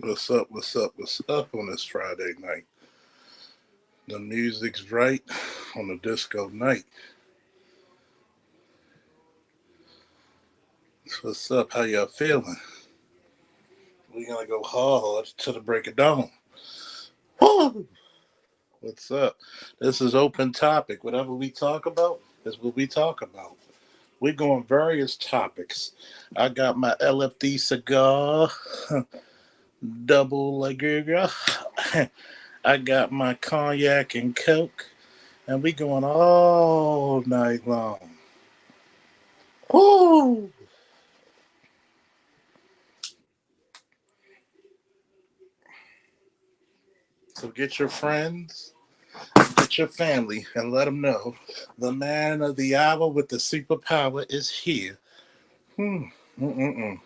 What's up? What's up? What's up on this Friday night? The music's right on the disco night. What's up? How y'all feeling? We gonna go hard to the break of dawn. Woo! What's up? This is open topic. Whatever we talk about is what we talk about. We go on various topics. I got my LFD cigar, double lager. I got my cognac and coke, and we going all night long. Woo! So get your friends, get your family, and let them know the man of the hour with the superpower is here. Hmm. Mm-mm-mm.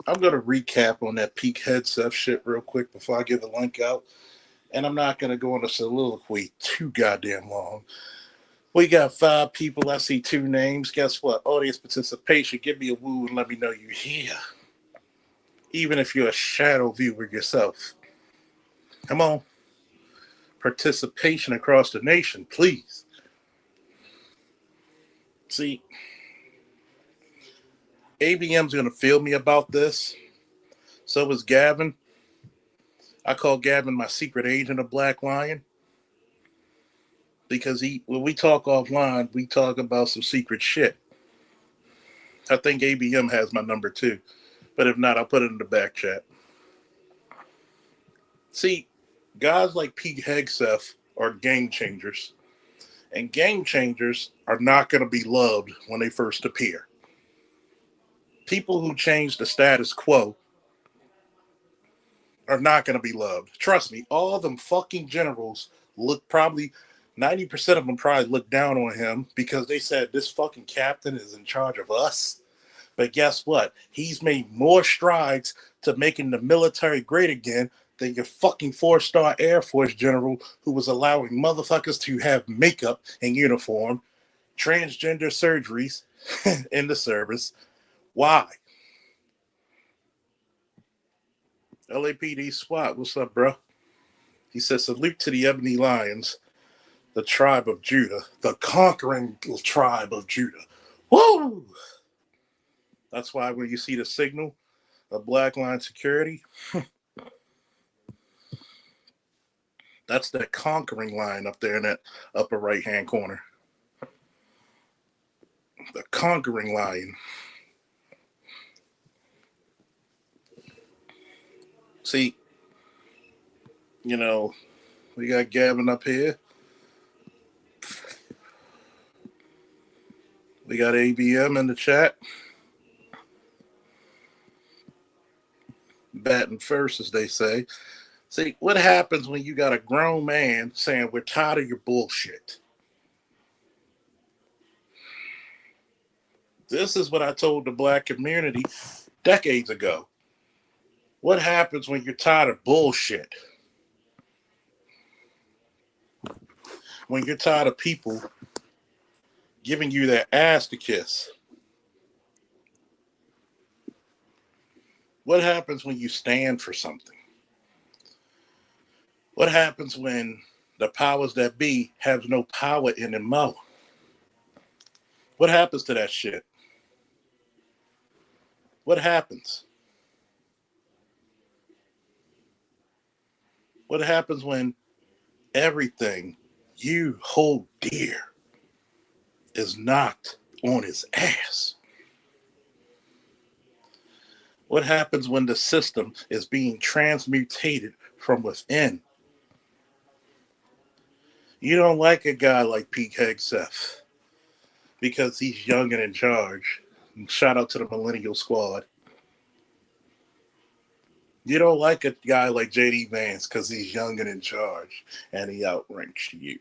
I'm gonna recap on that peak headset shit real quick before I give the link out, and I'm not gonna go on a soliloquy too goddamn long. We got five people. I see two names. Guess what? Audience participation. Give me a woo and let me know you're here, even if you're a shadow viewer yourself. Come on, participation across the nation, please. See, ABM's gonna feel me about this. So is Gavin. I call Gavin my secret agent of Black Lion because he when we talk offline, we talk about some secret shit. I think ABM has my number too, but if not, I'll put it in the back chat. See, guys like Pete Hegseth are game changers, and game changers are not going to be loved when they first appear. People who change the status quo are not going to be loved. Trust me, all them fucking generals look probably 90% of them probably look down on him because they said this fucking captain is in charge of us. But guess what? He's made more strides to making the military great again than your fucking four-star Air Force general who was allowing motherfuckers to have makeup and uniform, transgender surgeries in the service. Why? LAPD SWAT, what's up, bro? He says, salute to the Ebony Lions, the tribe of Judah, the conquering tribe of Judah. Woo! That's why when you see the signal of Black Line Security, that's that conquering line up there in that upper right hand corner. The conquering line. See, you know, we got Gavin up here. We got ABM in the chat. Batting first, as they say. See, what happens when you got a grown man saying, we're tired of your bullshit? This is what I told the black community decades ago. What happens when you're tired of bullshit? When you're tired of people giving you their ass to kiss? What happens when you stand for something? What happens when the powers that be have no power in them mouth? What happens to that shit? What happens? What happens when everything you hold dear is knocked on his ass? What happens when the system is being transmutated from within? You don't like a guy like Pete Hegseth because he's young and in charge. Shout out to the Millennial Squad. You don't like a guy like JD Vance because he's young and in charge and he outranks you.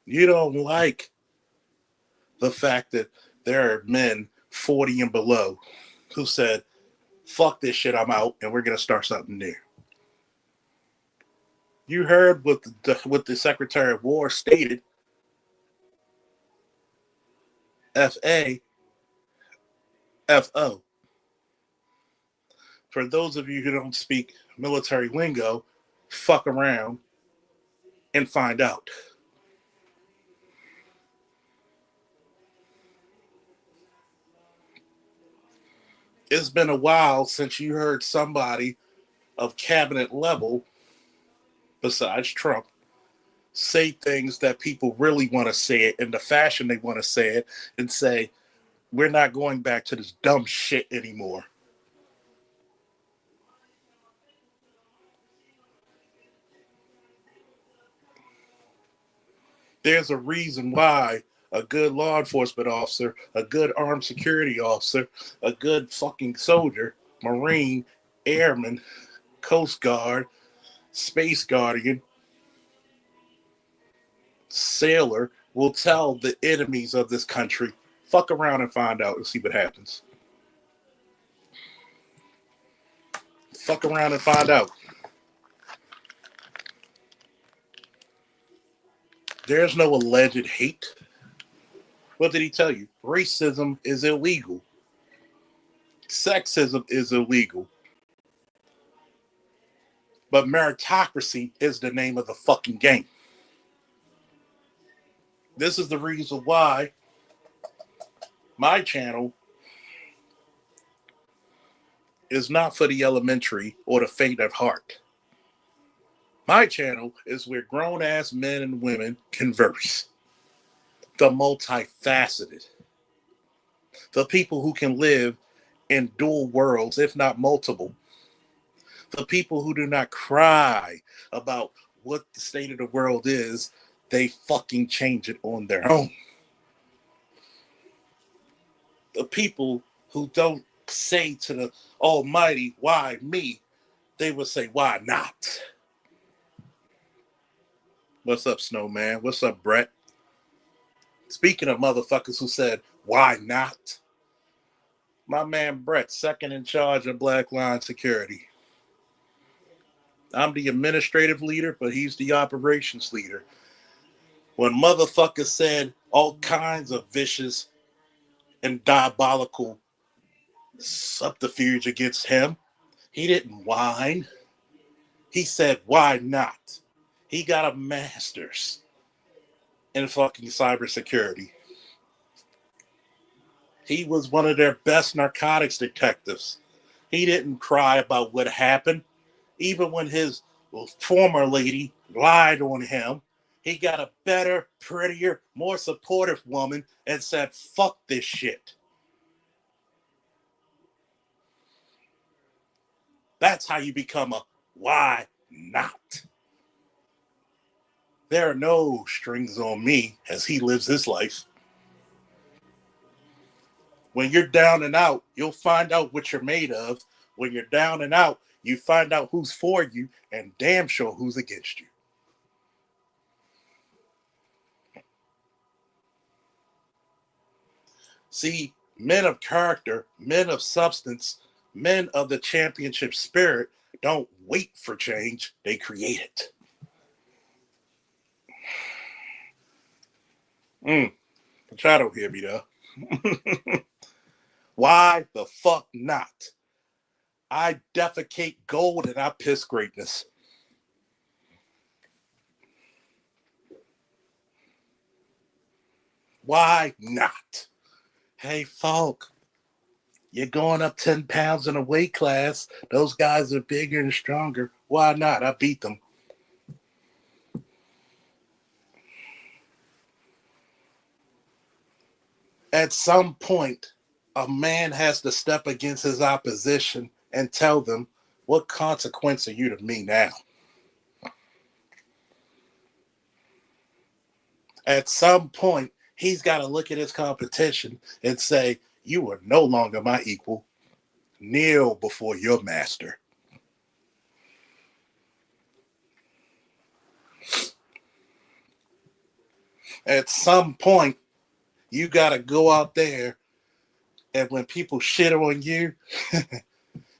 You don't like the fact that there are men 40 and below who said, fuck this shit, I'm out, and we're going to start something new. You heard what the Secretary of War stated. FAFO. For those of you who don't speak military lingo, fuck around and find out. It's been a while since you heard somebody of cabinet level, besides Trump, say things that people really want to say it in the fashion they want to say it and say, we're not going back to this dumb shit anymore. There's a reason why a good law enforcement officer, a good armed security officer, a good fucking soldier, Marine, Airman, Coast Guard, Space Guardian, sailor will tell the enemies of this country, fuck around and find out and see what happens. Fuck around and find out. There's no alleged hate. What did he tell you? Racism is illegal. Sexism is illegal. But meritocracy is the name of the fucking game. This is the reason why my channel is not for the elementary or the faint of heart. My channel is where grown-ass men and women converse. The multifaceted. The people who can live in dual worlds, if not multiple. The people who do not cry about what the state of the world is, they fucking change it on their own. The people who don't say to the Almighty, why me? They would say, why not? What's up, Snowman? What's up, Brett? Speaking of motherfuckers who said, why not? My man Brett, second in charge of Black Line Security. I'm the administrative leader, but he's the operations leader. When motherfuckers said all kinds of vicious and diabolical subterfuge against him, he didn't whine. He said, why not? He got a master's in fucking cybersecurity. He was one of their best narcotics detectives. He didn't cry about what happened. Even when his former lady lied on him, he got a better, prettier, more supportive woman and said, fuck this shit. That's how you become a why not. There are no strings on me as he lives his life. When you're down and out, you'll find out what you're made of. When you're down and out, you find out who's for you and damn sure who's against you. See, men of character, men of substance, men of the championship spirit don't wait for change, they create it. Try to hear me though. Why the fuck not? I defecate gold and I piss greatness. Why not? Hey, Falk, you're going up 10 pounds in a weight class. Those guys are bigger and stronger. Why not? I beat them. At some point, a man has to step against his opposition and tell them, what consequence are you to me now? At some point, he's got to look at his competition and say, you are no longer my equal. Kneel before your master. At some point, you got to go out there, and when people shit on you,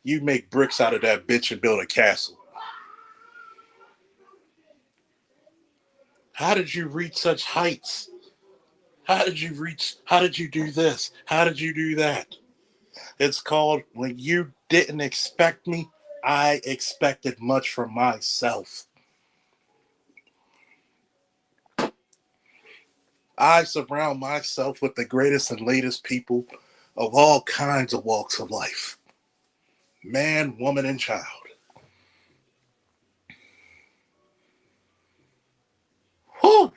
you make bricks out of that bitch and build a castle. How did you reach such heights? How did you reach? How did you do this? How did you do that? It's called when you didn't expect me, I expected much from myself. I surround myself with the greatest and latest people of all kinds of walks of life, man, woman, and child. Whew.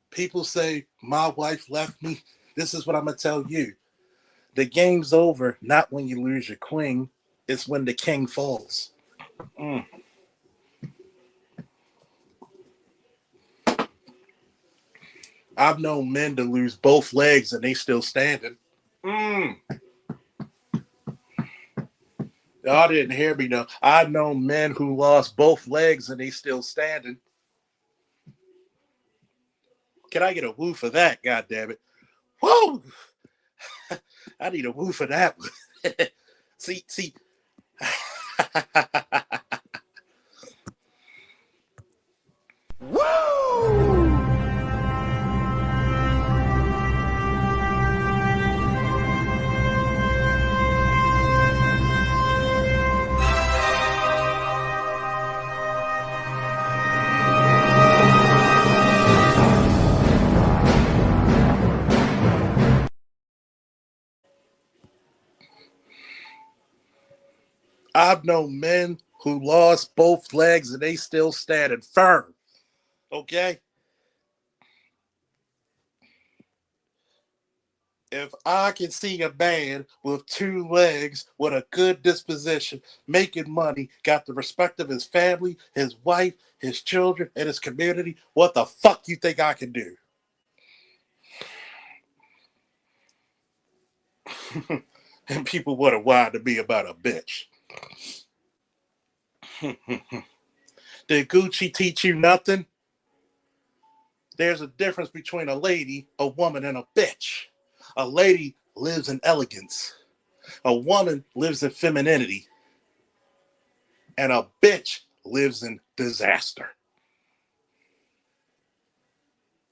People say, my wife left me. This is what I'm going to tell you. The game's over, not when you lose your queen, it's when the king falls. Mm. I've known men to lose both legs and they still standing. Mm. Y'all didn't hear me though. I've known men who lost both legs and they still standing. Can I get a woo for that? God damn it! Whoa! I need a woo for that one. see. Woo! I've known men who lost both legs and they still standing firm. Okay? If I can see a man with two legs, with a good disposition, making money, got the respect of his family, his wife, his children, and his community, what the fuck you think I can do? And people wonder why to be about a bitch. Did Gucci teach you nothing? There's a difference between a lady, a woman, and a bitch. A lady lives in elegance. A woman lives in femininity. And a bitch lives in disaster.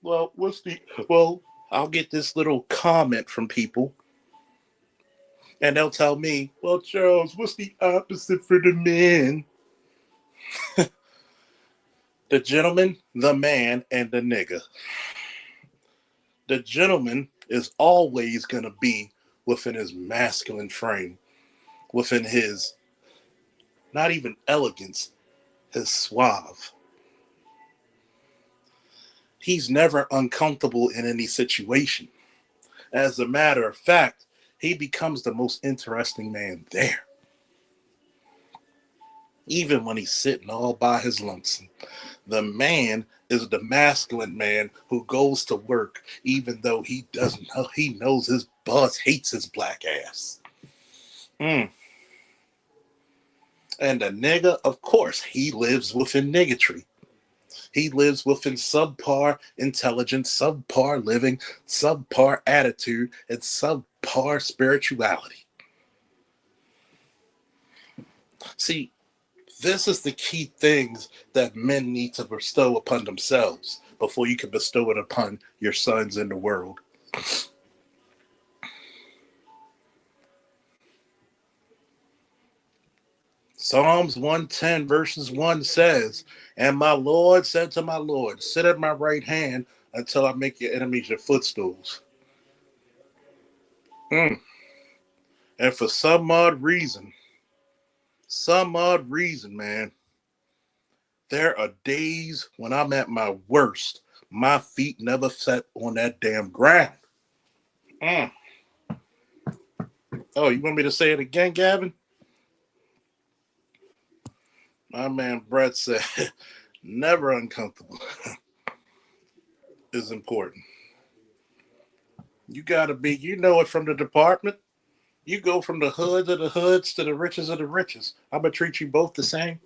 Well, I'll get this little comment from people, and they'll tell me, well, Charles, what's the opposite for the men? The gentleman, the man, and the nigga. The gentleman is always going to be within his masculine frame, within his, not even elegance, his suave. He's never uncomfortable in any situation. As a matter of fact, he becomes the most interesting man there. Even when he's sitting all by his lonesome. The man is the masculine man who goes to work even though he doesn't know, he knows his boss hates his black ass. Mm. And the nigga, of course, he lives within niggatry. He lives within subpar intelligence, subpar living, subpar attitude, and subpar spirituality. See, this is the key things that men need to bestow upon themselves before you can bestow it upon your sons in the world. Psalms 110 verses 1 says, and my Lord said to my Lord, sit at my right hand until I make your enemies your footstools. Mm. And for some odd reason, man, there are days when I'm at my worst. My feet never set on that damn ground. Mm. Oh, you want me to say it again, Gavin? My man Brett said, never uncomfortable is important. You got to be, you know it from the department. You go from the hoods of the hoods to the riches of the riches. I'm going to treat you both the same.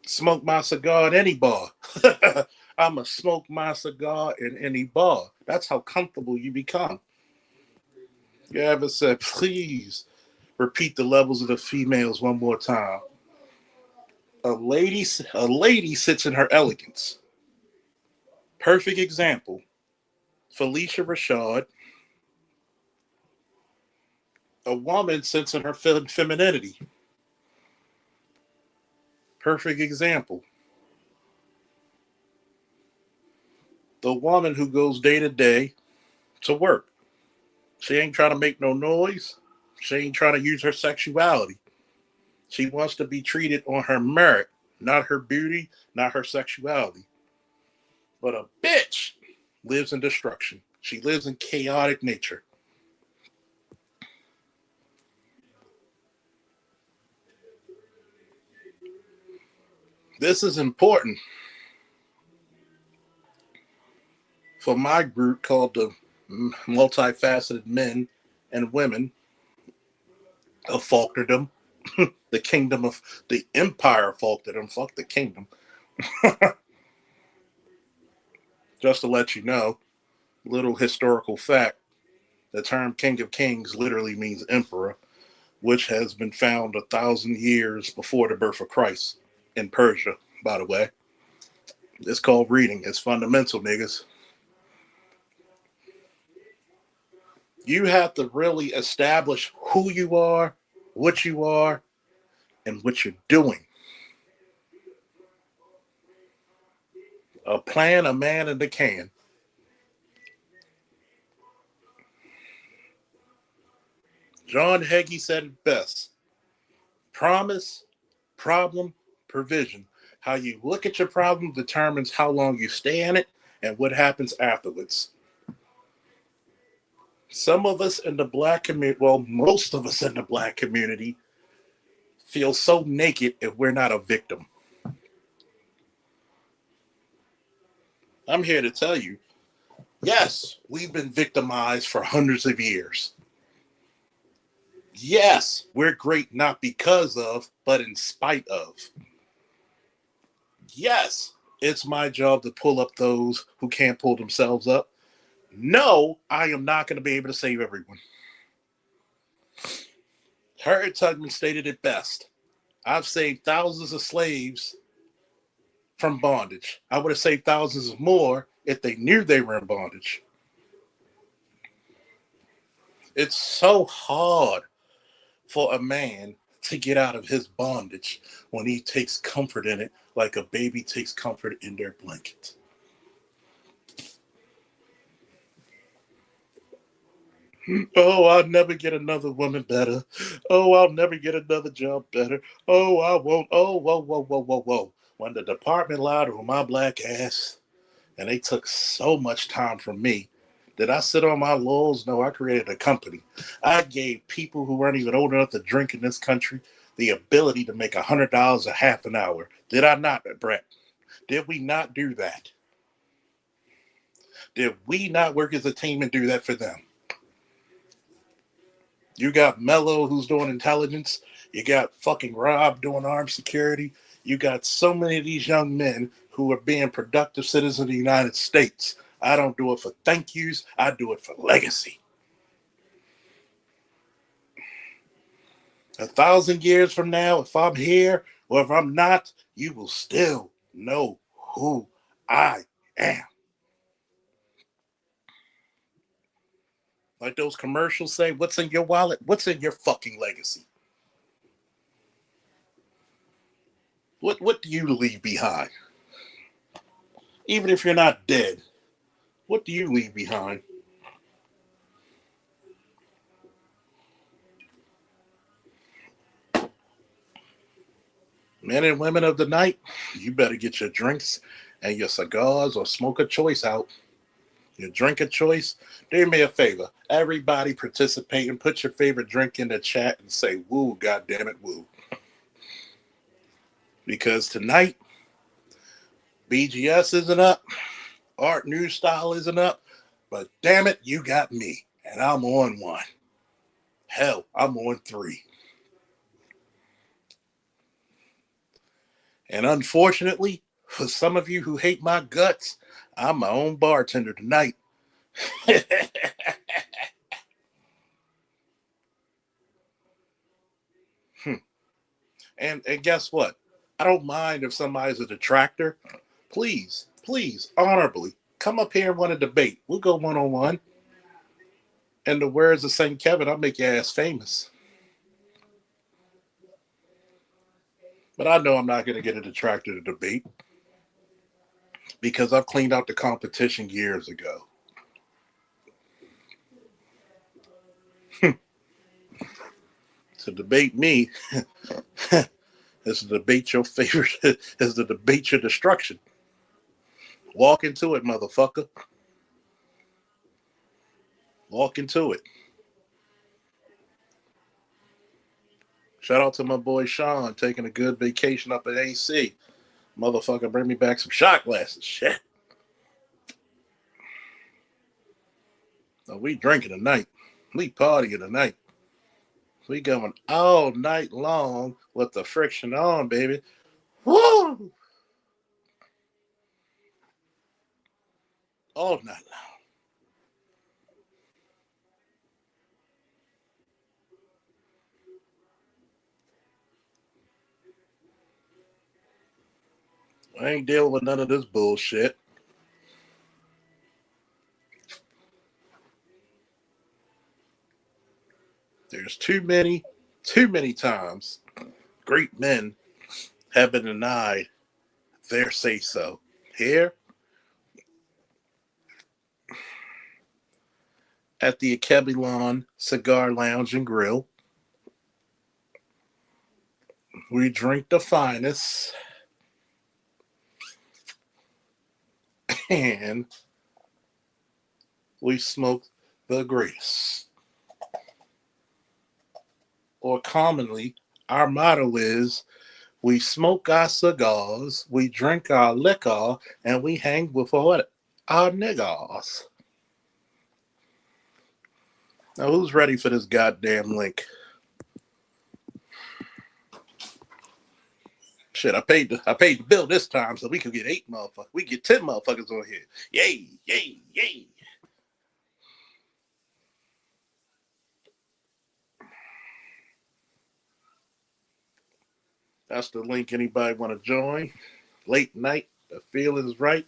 Smoke my cigar in any bar. I'm going to smoke my cigar in any bar. That's how comfortable you become. You ever said, please repeat the levels of the females one more time. A lady sits in her elegance. Perfect example. Felicia Rashad, a woman sensing her femininity. Perfect example. The woman who goes day to day to work. She ain't trying to make no noise. She ain't trying to use her sexuality. She wants to be treated on her merit, not her beauty, not her sexuality. But a bitch lives in destruction. She lives in chaotic nature. This is important for my group called the Multifaceted Men and Women of Falkerdom, the kingdom of the empire of Falkerdom. Fuck the kingdom. Just to let you know, little historical fact, the term King of Kings literally means emperor, which has been found 1,000 years before the birth of Christ in Persia, by the way. It's called reading. It's fundamental, niggas. You have to really establish who you are, and what you're doing. A plan, a man, and a can. John Hagee said it best. Promise, problem, provision. How you look at your problem determines how long you stay in it and what happens afterwards. Some of us in the black community, well, most of us in the black community, feel so naked if we're not a victim. I'm here to tell you, yes, we've been victimized for hundreds of years. Yes, we're great not because of, but in spite of. Yes, it's my job to pull up those who can't pull themselves up. No, I am not going to be able to save everyone. Harriet Tubman stated it best. I've saved thousands of slaves from bondage. I would have saved thousands of more if they knew they were in bondage. It's so hard for a man to get out of his bondage when he takes comfort in it like a baby takes comfort in their blanket. Oh, I'll never get another woman better. Oh, I'll never get another job better. Oh, I won't. Oh, whoa, whoa, whoa, whoa, whoa. When the department lied on my black ass and they took so much time from me, did I sit on my laurels? No, I created a company. I gave people who weren't even old enough to drink in this country the ability to make $100 a half an hour. Did I not, Brett? Did we not do that? Did we not work as a team and do that for them? You got Mello who's doing intelligence. You got fucking Rob doing armed security. You got so many of these young men who are being productive citizens of the United States. I don't do it for thank yous. I do it for legacy. 1,000 years from now, if I'm here or if I'm not, you will still know who I am. Like those commercials say, what's in your wallet? What's in your fucking legacy? What do you leave behind? Even if you're not dead, what do you leave behind? Men and women of the night, you better get your drinks and your cigars or smoke a choice out. Your drink of choice. Do me a favor. Everybody participate and put your favorite drink in the chat and say woo, goddamn it, woo. Because tonight, BGS isn't up, Art New Style isn't up, but damn it, you got me. And I'm on one. Hell, I'm on three. And unfortunately, for some of you who hate my guts, I'm my own bartender tonight. and guess what? I don't mind if somebody's a detractor. Please, please, honorably Come up here and want to debate. We'll go 1-on-1. In the words of St. Kevin, I'll make your ass famous. But I know I'm not going to get a detractor to debate because I've cleaned out the competition years ago. To debate me is to debate your favorite, is to debate your destruction. Walk into it, motherfucker. Walk into it. Shout out to my boy Sean taking a good vacation up at AC. Motherfucker, bring me back some shot glasses. Shit. Oh, we drinking tonight. We partying tonight. We going all night long with the friction on, baby. Woo! All night long. I ain't dealing with none of this bullshit. There's too many times great men have been denied their say so. Here at the Akebelon Cigar Lounge and Grill, we drink the finest and we smoke the greatest. Or commonly, our motto is we smoke our cigars, we drink our liquor, and we hang with our niggas. Now, who's ready for this goddamn link? Shit, I paid the bill this time so we could get 8 motherfuckers. We get 10 motherfuckers on here. Yay, yay, yay. That's the link. Anybody want to join? Late night, the feeling's right.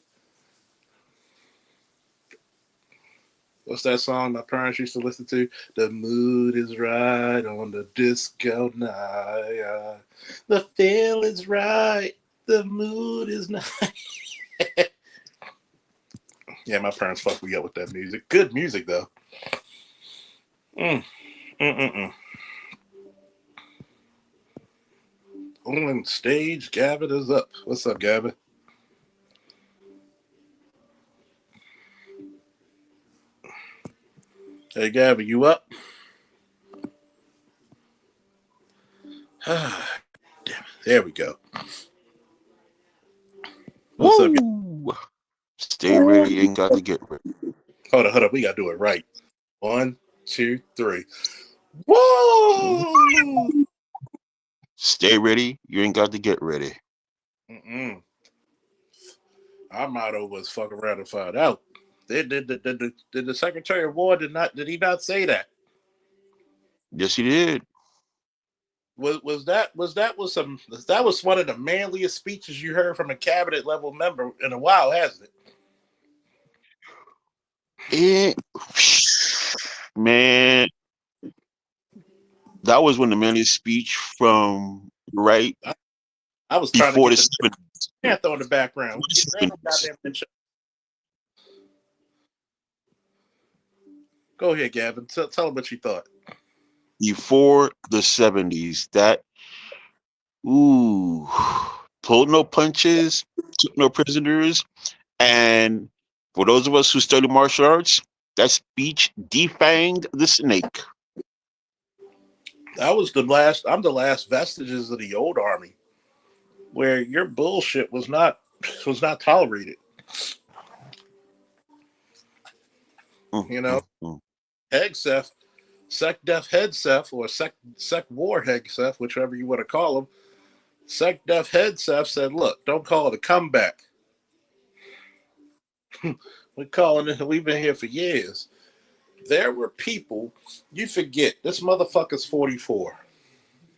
What's that song my parents used to listen to? The mood is right on the disco night. The feeling's right. The mood is nice. Yeah, my parents fucked me up with that music. Good music, though. On stage, Gavin is up. What's up, Gavin? Hey, Gavin, you up? There we go. What's up, Gavin? Stay ready, ain't got to get ready. Hold up. We got to do it right. 1, 2, 3. Whoa! Stay ready, you ain't got to get ready. Our motto was fuck around and find out. Did the Secretary of War did he not say that? Yes, he did. Was that one of the manliest speeches you heard from a cabinet level member in a while, hasn't it? Man, that was one of the manliest speech from right. I was trying to get the Panther in the background. Go ahead, Gavin. Tell them what you thought. Before the 70s, that pulled no punches, took no prisoners, and for those of us who study martial arts, that speech defanged the snake. I'm the last vestiges of the old army where your bullshit was not tolerated. You know, Hegseth, Sec Def Hegseth, or Sec War Hegseth, whichever you want to call him, Sec Def Hegseth said, look, don't call it a comeback. We've been here for years. There were people, you forget, this motherfucker's 44.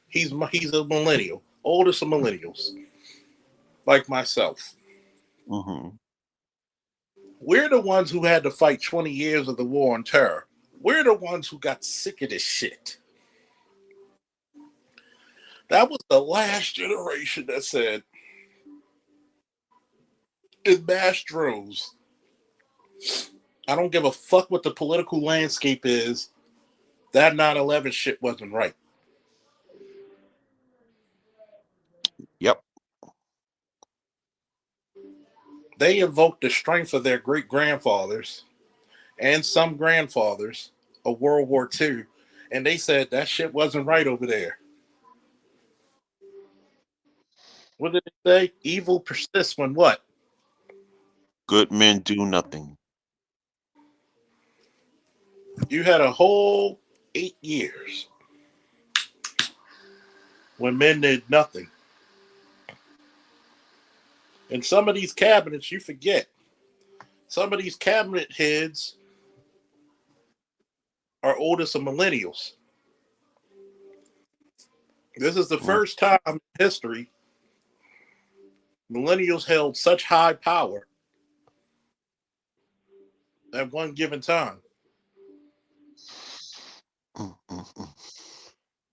He's a millennial, oldest of millennials, like myself. We're the ones who had to fight 20 years of the war on terror. We're the ones who got sick of this shit. That was the last generation that said, in mass droves, I don't give a fuck what the political landscape is. That 9/11 shit wasn't right. Yep. They invoked the strength of their great grandfathers and some grandfathers of World War II, and they said that shit wasn't right over there. What did they say? Evil persists when what? Good men do nothing. You had a whole 8 years when men did nothing. And some of these cabinets, you forget. Some of these cabinet heads are oldest of millennials. This is the first time in history millennials held such high power at one given time.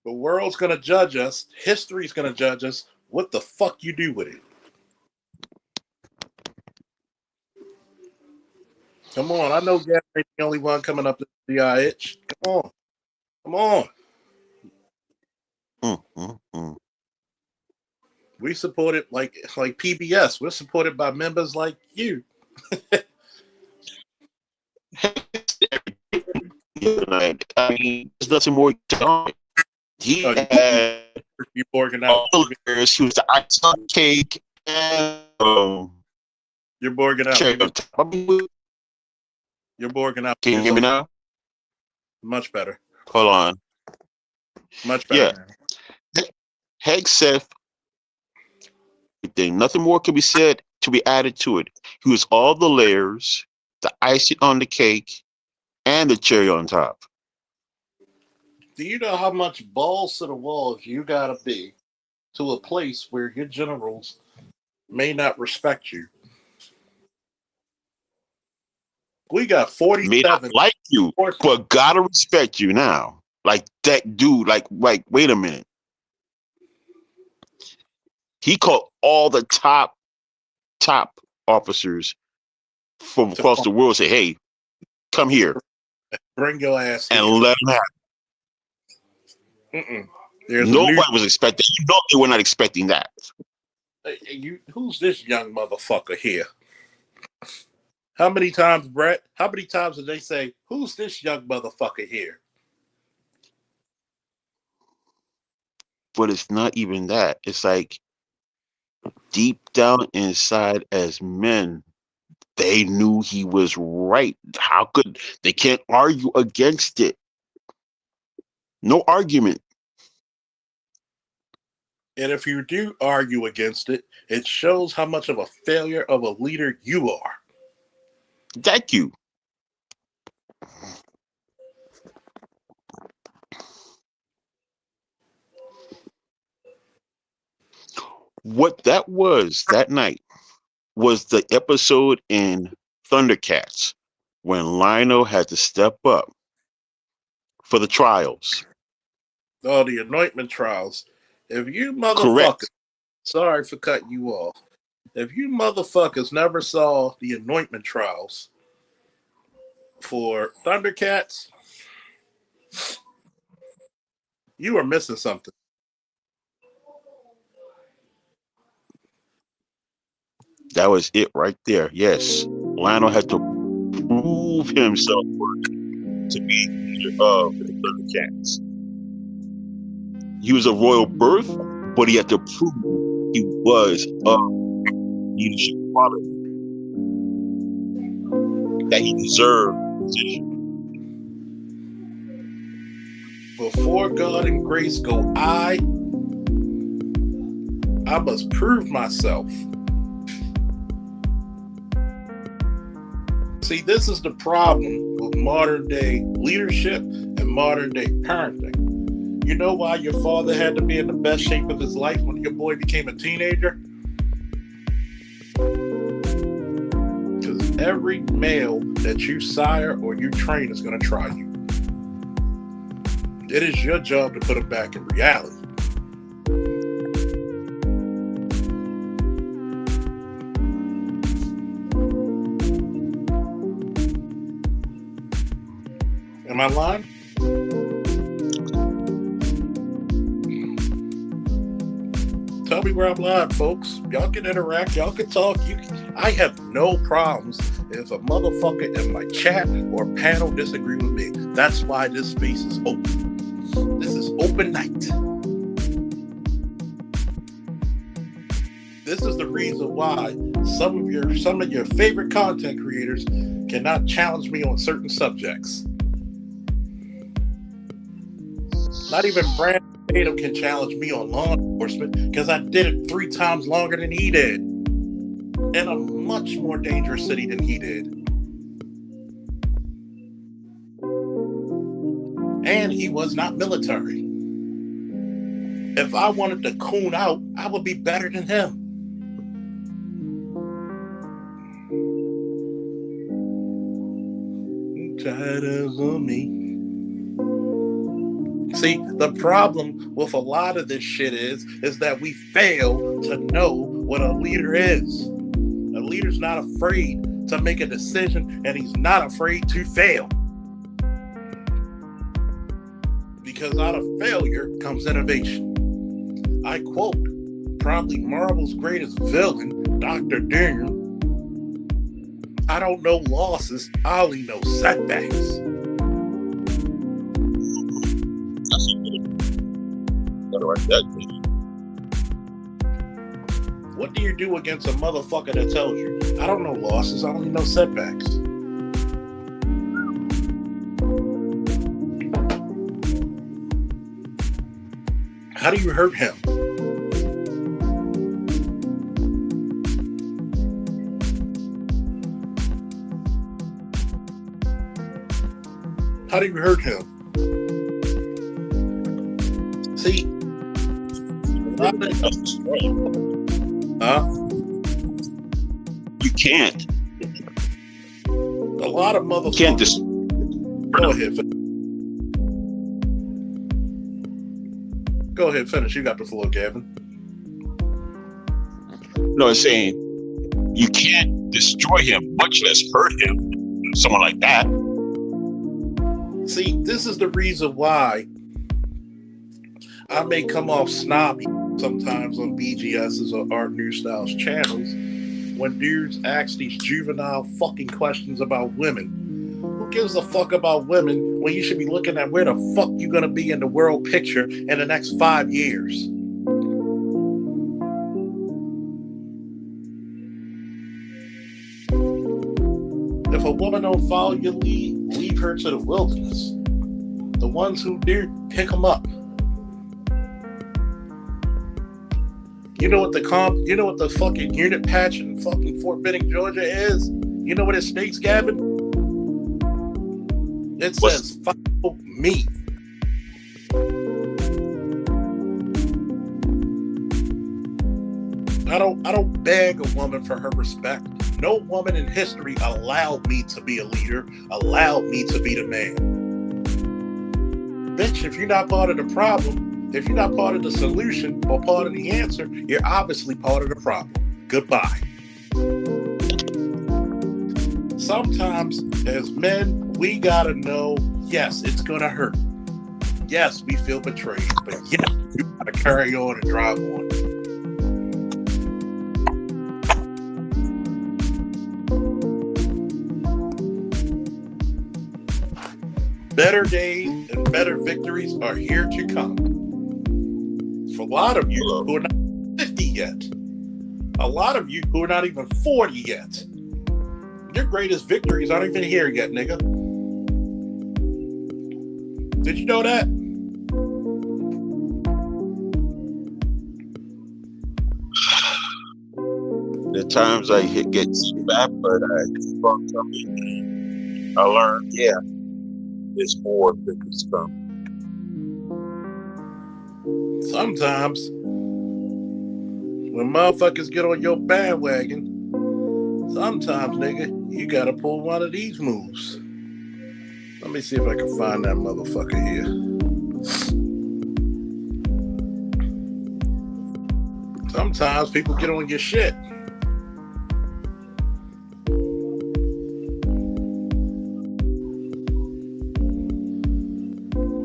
The world's going to judge us. History's going to judge us. What the fuck you do with it? Come on. I know Gary ain't the only one coming up to the itch. Come on. Come on. We support it like PBS. We're supported by members like you. I mean, there's nothing more to he had you borging out. He was the ice on cake and you're borging out. You're borging out. Can you hear me now? Much better. Hold on. Much better. Yeah. Heg said nothing more can be said to be added to it. He was all the layers, the icing on the cake, and the cherry on top. Do you know how much balls to the walls you gotta be to a place where your generals may not respect you? We got 47. May not like you, but gotta respect you now. Like that dude, like wait a minute. He called all the top officers from across the world, say, hey, come here. Bring your ass and here. Let them have it. Nobody was expecting. You know they were not expecting that. Who's this young motherfucker here? How many times, Brett? How many times did they say, who's this young motherfucker here? But it's not even that. It's like deep down inside as men, they knew he was right. How could they can't argue against it? No argument. And if you do argue against it, it shows how much of a failure of a leader you are. Thank you. What that was that night was the episode in Thundercats when Lionel had to step up for the trials. Oh, the anointment trials. If you motherfuckers, correct. Sorry for cutting you off. If you motherfuckers never saw the anointment trials for Thundercats, you are missing something. That was it right there. Yes. Lionel had to prove himself to be leader of the Thundercats. He was a royal birth, but he had to prove he was of leadership quality. That he deserved the position. Before God and grace go, I must prove myself. See, this is the problem with modern day leadership and modern day parenting. You know why your father had to be in the best shape of his life when your boy became a teenager? Because every male that you sire or you train is going to try you. It is your job to put them back in reality. Am I lying? Tell me where I'm lying, folks. Y'all can interact. Y'all can talk. I have no problems if a motherfucker in my chat or panel disagree with me. That's why this space is open. This is open night. This is the reason why some of your favorite content creators cannot challenge me on certain subjects. Not even Brandon Tatum can challenge me on law enforcement because I did it 3 times longer than he did in a much more dangerous city than he did. And he was not military. If I wanted to coon out, I would be better than him. Tired of me. See, the problem with a lot of this shit is that we fail to know what a leader is. A leader's not afraid to make a decision, and he's not afraid to fail. Because out of failure comes innovation. I quote probably Marvel's greatest villain, Dr. Doom. I don't know losses, I only know setbacks. What do you do against a motherfucker that tells you, I don't know losses, I only know setbacks? How do you hurt him? How do you hurt him? See, you can't. A lot of motherfuckers. You can't just. Go ahead. Go ahead, finish. You got the floor, Gavin. No, it's saying you can't destroy him, much less hurt him. Someone like that. See, this is the reason why I may come off snobby sometimes on BGS's or Art New Styles channels when dudes ask these juvenile fucking questions about women. Who gives a fuck about women when you should be looking at where the fuck you gonna be in the world picture in the next 5 years? If a woman don't follow your lead, leave her to the wilderness. The ones who do, pick them up. You know what the fucking unit patch in fucking Fort Benning, Georgia is? You know what it states, Gavin? It says, follow me. I don't beg a woman for her respect. No woman in history allowed me to be a leader, allowed me to be the man. Bitch, if you're not part of the problem, if you're not part of the solution or part of the answer, you're obviously part of the problem. Goodbye. Sometimes, as men, we gotta know, yes, it's gonna hurt. Yes, we feel betrayed, but yes, we gotta carry on and drive on. Better days and better victories are here to come. For a lot of you who are not 50 yet, a lot of you who are not even 40 yet, your greatest victories aren't even here yet, nigga. Did you know that? The times I get back, but I keep on coming. I learned, there's more victories come. Sometimes, when motherfuckers get on your bandwagon, Sometimes, nigga, you gotta pull one of these moves. Let me see if I can find that motherfucker here. Sometimes people get on your shit.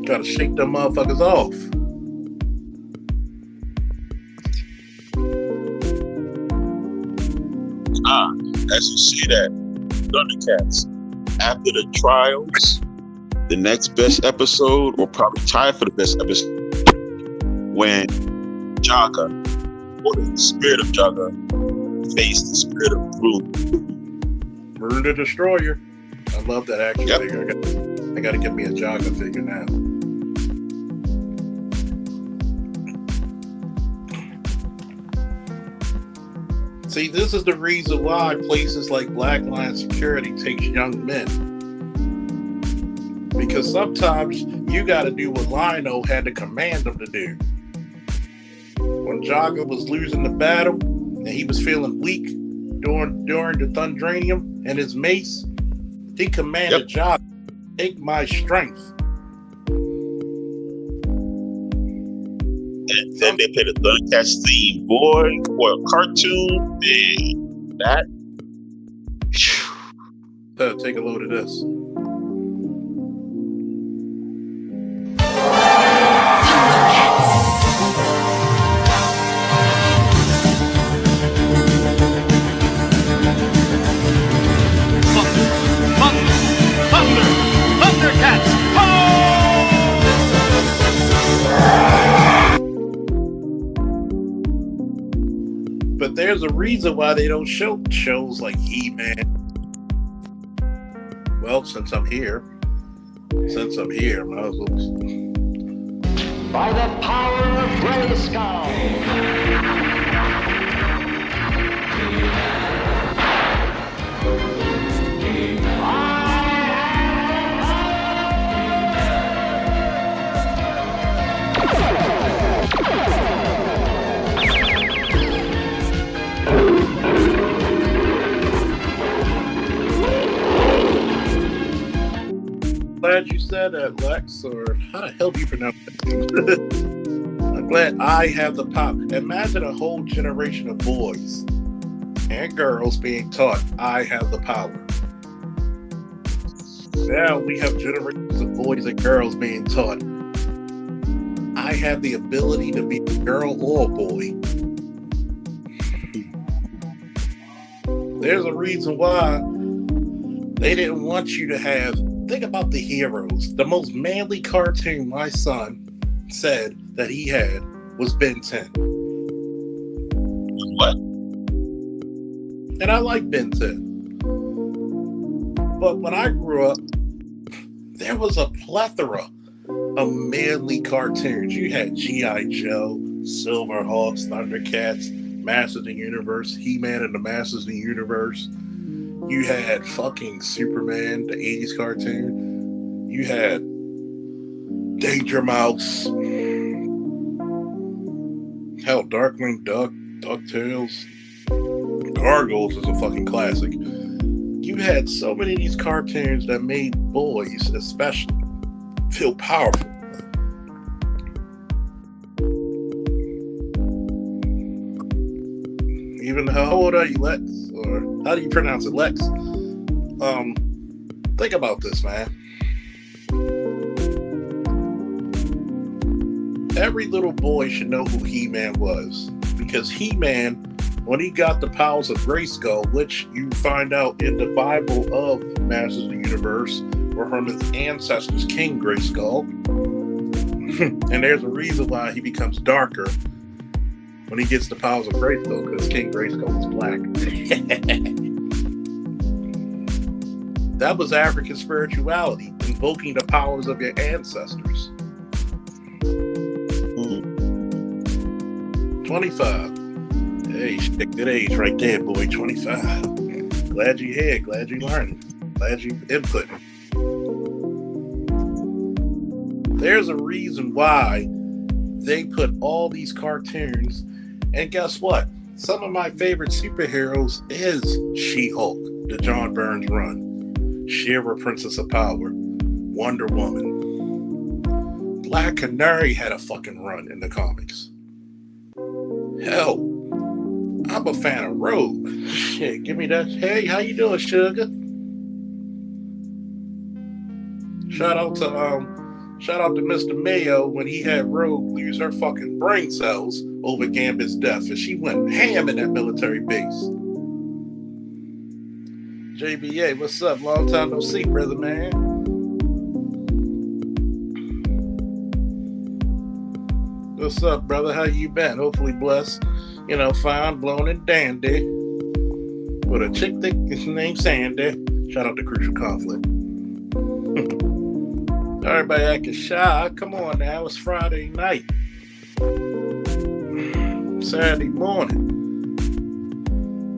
Gotta shake them motherfuckers off. As you see that, Thundercats, after the trials, the next best episode, or probably tied for the best episode, when Jaga, or the spirit of Jaga, faced the spirit of Gru. Murder the Destroyer. I love that action figure. I gotta get me a Jaga figure now. See, this is the reason why places like Blackline Security takes young men. Because sometimes you got to do what Lion-O had to command them to do. When Jaga was losing the battle and he was feeling weak during the Thundranium and his mace, he commanded Jaga, take my strength. And then they played a Thundercats theme, boy, or a cartoon. Man, that. Take a load of this. Thundercats! But there's a reason why they don't show shows like He-Man. Well, since I'm here, might as well. By the power of Grayskull! Glad you said that, Lex, or how the hell do you pronounce it? I'm glad I have the power. Imagine a whole generation of boys and girls being taught I have the power. Now we have generations of boys and girls being taught I have the ability to be a girl or a boy. There's a reason why they didn't want you to have. Think about the heroes. The most manly cartoon my son said that he had was Ben 10. What? And I like Ben 10. But when I grew up, there was a plethora of manly cartoons. You had G.I. Joe, Silverhawks, Thundercats, Masters of the Universe, He-Man and the Masters of the Universe. You had fucking Superman, the 80s cartoon. You had Danger Mouse. Hell, Darkwing Duck, DuckTales. Gargoyles is a fucking classic. You had so many of these cartoons that made boys, especially, feel powerful. Even how old are you, Lex? Or how do you pronounce it, Lex? Think about this, man. Every little boy should know who He-Man was, because He-Man, when he got the powers of Grayskull, which you find out in the Bible of Masters of the Universe, were from his ancestors, King Grayskull. And there's a reason why he becomes darker when he gets the powers of Grayskull, because King Grayskull is black. That was African spirituality, invoking the powers of your ancestors. 25. Hey, stick that age right there, boy. 25. Glad you're here. Glad you learned. Glad you input. There's a reason why they put all these cartoons, and guess what? Some of my favorite superheroes is She-Hulk, the John Burns run, She-Ra, Princess of Power, Wonder Woman. Black Canary had a fucking run in the comics. Hell, I'm a fan of Rogue. Shit, give me that. Hey, how you doing, sugar? Shout out to Mr. Mayo when he had Rogue lose her fucking brain cells over Gambit's death, and she went ham in that military base. JBA, what's up? Long time no see, brother, man. What's up, brother? How you been? Hopefully blessed. You know, fine, blown and dandy. With a chick that is named Sandy. Shout out to Crucial Conflict. Everybody acting shy. Come on now. It's Friday night. Saturday morning.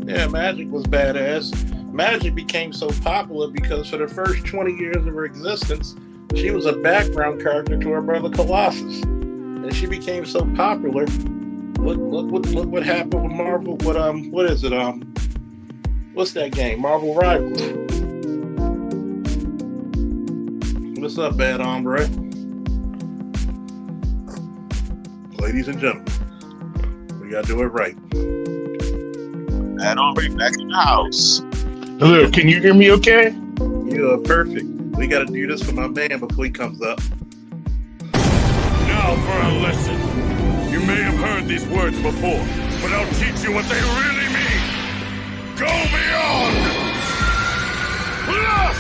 Yeah, Magic was badass. Magic became so popular because for the first 20 years of her existence, she was a background character to her brother Colossus. And she became so popular. Look what happened with Marvel. What is it? What's that game? Marvel Rivals. What's up, bad hombre? Ladies and gentlemen, we gotta do it right. Bad hombre back in the house. Hello, can you hear me okay? You are perfect. We gotta do this for my man before he comes up. Now for a lesson. You may have heard these words before, but I'll teach you what they really mean. Go beyond! Plus!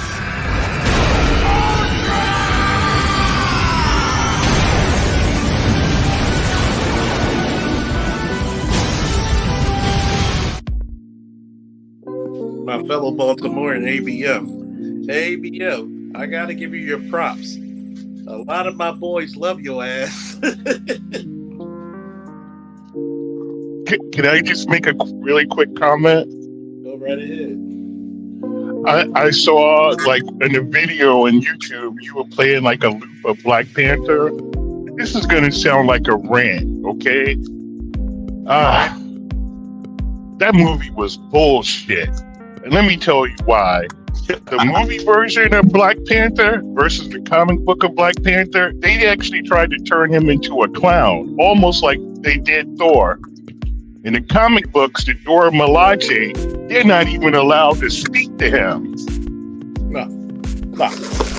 My fellow Baltimorean ABO. ABO, I gotta give you your props. A lot of my boys love your ass. Can I just make a really quick comment? Go right ahead. I saw, like, in a video on YouTube, you were playing, like, a loop of Black Panther. This is going to sound like a rant, okay? That movie was bullshit. And let me tell you why. The movie version of Black Panther versus the comic book of Black Panther, they actually tried to turn him into a clown, almost like they did Thor. In the comic books, the Dora Milaje, they're not even allowed to speak to him. No.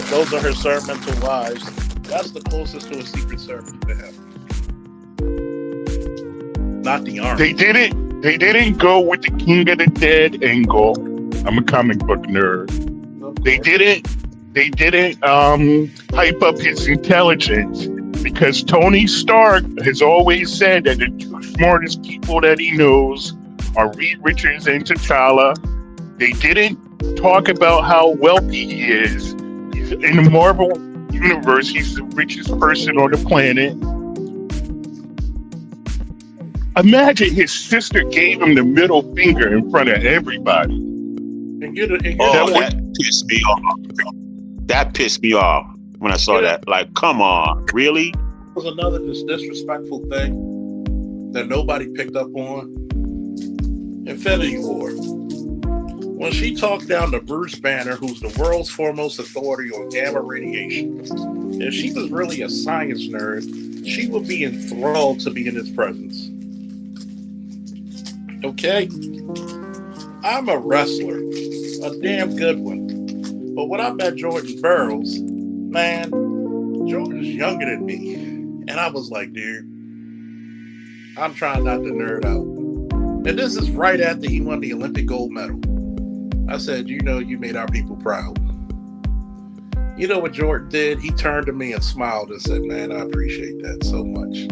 Those are her servantful wives. That's the closest to a secret servant to him. Not the army. They didn't go with the King of the Dead angle. I'm a comic book nerd. They didn't hype up his intelligence because Tony Stark has always said that the two smartest people that he knows are Reed Richards and T'Challa. They didn't talk about how wealthy he is. In the Marvel universe, he's the richest person on the planet. Imagine his sister gave him the middle finger in front of everybody. That pissed me off. That pissed me off when I saw that. Like, come on, really? Was another disrespectful thing that nobody picked up on. Infinity War. When she talked down to Bruce Banner, who's the world's foremost authority on gamma radiation, if she was really a science nerd, she would be enthralled to be in his presence. Okay? I'm a wrestler, a damn good one. But when I met Jordan Burroughs, man, Jordan's younger than me. And I was like, dude, I'm trying not to nerd out. And this is right after he won the Olympic gold medal. I said, you know, you made our people proud. You know what Jordan did? He turned to me and smiled and said, man, I appreciate that so much.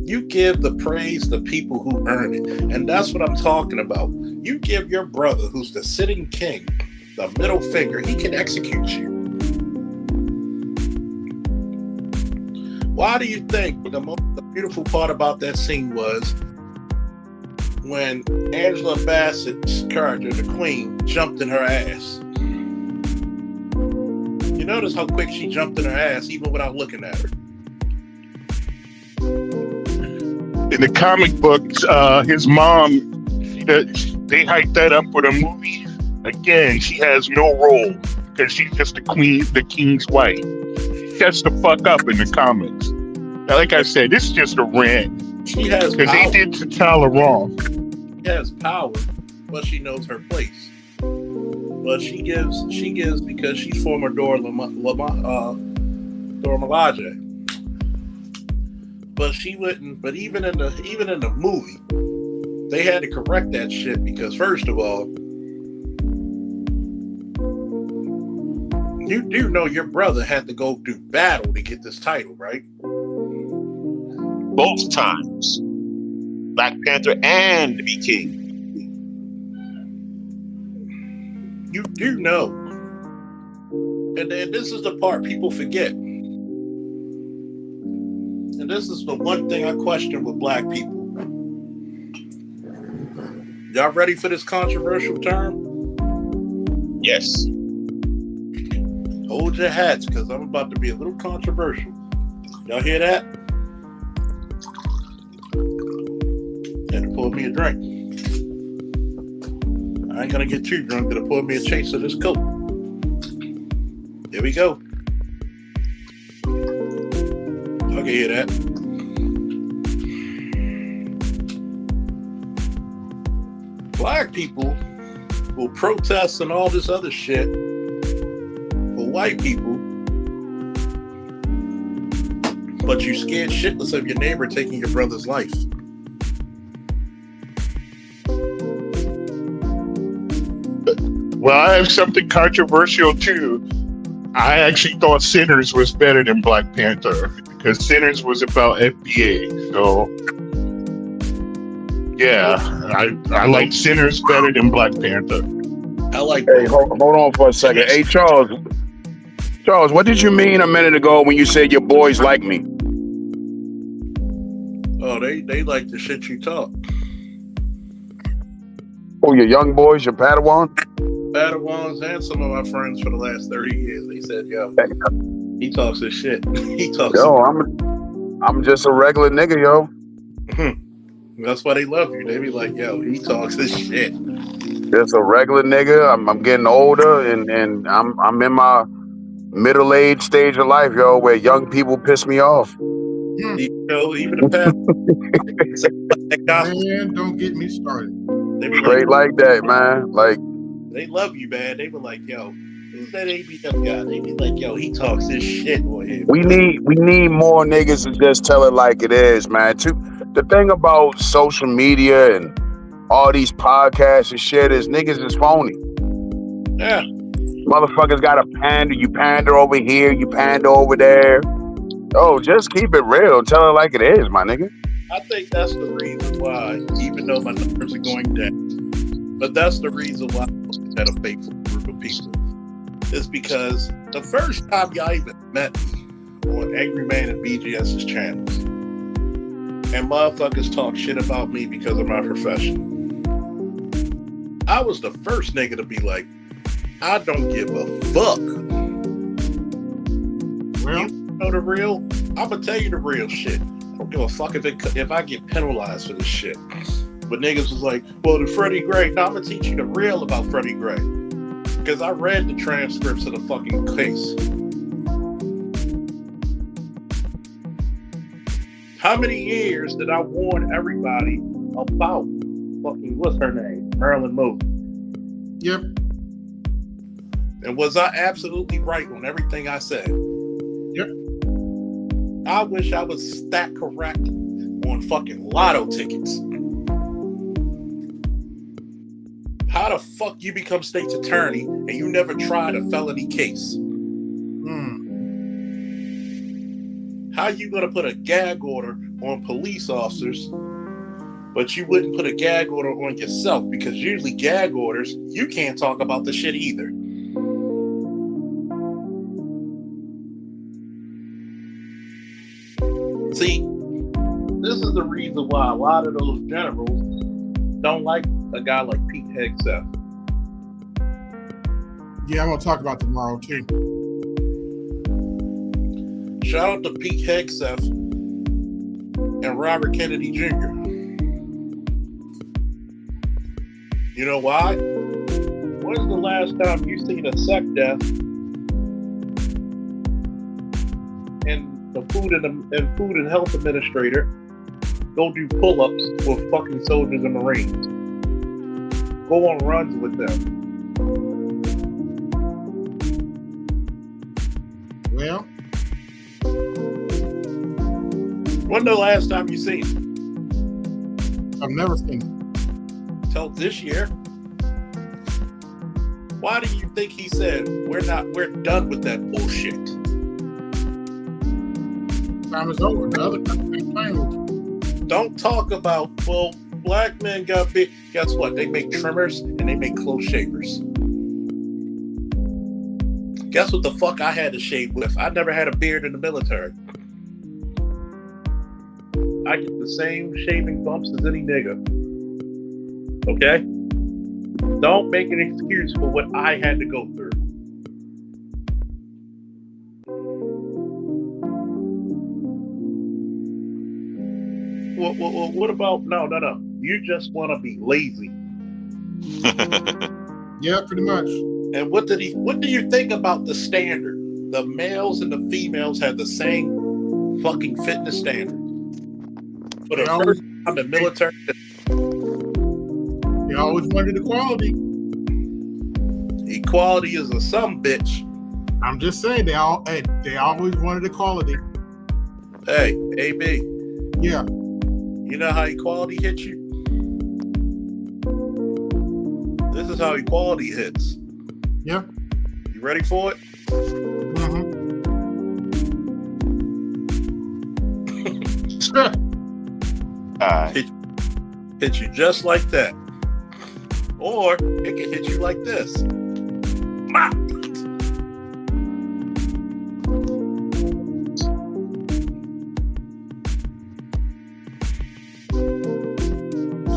You give the praise to people who earn it. And that's what I'm talking about. You give your brother, who's the sitting king, the middle finger. He can execute you. Why do you think the beautiful part about that scene was when Angela Bassett's character, the Queen, jumped in her ass? You notice how quick she jumped in her ass even without looking at her. in the comic books, his mom, they hyped that up for the movie. Again, she has no role because she's just the king's wife. She shuts the fuck up in the comics. Now, like I said, this is just a rant She has because they power. did T'Challa wrong. She has power, but she knows her place. But she gives because she's former Dora Milaje. But she wouldn't. But even in the movie, they had to correct that shit because first of all, you do know your brother had to go do battle to get this title, right? Both times. Black Panther and to be king. You do know. And this is the part people forget. And this is the one thing I question with black people. Y'all ready for this controversial term? Yes. Hold your hats, because I'm about to be a little controversial. Y'all hear that? Had to pour me a drink. I ain't gonna get too drunk. Gonna pour me a chase of this Coke. Here we go. I can hear that. Black people will protest and all this other shit for white people, but you scared shitless of your neighbor taking your brother's life. Well, I have something controversial too. I actually thought Sinners was better than Black Panther because Sinners was about FBA. So, yeah, I like Sinners better than Black Panther. I like Hey, hold on for a second. Hey, Charles, what did you mean a minute ago when you said your boys like me? Oh, they like the shit you talk. Oh, your young boys, your Padawan? Padawans and some of my friends for the last 30 years. They said, yo, he talks his shit. He talks. Yo, I'm just a regular nigga, yo. That's why they love you. They be like, yo, he talks his shit. Just a regular nigga. I'm getting older, and I'm in my middle-aged stage of life, yo, where young people piss me off. You know, even the past. Man, don't get me started. They be Straight like that, man. Like, they love you, man. They were like, yo, who's that ABF guy? They be like, yo, he talks his shit on him. we need more niggas to just tell it like it is, man. The thing about social media and all these podcasts and shit is niggas is phony. Yeah. Motherfuckers gotta pander. You pander over here, you pander over there. Oh, just keep it real. Tell it like it is, my nigga. I think that's the reason why, even though my numbers are going down, but that's the reason why I had a faithful group of people. It's because the first time y'all even met me on Angry Man and BGS's channels, and motherfuckers talk shit about me because of my profession, I was the first nigga to be like, I don't give a fuck. Well, You know the real? I'm gonna tell you the real shit. I don't give a fuck if I get penalized for this shit. But niggas was like, well, the Freddie Gray. No, I'm gonna teach you the real about Freddie Gray. Because I read the transcripts of the fucking case. How many years did I warn everybody about fucking, what's her name? Marilyn Mosley. yep. And was I absolutely right on everything I said? Yep. I wish I was stat correct on fucking lotto tickets. How the fuck you become state's attorney and you never tried a felony case? How you gonna put a gag order on police officers, but you wouldn't put a gag order on yourself? Because usually gag orders, you can't talk about the shit either. See, this is the reason why a lot of those generals don't like a guy like Pete Hegseth. Yeah, I'm gonna talk about tomorrow too. Shout out to Pete Hegseth and Robert Kennedy Jr. You know why? When's the last time you seen a sec death and the food and health administrator go do pull-ups with fucking soldiers and Marines? Go on runs with them. Well, When the last time you seen it? I've never seen it. Till this year? Why do you think he said we're done with that bullshit? Time is over. The other country ain't playing with you. Don't talk about, well, black men got big. Guess what? They make trimmers and they make close shavers. Guess what the fuck I had to shave with? I never had a beard in the military. I get the same shaving bumps as any nigga. Okay? Don't make an excuse for what I had to go through. What about, no. You just want to be lazy. Yeah, pretty much. And what do you think about the standard? The males and the females have the same fucking fitness standard. For the first time in military, They always wanted equality. equality is a some bitch. I'm just saying, they always wanted equality. Hey, AB, Yeah. you know how equality hits you? This is how equality hits. Yeah. You ready for it? Mm-hmm. Hit you just like that. Or it can hit you like this. Ma!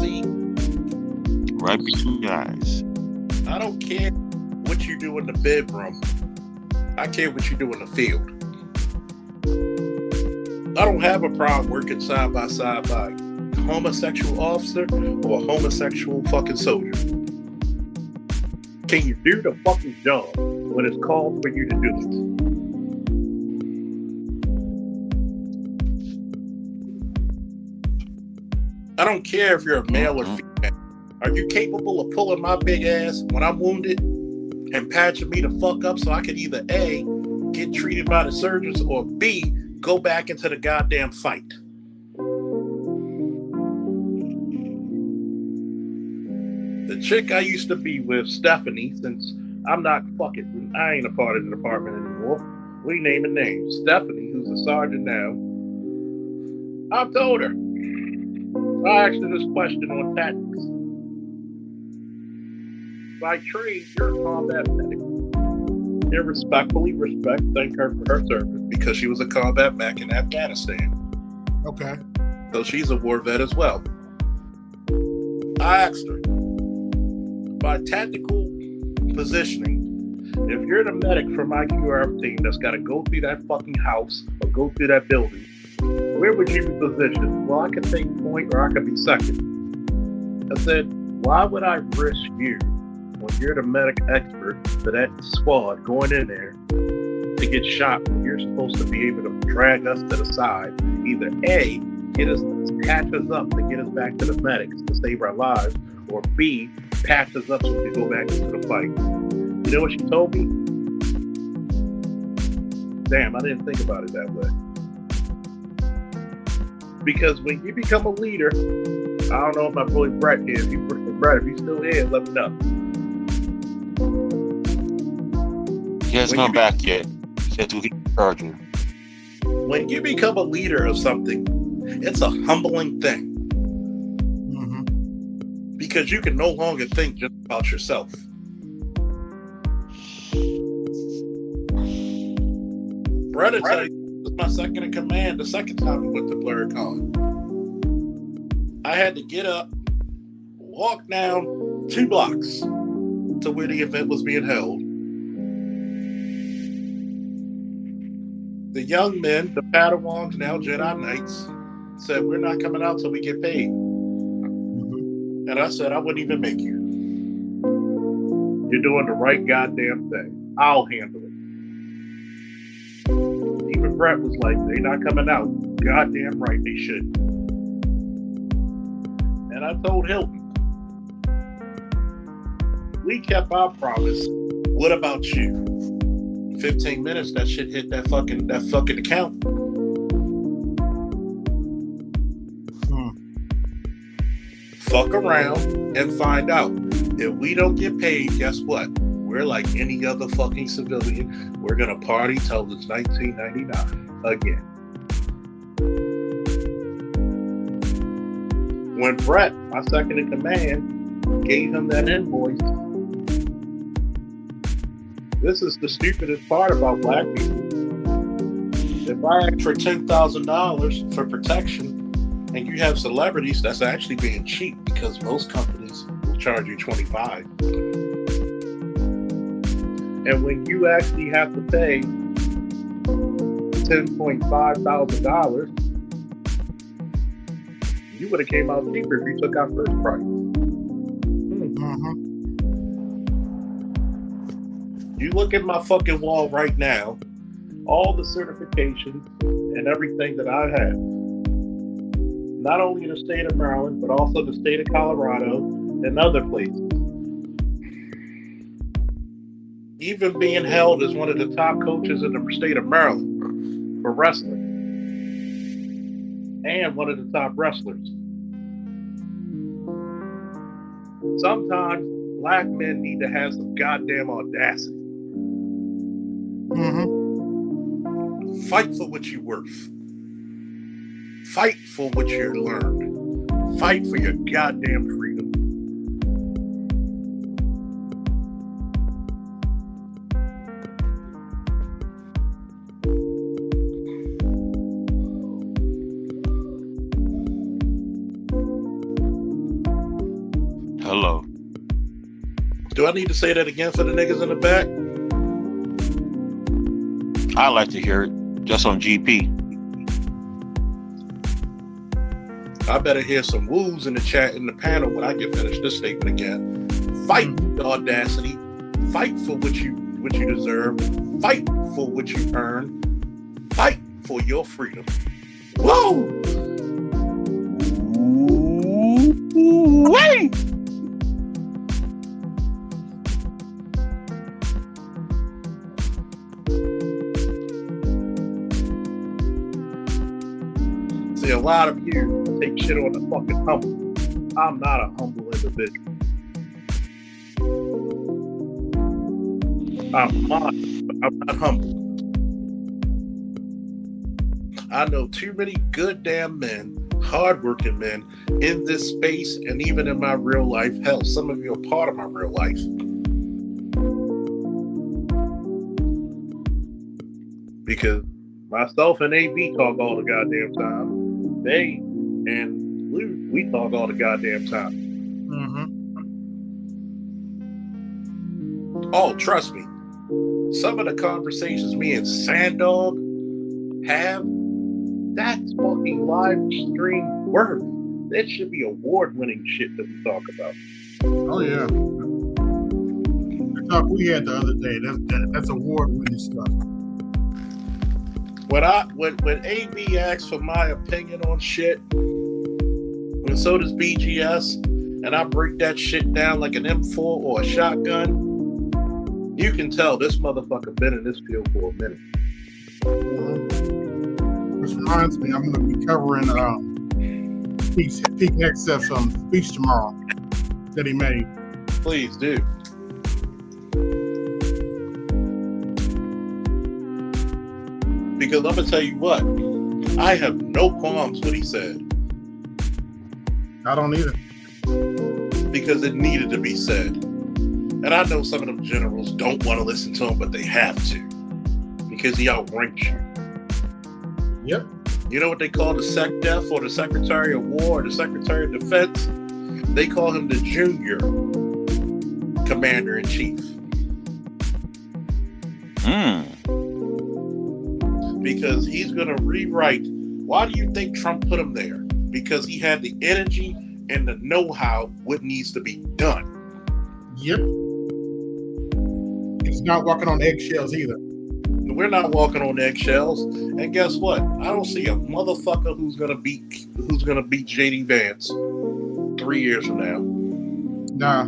See, Right between your eyes. I don't care what you do in the bedroom. I care what you do in the field. I don't have a problem working side by side by a homosexual officer or a homosexual fucking soldier. Can you do the fucking job when it's called for you to do it? I don't care if you're a male or female. Are you capable of pulling my big ass when I'm wounded and patching me the fuck up so I can either A, get treated by the surgeons, or B, go back into the goddamn fight? The chick I used to be with, Stephanie, since I'm not fucking, I ain't a part of the department anymore. We naming names. Stephanie, who's a sergeant now. I've told her. I asked her this question on tactics. By trade, you're a combat medic. And respectfully thank her for her service because she was a combat mech in Afghanistan. Okay. So she's a war vet as well. I asked her, by tactical positioning, if you're the medic from my QRF team that's got to go through that fucking house or go through that building, where would you be positioned? Well, I could take point or I could be second. I said, why would I risk you when you're the medic expert for that squad going in there to get shot when you're supposed to be able to drag us to the side? Either A, patch us up to get us back to the medics to save our lives, or B, patch us up so we can go back into the fight. You know what she told me? Damn, I didn't think about it that way. Because when you become a leader, I don't know if my boy Brett is. Brett, if he's still here, let me know. He hasn't come back yet. He said to charge him. When you become a leader of something, it's a humbling thing. Mm-hmm. Because you can no longer think just about yourself. Brett, I tell you, this was my second in command the second time we went to BlurredCon. I had to get up, walk down 2 blocks to where the event was being held. The young men, the Padawans, now Jedi Knights, said, we're not coming out till we get paid. Mhm. And I said, I wouldn't even make you. You're doing the right goddamn thing. I'll handle it. Even Brett was like, they not coming out. Goddamn right they should. And I told Hilton, we kept our promise. What about you? 15 minutes, that shit hit that fucking account. Fuck around and find out. If we don't get paid, guess what? We're like any other fucking civilian. We're gonna party till it's 1999 again. When Brett, my second in command, gave him that invoice, this is the stupidest part about black people. If I ask for $10,000 for protection, and you have celebrities, that's actually being cheap because most companies will charge you $25. And when you actually have to pay $10,500, you would have came out cheaper if you took our first price. You look at my fucking wall right now, all the certifications and everything that I have. Not only in the state of Maryland, but also the state of Colorado and other places. Even being held as one of the top coaches in the state of Maryland for wrestling. And one of the top wrestlers. Sometimes black men need to have some goddamn audacity. Fight for what you're worth. Fight for what you learned. Fight for your goddamn freedom. Hello. Do I need to say that again for the niggas in the back? I like to hear it just on GP. I better hear some woos in the chat in the panel when I get finished this statement again. Fight with audacity. Fight for what you deserve. Fight for what you earn. Fight for your freedom. Whoa! Wait! See, a lot of you take shit on the fucking humble. I'm not a humble individual. I'm modest, but I'm not humble. I know too many good damn men, hardworking men in this space and even in my real life. Hell, some of you are part of my real life. Because myself and AB talk all the goddamn time. They and Lou, we talk all the goddamn time. Oh, trust me. Some of the conversations me and Sandog have, that's fucking live stream worthy. That should be award-winning shit that we talk about. Oh yeah. The talk we had the other day, that's award-winning stuff. When AB asks for my opinion on shit, and so does BGS, and I break that shit down like an M4 or a shotgun, you can tell this motherfucker been in this field for a minute. Which reminds me, I'm going to be covering Pete Hexef's speech tomorrow that he made. Please do. Because I'm going to tell you what, I have no qualms what he said. I don't either. Because it needed to be said. And I know some of them generals don't want to listen to him, but they have to. Because he outranks you. Yep. You know what they call the SecDef or the Secretary of War or the Secretary of Defense? They call him the Junior Commander-in-Chief. Because he's going to rewrite Why do you think Trump put him there? Because he had the energy and the know-how what needs to be done. Yep. He's not walking on eggshells either. We're not walking on eggshells. And guess what? I don't see a motherfucker who's gonna beat JD Vance 3 years from now. Nah.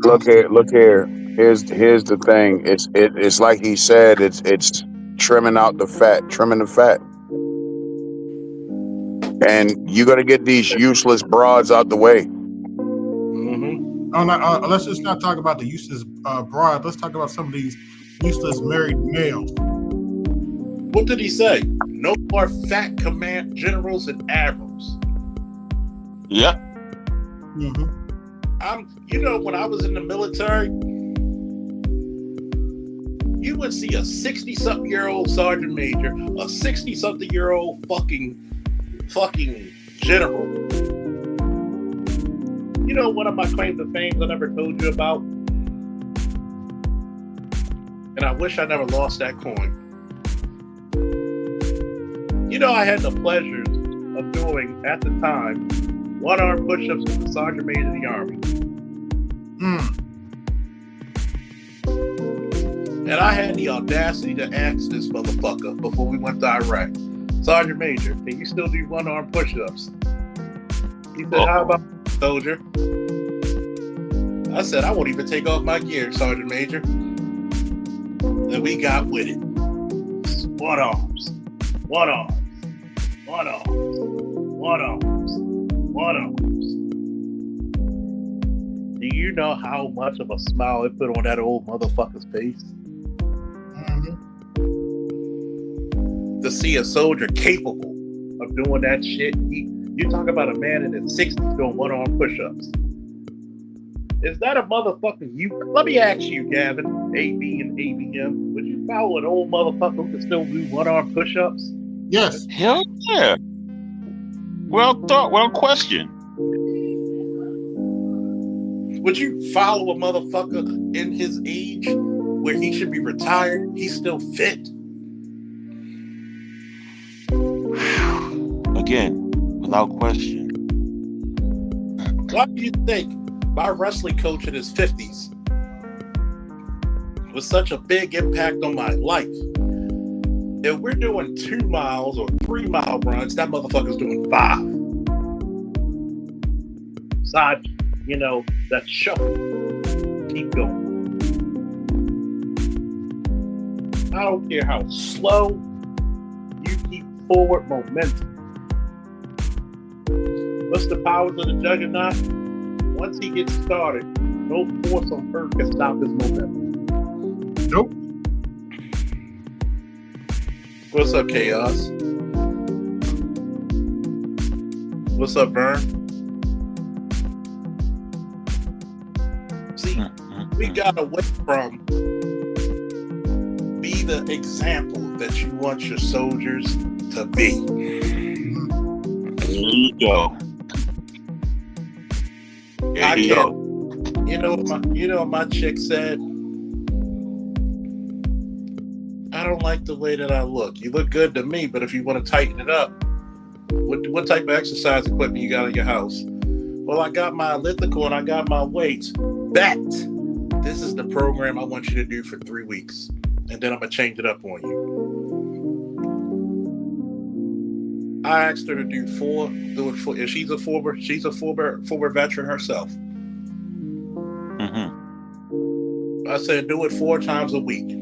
Look here. Here's the thing. It's like he said. It's trimming the fat. And you got to get these useless broads out the way. Mm-hmm. Let's just not talk about the useless broad. Let's talk about some of these useless married males. What did he say? No more fat command generals and admirals. Yep. Mm-hmm. When I was in the military, you would see a 60-something-year-old sergeant major, a 60-something-year-old fucking general. You know, one of my claims to fame I never told you about, and I wish I never lost that coin. You know, I had the pleasure of doing, at the time, one-arm push-ups with the sergeant major of the Army. And I had the audacity to ask this motherfucker before we went to Iraq, Sergeant Major, can you still do one-arm push-ups? He said, how about soldier? I said, I won't even take off my gear, Sergeant Major. And we got with it. One arms. Do you know how much of a smile it put on that old motherfucker's face? Mm-hmm. To see a soldier capable of doing that shit. You talk about a man in his 60s doing one-arm push-ups. Is that a motherfucker let me ask you, Gavin, AB and ABM, would you follow an old motherfucker who can still do one-arm push-ups? Yes. Hell yeah. Well thought, well questioned. Would you follow a motherfucker in his age where he should be retired? He's still fit. Again, without question. Why do you think my wrestling coach in his 50s was such a big impact on my life? If we're doing 2 miles or 3 mile runs, that motherfucker's doing 5. Side, that shuffle. Keep going. I don't care how slow, you keep forward momentum. What's the powers of the juggernaut? Once he gets started, no force on earth can stop his momentum. Nope. What's up, Chaos? What's up, Vern? See, we got away from be the example that you want your soldiers to be. There you go. There you go. You know what my chick said? I don't like the way that I look. You look good to me, but if you want to tighten it up, what type of exercise equipment you got in your house? Well, I got my elliptical and I got my weights. This is the program I want you to do for 3 weeks, and then I'm gonna change it up on you. I asked her to do 4. Do it for. She's a former veteran herself. Mm-hmm. I said, do it 4 times a week.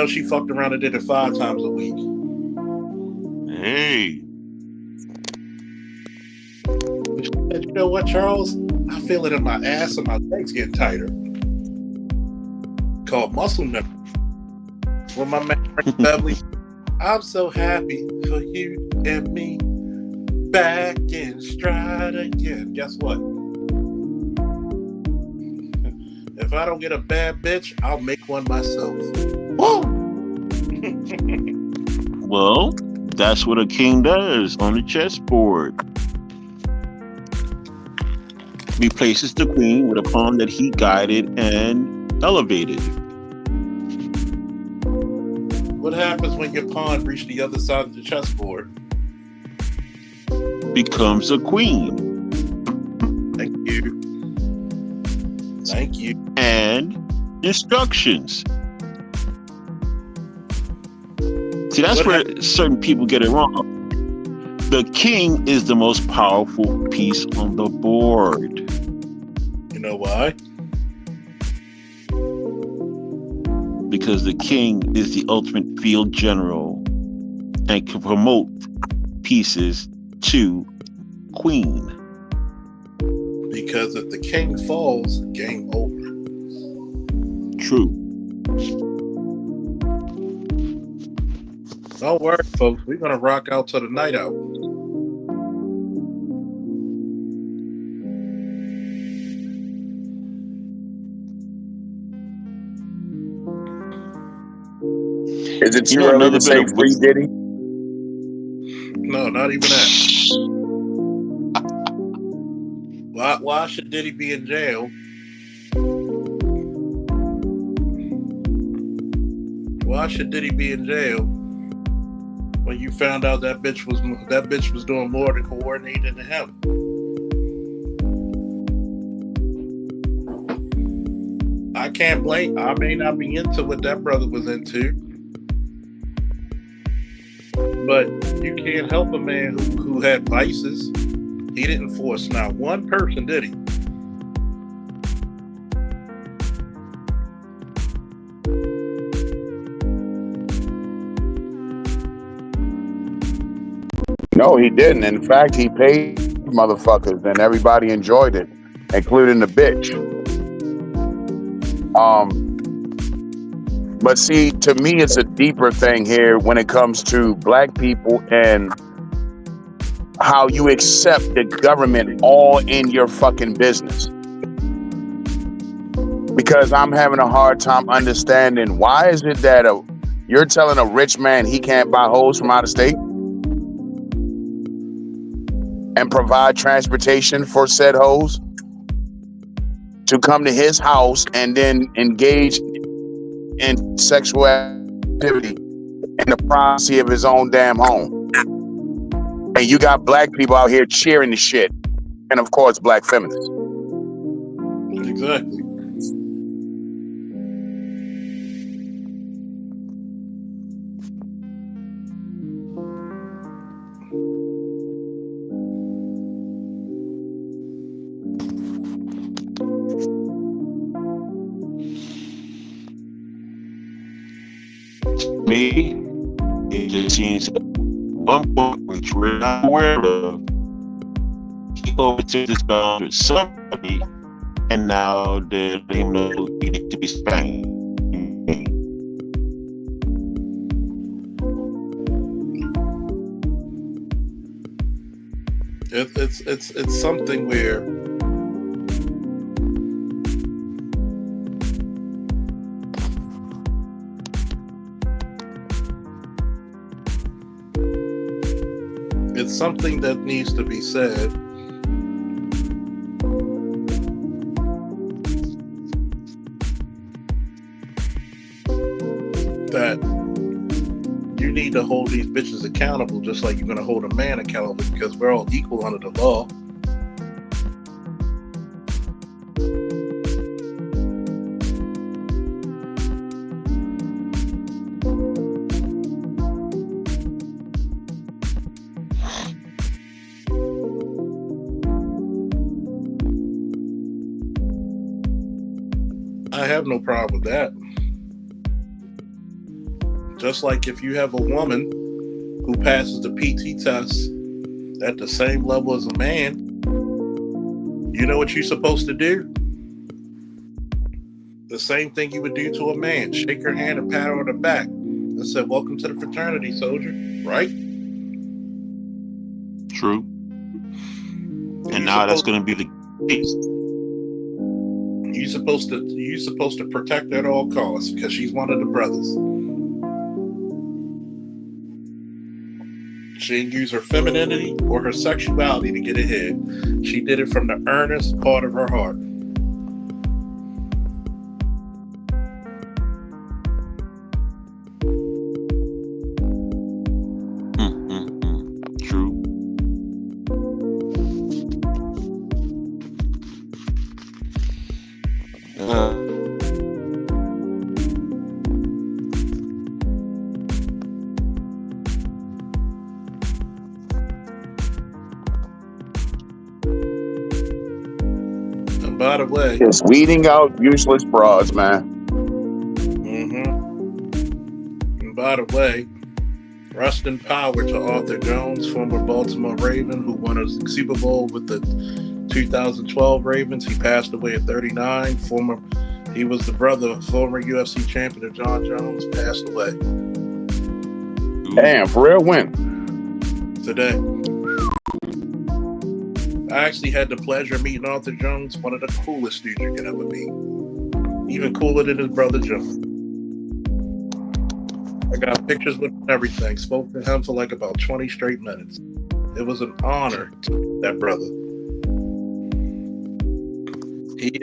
She fucked around and did it 5 times a week. Hey. She said, you know what, Charles? I feel it in my ass and my legs getting tighter. Called muscle memory. With my man Frank Beverly, I'm so happy for you and me. Back in stride again. Guess what? If I don't get a bad bitch, I'll make one myself. Woo! Well, that's what a king does on the chessboard. He places the queen with a pawn that he guided and elevated. What happens when your pawn reaches the other side of the chessboard? Becomes a queen. Thank you. Thank you. And instructions. See, that's What where certain people get it wrong. The king is the most powerful piece on the board. You know why? Because the king is the ultimate field general and can promote pieces to queen. Because if the king falls, game over. True. Don't worry, folks. We're gonna rock out to the night out. Is it You too know, early another to say bit of free Diddy? No, not even that. Why should Diddy be in jail? Why should Diddy be in jail when you found out that bitch was doing more to coordinating than him? I can't blame. I may not be into what that brother was into, but you can't help a man who had vices. He didn't force not one person, did he? No, he didn't. In fact, he paid motherfuckers and everybody enjoyed it, including the bitch. But see, to me, it's a deeper thing here when it comes to black people and how you accept the government all in your fucking business. Because I'm having a hard time understanding why is it that you're telling a rich man he can't buy hoes from out of state and provide transportation for said hoes to come to his house and then engage in sexual activity in the privacy of his own damn home. And you got black people out here cheering the shit. And of course, black feminists. Exactly. Me, it just seems at one point, which we're not aware of, he overtook this bound with somebody, and now they're letting him know he needs to be spanked. It's something where it's something that needs to be said. That you need to hold these bitches accountable just like you're going to hold a man accountable, because we're all equal under the law. I have no problem with that. Just like if you have a woman who passes the PT test at the same level as a man, you know what you're supposed to do? The same thing you would do to a man. Shake her hand and pat her on the back and say, "Welcome to the fraternity, soldier." Right? True. And now that's going to be the case. You're supposed to protect her at all costs because she's one of the brothers. She didn't use her femininity or her sexuality to get ahead. She did it from the earnest part of her heart. by the way, It's weeding out useless broads, man. And by the way, rest in power to Arthur Jones, former Baltimore Raven who won a Super Bowl with the 2012 Ravens. He passed away at 39. He was the brother of former UFC champion John Jones, passed away Damn, for real, when? today. I actually had the pleasure of meeting Arthur Jones, one of the coolest dudes you can ever meet. Even cooler than his brother John. I got pictures with him and everything. Spoke to him for like about 20 straight minutes. It was an honor to meet that brother. He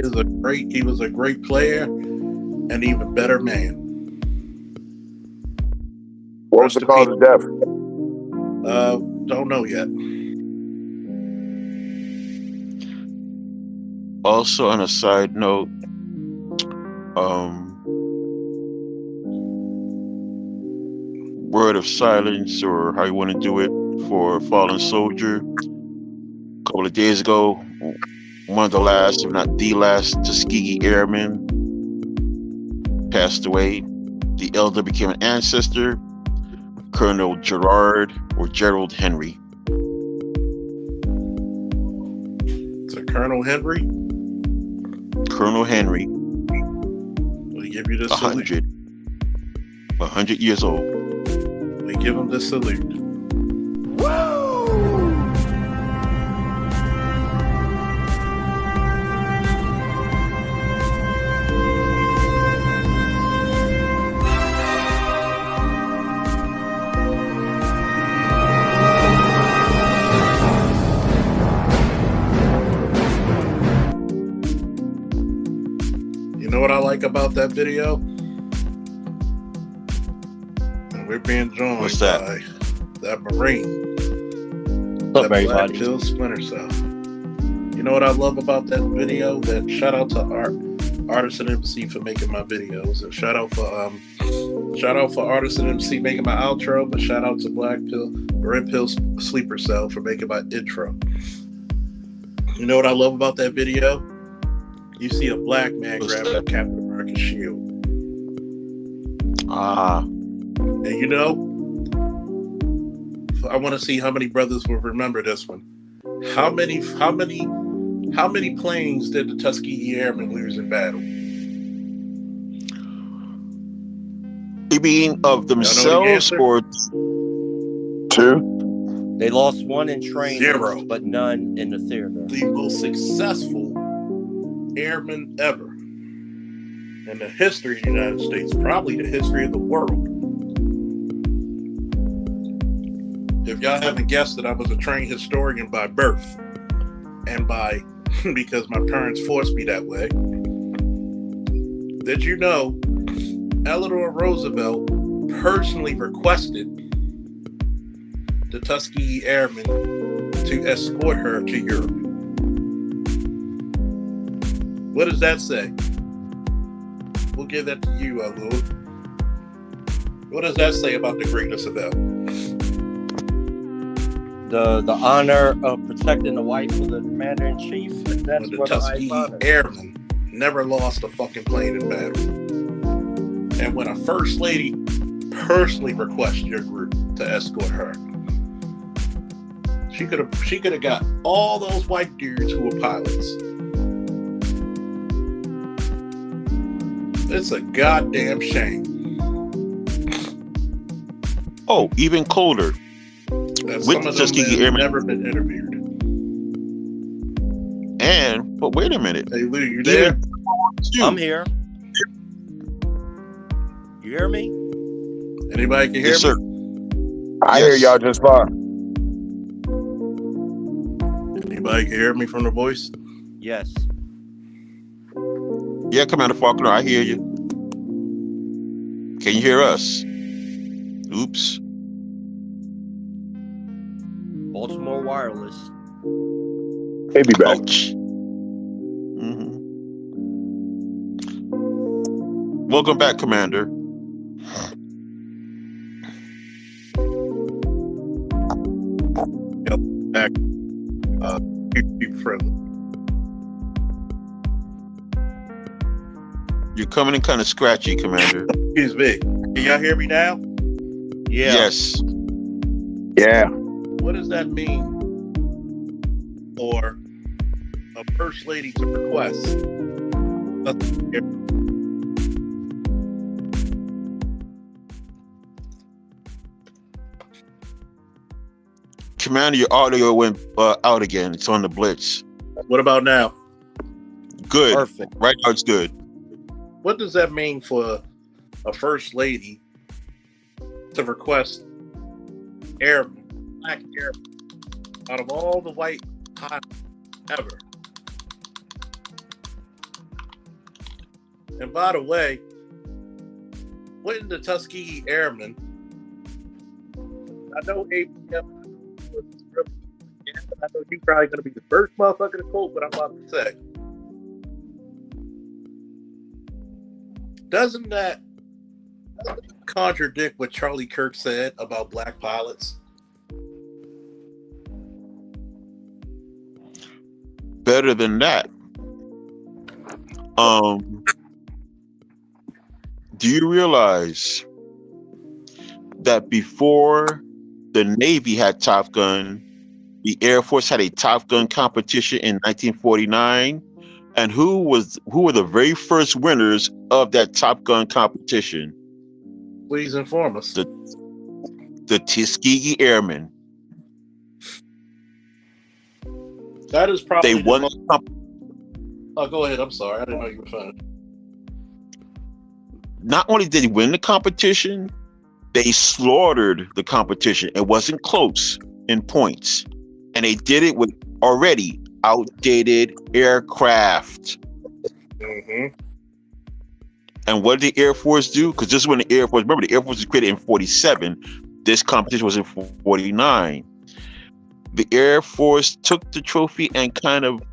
was a great player and an even better man. What was the cause of death? Don't know yet. Also, on a side note, word of silence, or how you want to do it, for a fallen soldier. A couple of days ago, one of the last, if not the last, Tuskegee Airman passed away. The elder became an ancestor, Colonel Gerald Henry. So Colonel Henry, Colonel Henry, we give you this salute. 100 years old. We give him this salute. You know what I like about that video? And we're being joined What's that? by that Marine. What's up, Black everybody? Pill Splinter Cell. You know what I love about that video? That shout out to Artisan MC for making my videos. And shout out for Artisan MC making my outro, but shout out to Red Pill Sleeper Cell for making my intro. You know what I love about that video? You see a black man What's grabbing that? a Captain America shield. And you know, I want to see how many brothers will remember this one. How many planes did the Tuskegee Airmen lose in battle? You mean of themselves answer? or 2? They lost one in training, 0. but none in the theater. The most successful airmen ever in the history of the United States, probably the history of the world. If y'all haven't guessed it, I was a trained historian by birth and by because my parents forced me that way. Did you know Eleanor Roosevelt personally requested the Tuskegee Airmen to escort her to Europe? What does that say? We'll give that to you, Lou. What does that say about the greatness of them? The honor of protecting the wife of the commander-in-chief. That's The what I Tuskegee honor. Airmen never lost a fucking plane in battle. And when a first lady personally requests your group to escort her, she could have got all those white dudes who were pilots. It's a goddamn shame. oh, even colder. That With some of the them Tuskegee have Airmen. never been interviewed. But wait a minute. Hey Lou, you there? I'm here. You hear me? Anybody can hear Yes, sir. me? I hear y'all just fine. Anybody can hear me from the voice? Yes. Yeah, Commander Faulkner, I hear you. Can you hear us? Oops. Baltimore Wireless. They be back. Ouch. Welcome back, Commander. YouTube friendly. You're coming in kind of scratchy, Commander. Excuse me. Can y'all hear me now? Yeah. Yes. Yeah. What does that mean for a first lady to request? Commander, your audio went out again. It's on the blitz. What about now? Good. Perfect. Right now it's good. What does that mean for a first lady to request airmen, black airmen, out of all the white pilots ever? And by the way, wouldn't the Tuskegee Airmen, I know APM was really, I know you're probably going to be the first motherfucker to quote what I'm about to say. Doesn't that contradict what Charlie Kirk said about black pilots? Better than that. Do you realize that before the Navy had Top Gun, the Air Force had a Top Gun competition in 1949? And who were the very first winners of that Top Gun competition? Please inform us. The Tuskegee Airmen. That is probably They won. Oh, go ahead. I'm sorry. I didn't know you were finished. Not only did they win the competition, they slaughtered the competition. It wasn't close in points. And they did it with already outdated aircraft. Mm-hmm. And what did the Air Force do? Because this is when the Air Force, remember, the Air Force was created in 47. This competition was in 49. The Air Force took the trophy and kind of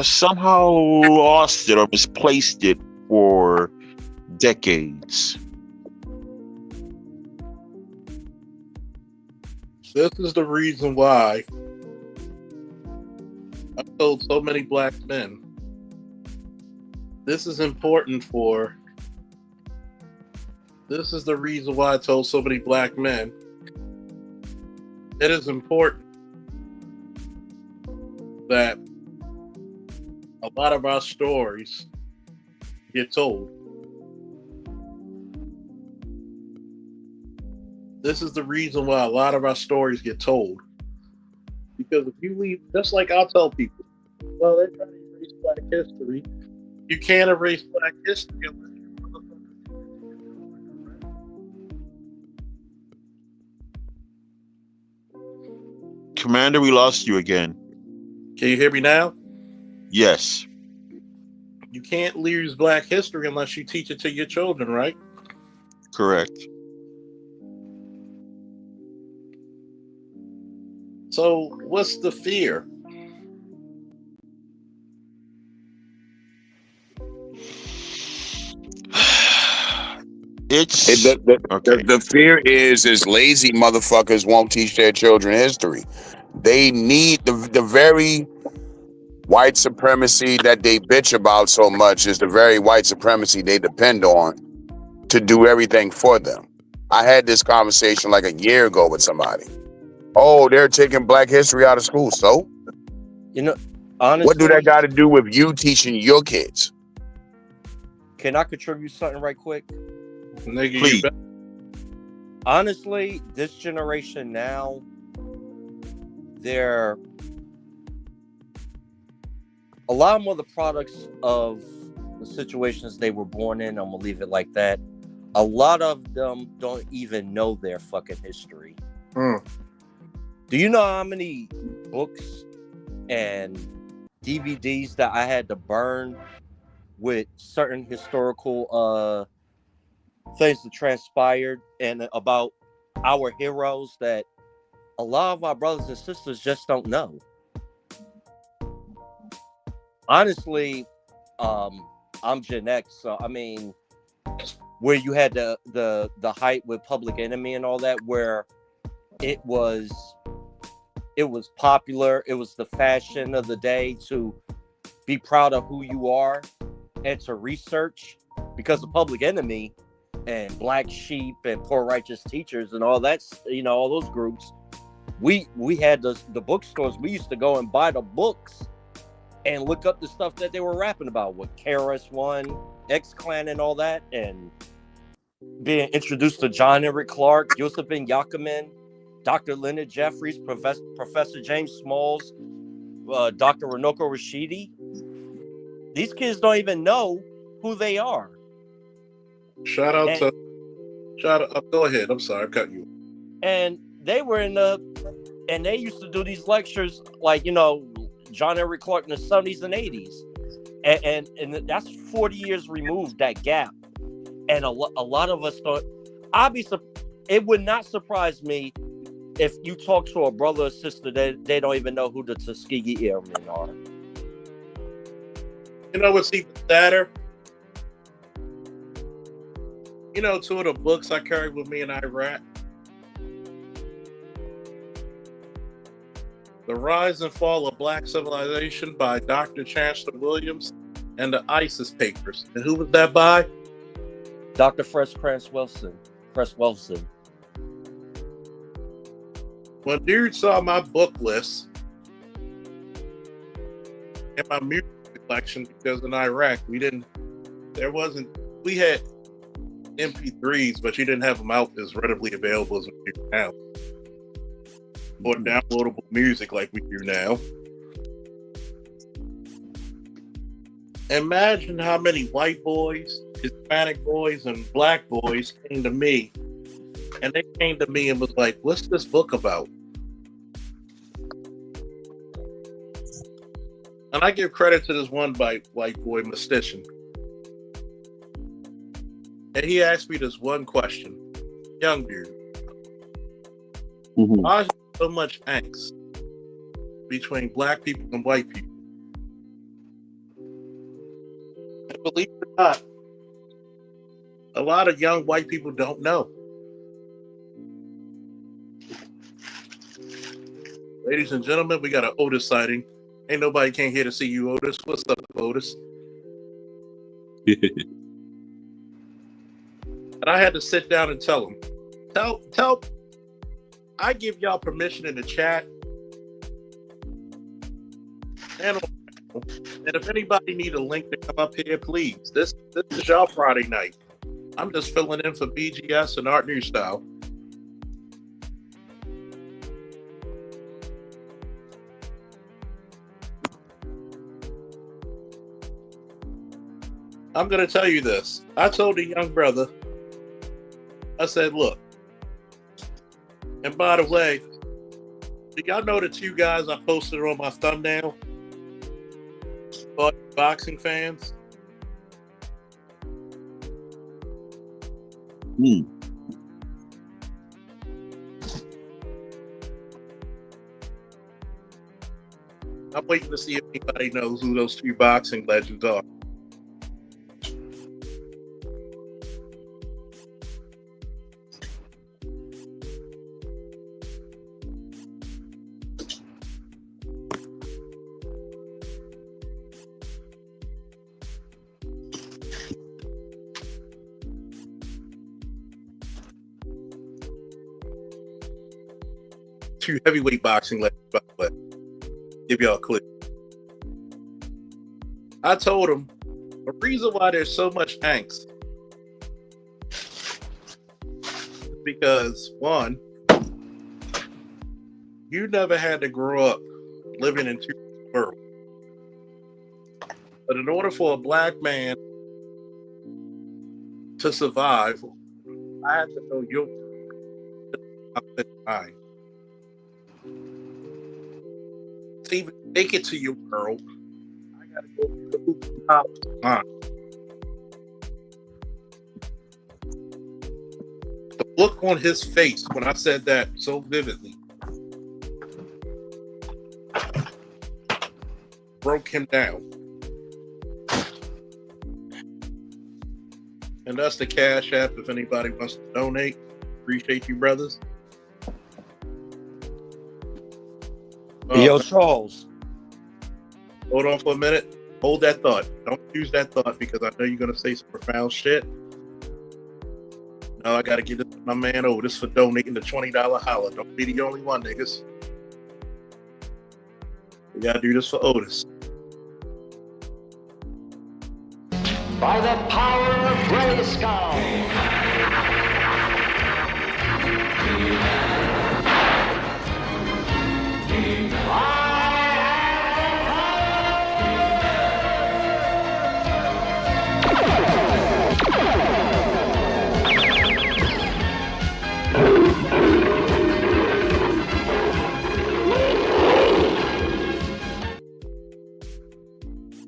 somehow lost it or misplaced it for decades. This is the reason why I told so many black men this is important for. This is the reason why I told so many black men it is important that a lot of our stories get told. This is the reason why a lot of our stories get told. Because if you leave, just like I'll tell people, well, they're trying to erase black history. You can't erase black history unless you motherfuckers. Commander, we lost you again. Can you hear me now? Yes. You can't lose black history unless you teach it to your children, right? Correct. So what's the fear? The fear is lazy motherfuckers won't teach their children history. They need the very white supremacy that they bitch about so much is the very white supremacy they depend on to do everything for them. I had this conversation like a year ago with somebody. Oh, they're taking black history out of school. So, You know, honestly, what do that got to do with you teaching your kids? Can I contribute something right quick? Nigga, Please. Honestly, this generation now, they're a lot more the products of the situations they were born in. I'm gonna leave it like that. A lot of them don't even know their fucking history. Do you know how many books and DVDs that I had to burn with certain historical things that transpired and about our heroes that a lot of our brothers and sisters just don't know? Honestly, I'm Gen X, so I mean, where you had the hype with Public Enemy and all that, where it was popular, it was the fashion of the day to be proud of who you are and to research because of Public Enemy and Black Sheep and Poor Righteous Teachers and all that, all those groups, we had the bookstores. We used to go and buy the books and look up the stuff that they were rapping about with KRS-One, X-Clan and all that, and being introduced to John Henrik Clark, Josephine Yakimen, Dr. Leonard Jeffries, Professor James Smalls, Dr. Runoko Rashidi. These kids don't even know who they are. Shout out. Go ahead. I'm sorry, I cut you. And they were and they used to do these lectures like, John Henrik Clark in the 70s and 80s. And that's 40 years removed, that gap. And a lot of us thought, it would not surprise me if you talk to a brother or sister that they don't even know who the Tuskegee Airmen are. You know what's even sadder? Two of the books I carried with me in Iraq. The Rise and Fall of Black Civilization by Dr. Chancellor Williams and the ISIS Papers. And who was that by? Dr. Cresswellson. When dude saw my book list and my music collection, because in Iraq we had MP3s, but you didn't have them out as readily available as we do now. Or downloadable music like we do now. Imagine how many white boys, Hispanic boys, and black boys came to me. And they came to me and was like, what's this book about? And I give credit to this one white boy, Mustician. And he asked me this one question. Young dude, why is there so much angst between black people and white people? And believe it or not, a lot of young white people don't know. Ladies and gentlemen, we got an Otis sighting. Ain't nobody came here to see you, Otis. What's up, Otis? And I had to sit down and tell him, I give y'all permission in the chat. And if anybody need a link to come up here, please. This is y'all Friday night. I'm just filling in for BGS and Art New Style. I'm going to tell you this. I told the young brother, I said, look, and by the way, do y'all know the two guys I posted on my thumbnail? Boxing fans? I'm waiting to see if anybody knows who those two boxing legends are. Two heavyweight boxing legends, by the way. Give y'all a clip. I told him the reason why there's so much angst is because, one, you never had to grow up living in two worlds. But in order for a black man to survive, I had to know your mind. To even make it to your world, I gotta go to the top line. The look on his face when I said that so vividly broke him down. And that's the Cash App if anybody wants to donate. Appreciate you, brothers. Yo, Charles. Hold on for a minute. Hold that thought. Don't use that thought because I know you're gonna say some profound shit. No, I gotta give this to my man Otis for donating the $20 holla. Don't be the only one, niggas. We gotta do this for Otis. By the power of Grayskull.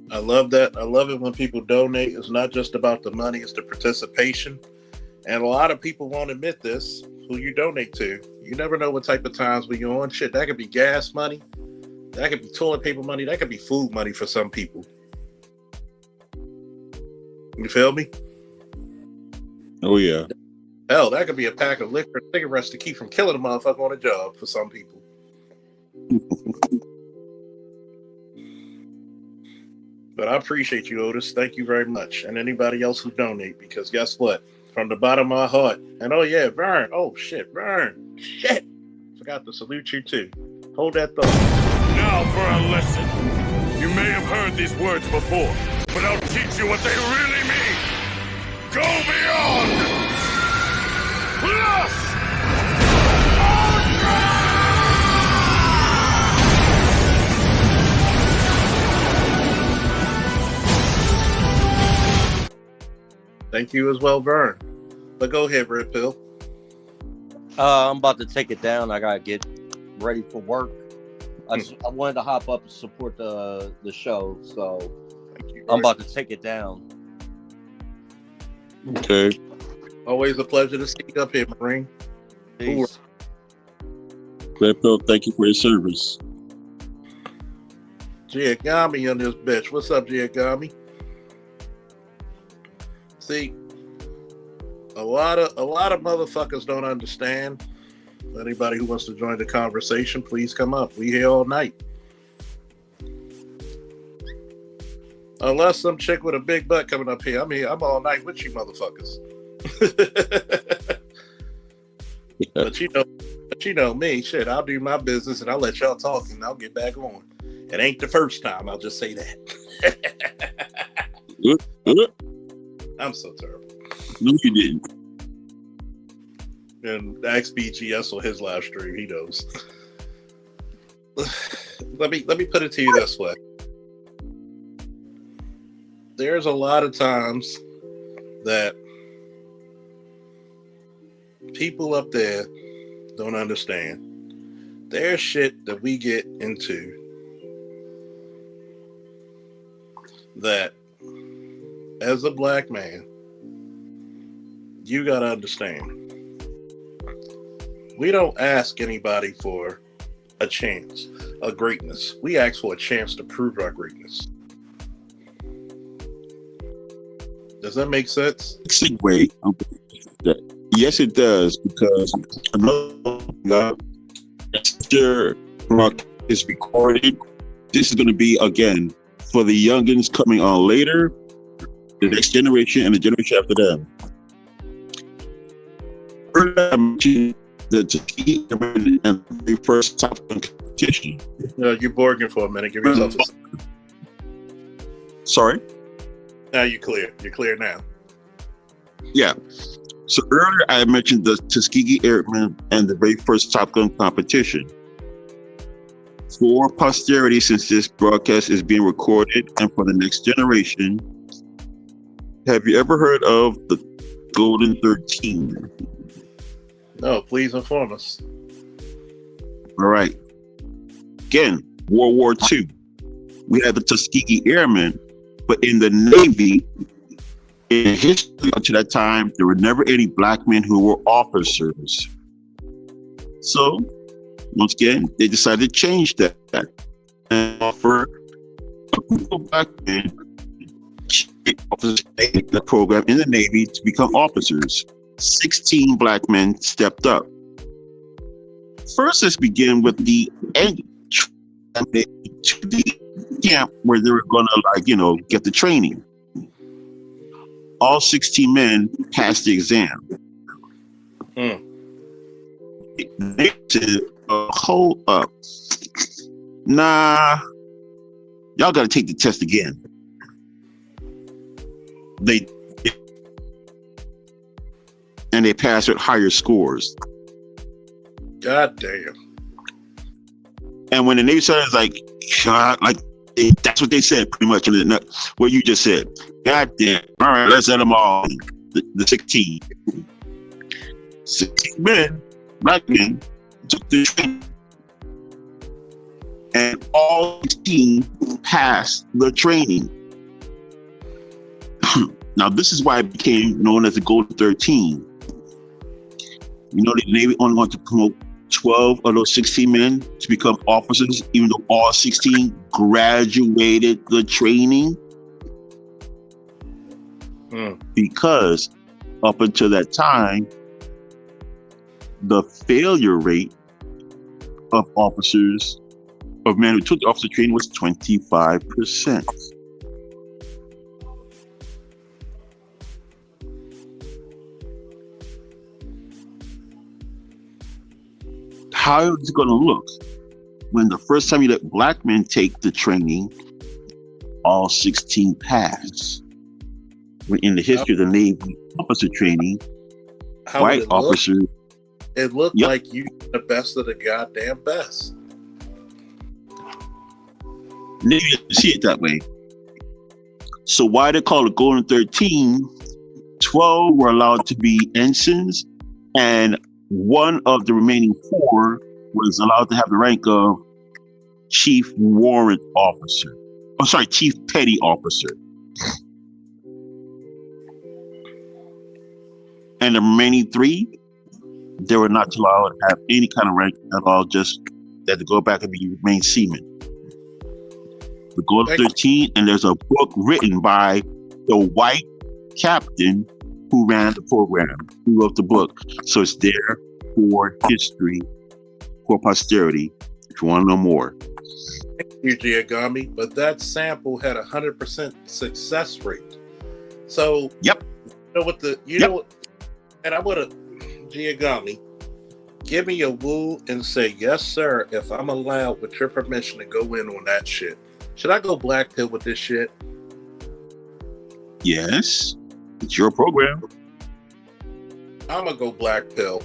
I love that. I love it when people donate. It's not just about the money, it's the participation. And a lot of people won't admit this, who you donate to. You never know what type of times when you're on. Shit, that could be gas money. That could be toilet paper money. That could be food money for some people. You feel me? Oh yeah. Hell, that could be a pack of liquor and cigarettes to keep from killing a motherfucker on a job for some people. But I appreciate you, Otis. Thank you very much. And anybody else who donate, because guess what? From the bottom of my heart. And oh yeah, Vern. Oh shit, Vern. Shit. Forgot to salute you too. Hold that thought. Now for a lesson. You may have heard these words before, but I'll teach you what they really mean. Go beyond. Plus. Thank you as well, Vern. But go ahead, Red Pill. I'm about to take it down. I gotta get ready for work. I wanted to hop up and support the show, so Thank you. I'm about to take it down. Okay. Always a pleasure to see you up here, Marine. Peace. Red Pill, thank you for your service. Giagami on this bitch. What's up, Giagami? See, a lot of motherfuckers don't understand. Anybody who wants to join the conversation, please come up. We here all night. Unless some chick with a big butt coming up here, I'm here. I'm all night with you motherfuckers. But you know me. Shit, I'll do my business and I'll let y'all talk and I'll get back on. It ain't the first time. I'll just say that. I'm so terrible. No, you didn't. And ask BGS on his live stream. He knows. Let me put it to you this way. There's a lot of times that people up there don't understand. There's shit that we get into that as a black man, you gotta understand. We don't ask anybody for a chance, a greatness. We ask for a chance to prove our greatness. Does that make sense? Segue. Yes, it does, because after broadcast is recorded, this is going to be again for the youngins coming on later, the next generation, and the generation after them. Earlier, I mentioned the Tuskegee Airmen and the first Top Gun competition. You're boring for a minute. Give yourself a second. Sorry? Now you're clear. You're clear now. Yeah. So earlier I mentioned the Tuskegee Airmen and the very first Top Gun competition. For posterity, since this broadcast is being recorded and for the next generation, have you ever heard of the Golden 13? No, please inform us. All right. Again, World War II. We had the Tuskegee Airmen, but in the Navy, in history up to that time, there were never any black men who were officers. So, once again, they decided to change that and offer a group of black men officers in the program in the Navy to become officers. 16 black men stepped up. First, let's begin with the entry to the camp where they were gonna get the training. All 16 men passed the exam. They said, hold up. Nah, y'all gotta take the test again. They passed with higher scores. God damn. And when the Navy started, that's what they said pretty much. What you just said. God damn. All right, let's let them all. The 16 men, black men, took the training. And all 16 passed the training. Now, this is why it became known as the Golden 13. The Navy only wanted to promote 12 of those 16 men to become officers, even though all 16 graduated the training. Because up until that time, the failure rate of men who took the officer training was 25%. How is it going to look when the first time you let black men take the training, all 16 pass? When in the history of the Navy officer training, white officers. It looked like you the best of the goddamn best. Navy didn't see it that way. So why they call it Golden 13? 12 were allowed to be ensigns, and one of the remaining 4 was allowed to have the rank of Chief Warrant Officer. Chief Petty Officer. And the remaining 3, they were not allowed to have any kind of rank at all, just they had to go back and remain seamen. The Golden 13, and there's a book written by the white captain who ran the program, who wrote the book. So it's there for history, for posterity, if you want to know more. Thank you, Giagami. But that sample had 100% success rate. So, and I would have, Giagami, give me a woo and say, yes, sir, if I'm allowed, with your permission, to go in on that shit. Should I go black pill with this shit? Yes. It's your program. I'm going to go black pill.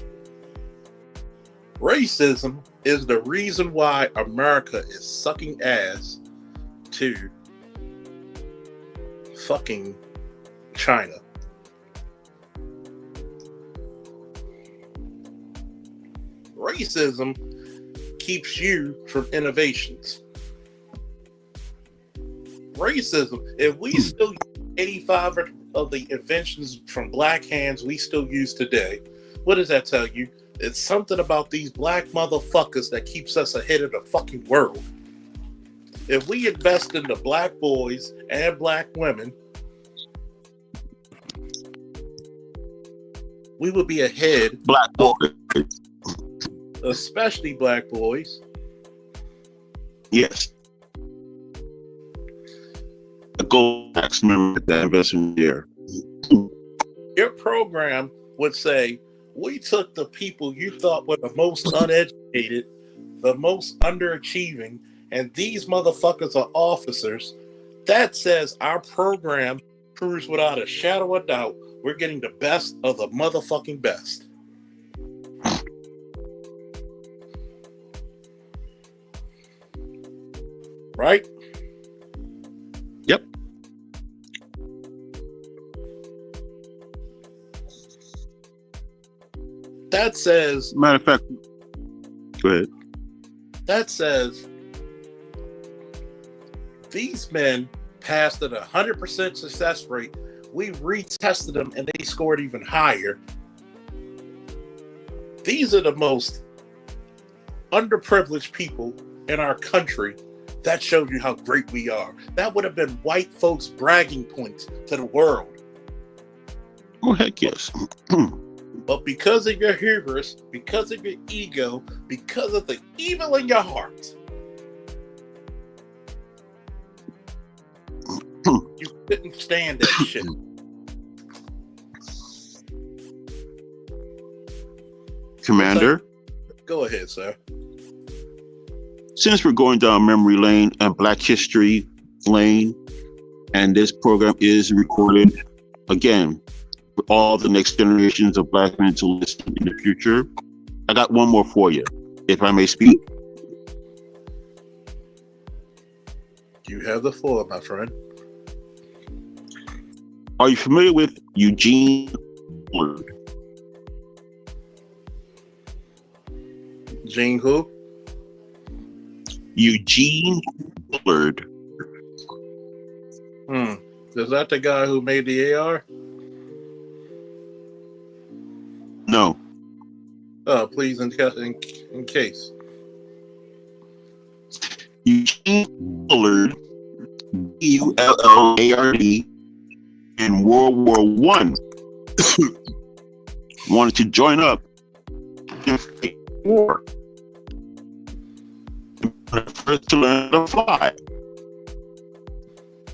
Racism is the reason why America is sucking ass to fucking China. Racism keeps you from innovations. Racism, if we still use 85 of the inventions from black hands we still use today, what does that tell you? It's something about these black motherfuckers that keeps us ahead of the fucking world. If we invest in the black boys and black women, we would be ahead. Black boys. Especially black boys. Yes. A gold tax member at that investment year. Your program would say, we took the people you thought were the most uneducated, the most underachieving, and these motherfuckers are officers. That says our program proves without a shadow of doubt we're getting the best of the motherfucking best. Right? Yep. That says... Matter of fact, go ahead. That says these men passed at 100% success rate. We retested them and they scored even higher. These are the most underprivileged people in our country. That shows you how great we are. That would have been white folks' bragging points to the world. Oh, heck yes. But because of your hubris, because of your ego, because of the evil in your heart, You couldn't stand that shit. Commander, Go ahead, sir. since we're going down memory lane and Black History lane, and this program is recorded again for all the next generations of Black men to listen in the future, I got one more for you, if I may speak. You have the floor, my friend. Are you familiar with Eugene Bullard? Gene who? Eugene Bullard. Is that the guy who made the AR? No. Please, in case. Eugene Bullard, Bullard, in World War One, wanted to join up and fight war. The first to learn to fly.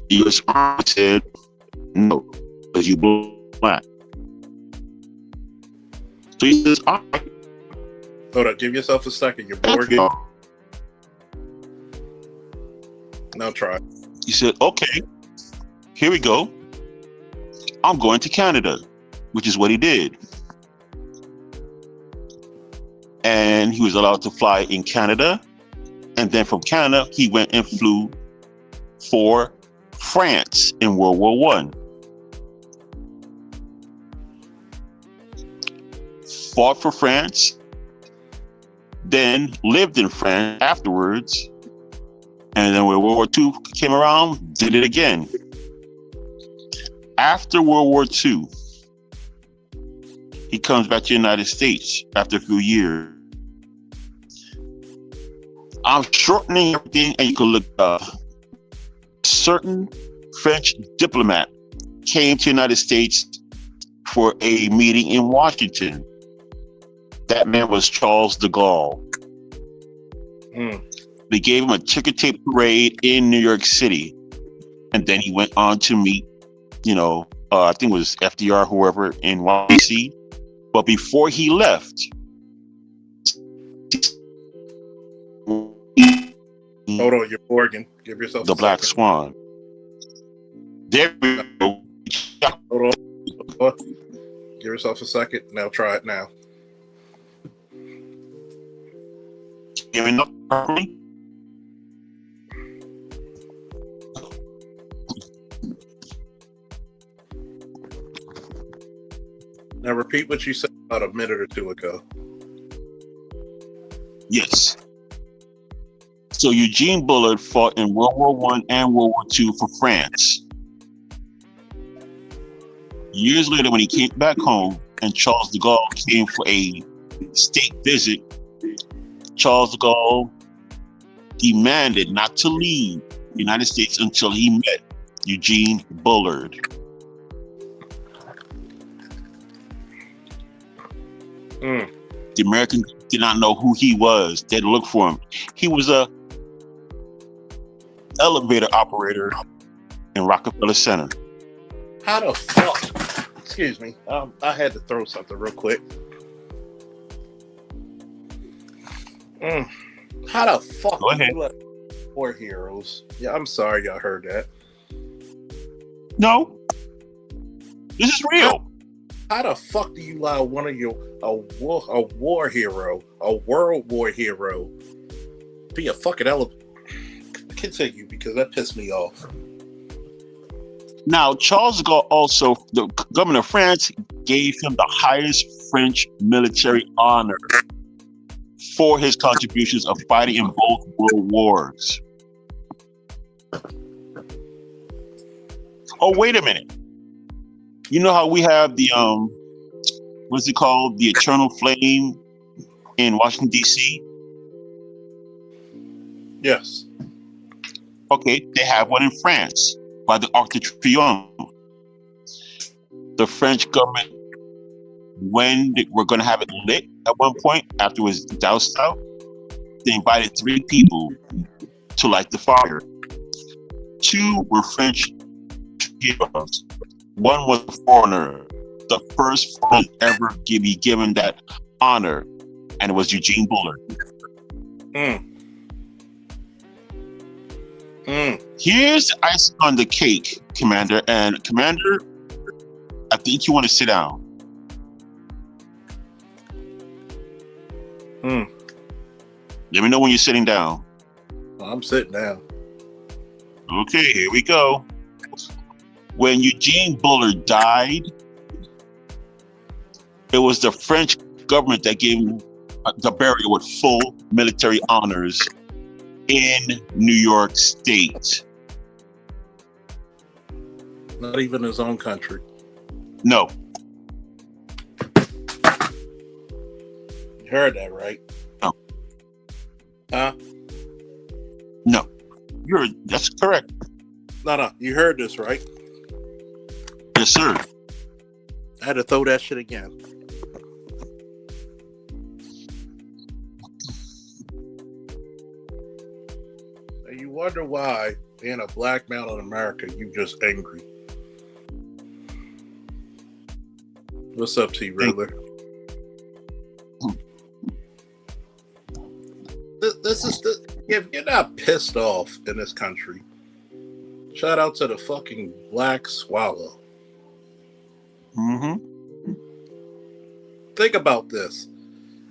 The U.S. Army said, no, because you black. So he says, all right. Hold up, give yourself a second. You're bored. Now try. He said, okay, here we go. I'm going to Canada, which is what he did. And he was allowed to fly in Canada. And then from Canada, he went and flew for France in World War One. Fought for France, then lived in France afterwards. And then when World War II came around, did it again. After World War II, he comes back to the United States after a few years. I'm shortening everything, and you can look up. Certain French diplomat came to the United States for a meeting in Washington. That man was Charles de Gaulle. They gave him a ticker tape parade in New York City. And then he went on to meet, I think it was FDR, whoever, in Washington. But before he left, Hold on, you're Morgan. Give yourself the a Black second. Swan. There we go. Hold on. Give yourself a second. Now try it now. Giving up properly. Now repeat what you said about a minute or two ago. Yes. So Eugene Bullard fought in World War One and World War II for France. Years later, when he came back home and Charles de Gaulle came for a state visit, Charles de Gaulle demanded not to leave the United States until he met Eugene Bullard. The Americans did not know who he was. They had to look for him. He was a elevator operator in Rockefeller Center. How the fuck? Excuse me. I had to throw something real quick. How the fuck? Go ahead. You let war heroes? Yeah, I'm sorry y'all heard that. No, this is real. How the fuck do you allow one of your a war hero, a world war hero, be a fucking elevator? Continue, because that pissed me off. Now, Charles de Gaulle also, the government of France gave him the highest French military honor for his contributions of fighting in both world wars. Oh, wait a minute. You know how we have the, what's it called? The Eternal Flame in Washington, D.C.? Yes. Okay, they have one in France by the Arc de Triomphe. The French government, when they were going to have it lit at one point, after it was doused out, they invited 3 people to light the fire. 2 were French heroes. One was a foreigner, the first foreigner ever to be given that honor, and it was Eugene Bullard. Here's the icing on the cake, Commander. And Commander, I think you want to sit down. Let me know when you're sitting down. I'm sitting down. Okay, here we go. When Eugene Bullard died, it was the French government that gave him the burial with full military honors in New York State. Not even his own country. No. You heard that, right? No. Huh? No. That's correct. No. You heard this, right? Yes, sir. I had to throw that shit again. And you wonder why, being a black male in America, you just angry. What's up, T. Riddler? This is if you're not pissed off in this country, shout out to the fucking Black Swallow. Think about this.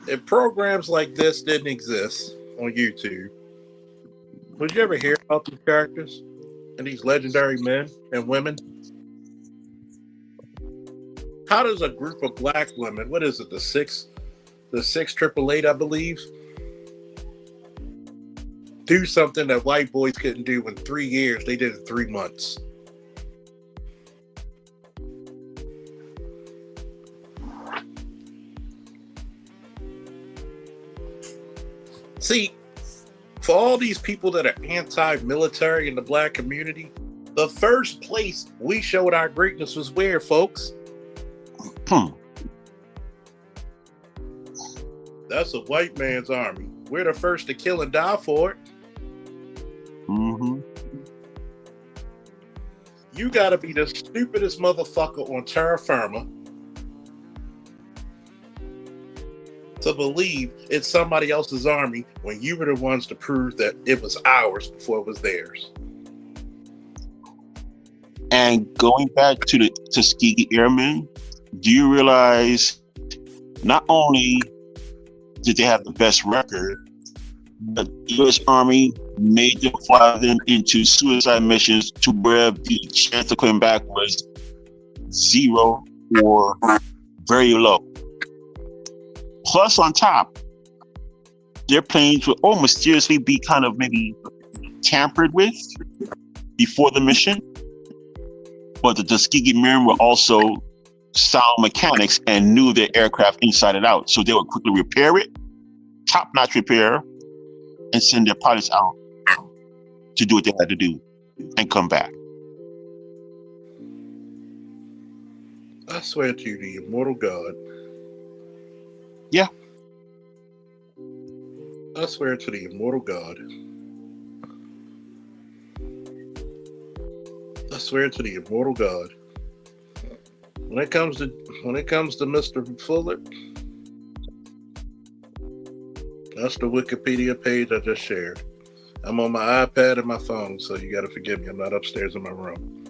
If programs like this didn't exist on YouTube, would you ever hear about these characters and these legendary men and women? How does a group of black women, what is it, the six 888, I believe, do something that white boys couldn't do in 3 years? They did it in 3 months. See, for all these people that are anti-military in the black community, the first place we showed our greatness was where, folks? That's a white man's army. We're the first to kill and die for it. You gotta be the stupidest motherfucker on terra firma to believe it's somebody else's army when you were the ones to prove that it was ours before it was theirs. And going back to the Tuskegee Airmen, do you realize not only did they have the best record, but the U.S. Army made them fly them into suicide missions to where the chance of coming back was 0 or very low. Plus, on top, their planes would mysteriously be kind of maybe tampered with before the mission. But the Tuskegee Airmen were also sound mechanics and knew their aircraft inside and out. So they would quickly repair it, top-notch repair, and send their pilots out to do what they had to do and come back. I swear to you, the immortal God. Yeah. I swear to the immortal God. I swear to the immortal God. When it comes to Mr. Fuller, that's the Wikipedia page I just shared. I'm on my iPad and my phone, so you got to forgive me. I'm not upstairs in my room.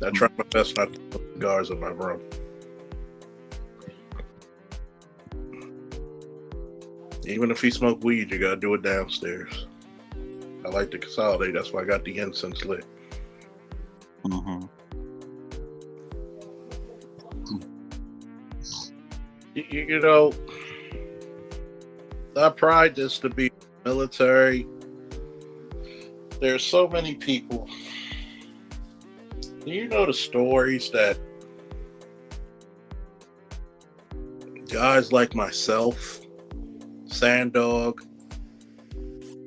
I try my best not to put guards in my room. Even if you smoke weed, you got to do it downstairs. I like to consolidate. That's why I got the incense lit. You know, I pride this to be military. There's so many people. Do you know the stories that guys like myself, Sandog,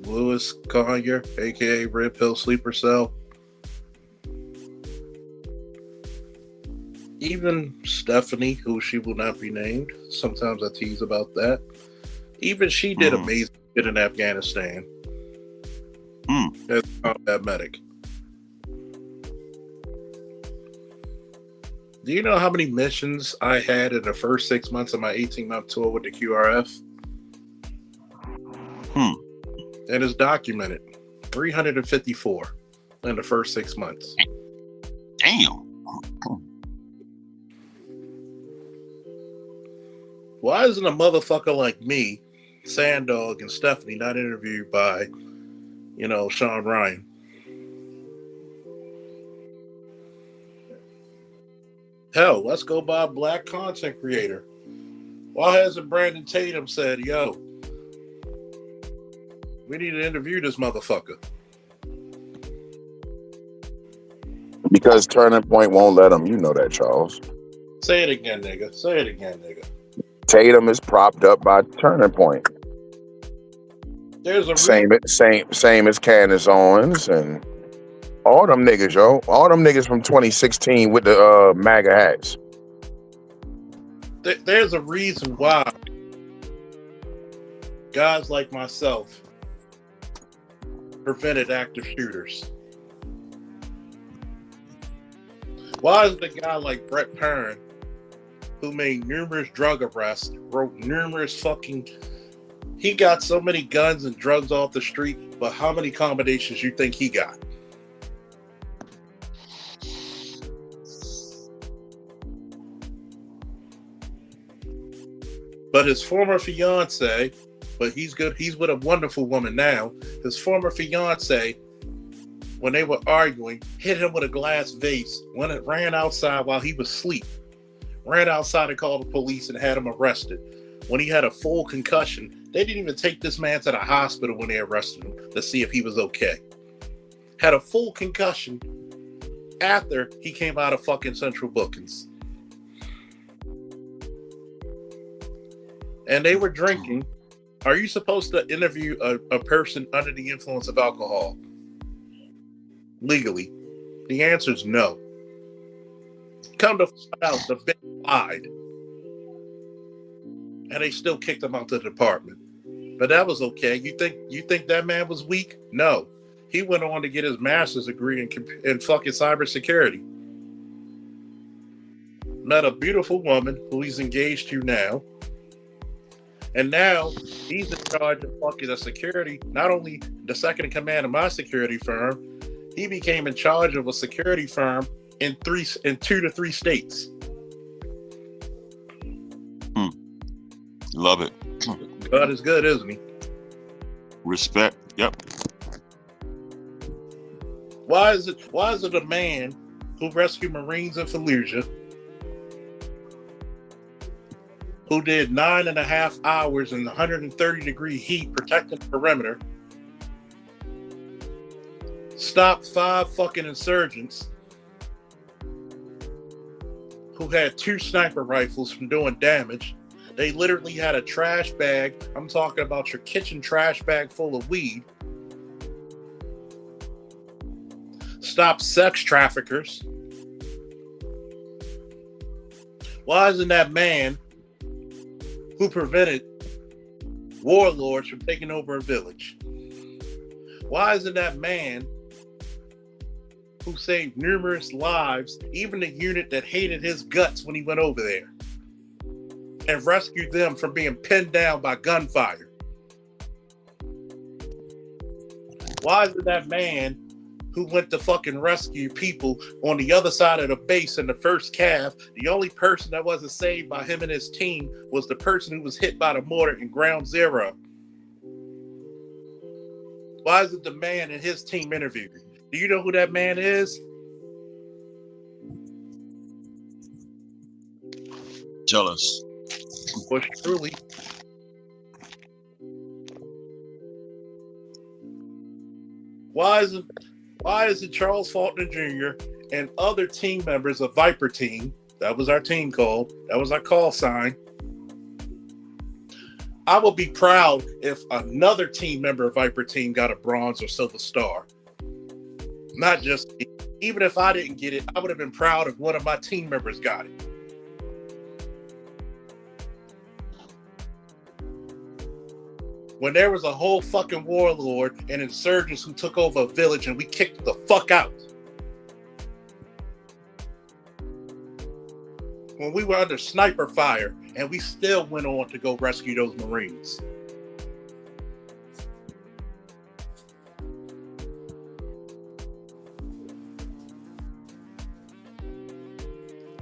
Lewis Collier, aka Red Pill Sleeper Cell, even Stephanie, who she will not be named, sometimes I tease about that, even she did amazing shit in Afghanistan as a combat medic. Do you know how many missions I had in the first 6 months of my 18-month tour with the QRF? And it's documented. 354 in the first 6 months. Damn. Why isn't a motherfucker like me, Sandog, and Stephanie not interviewed by, Sean Ryan? Hell, let's go by a black content creator. Why hasn't Brandon Tatum said, yo, we need to interview this motherfucker? Because Turning Point won't let him. You know that, Charles. Say it again, nigga. Say it again, nigga. Tatum is propped up by Turning Point. There's a Same as Candace Owens and all them niggas, yo. All them niggas from 2016 with the MAGA hats. There's a reason why guys like myself prevented active shooters. Why is the guy like Brett Perrin, who made numerous drug arrests, wrote numerous he got so many guns and drugs off the street, but how many combinations you think he got? But his former fiance, but he's good. He's with a wonderful woman now. His former fiance, when they were arguing, hit him with a glass vase when it ran outside while he was asleep. Ran outside and called the police and had him arrested. When he had a full concussion, they didn't even take this man to the hospital when they arrested him to see if he was okay. Had a full concussion after he came out of fucking Central Bookings. And they were drinking. Are you supposed to interview a person under the influence of alcohol legally? The answer is no. Come to find out, the bitch lied. And they still kicked him out of the department. But that was okay. You think that man was weak? No. He went on to get his master's degree in fucking cybersecurity. Met a beautiful woman who he's engaged to now. And now he's in charge of fucking the security, not only the second in command of my security firm, he became in charge of a security firm in 2 to 3 states. Love it. God is good, isn't he? Respect. Yep. Why is it a man who rescued Marines in Fallujah, who did 9.5 hours in 130-degree heat protecting the perimeter, stopped 5 fucking insurgents who had 2 sniper rifles from doing damage? They literally had a trash bag. I'm talking about your kitchen trash bag full of weed. Stop sex traffickers. Why isn't that man who prevented warlords from taking over a village? Why isn't that man who saved numerous lives, even the unit that hated his guts when he went over there, and rescued them from being pinned down by gunfire? Why isn't that man who went to fucking rescue people on the other side of the base in the first calf, the only person that wasn't saved by him and his team was the person who was hit by the mortar in Ground Zero? Why isn't the man and his team interviewed? Do you know who that man is? Tell us. Bush truly. Why is it Charles Faulkner Jr. and other team members of Viper Team, that was our team call, that was our call sign. I would be proud if another team member of Viper Team got a bronze or silver star. Not just me. Even if I didn't get it, I would have been proud if one of my team members got it. When there was a whole fucking warlord and insurgents who took over a village and we kicked the fuck out. when we were under sniper fire, and we still went on to go rescue those Marines.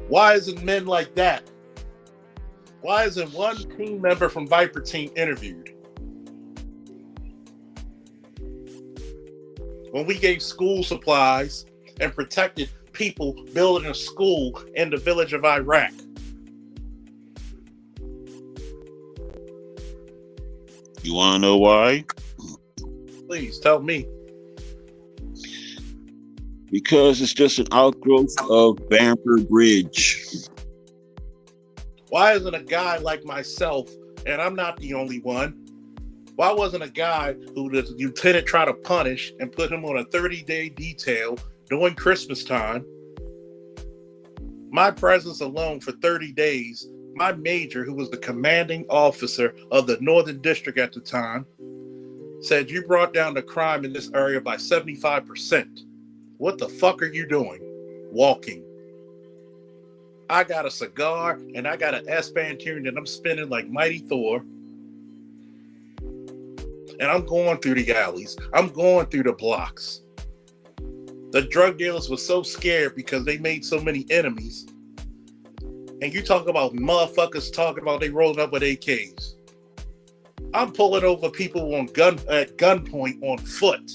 Why isn't men like that? Why isn't one team member from Viper Team interviewed? When we gave school supplies and protected people building a school in the village of Iraq. You want to know why? Please tell me. Because it's just an outgrowth of Bamford Bridge. Why isn't a guy like myself, and I'm not the only one, why wasn't a guy who the lieutenant tried to punish and put him on a 30-day detail during Christmas time? My presence alone for 30 days, my major, who was the commanding officer of the Northern District at the time, said you brought down the crime in this area by 75%. What the fuck are you doing? Walking. I got a cigar and I got an S-Band tune that I'm spinning like Mighty Thor. And I'm going through the alleys. I'm going through the blocks. The drug dealers were so scared because they made so many enemies. And you talk about motherfuckers talking about they rolling up with AKs. I'm pulling over people on at gunpoint on foot.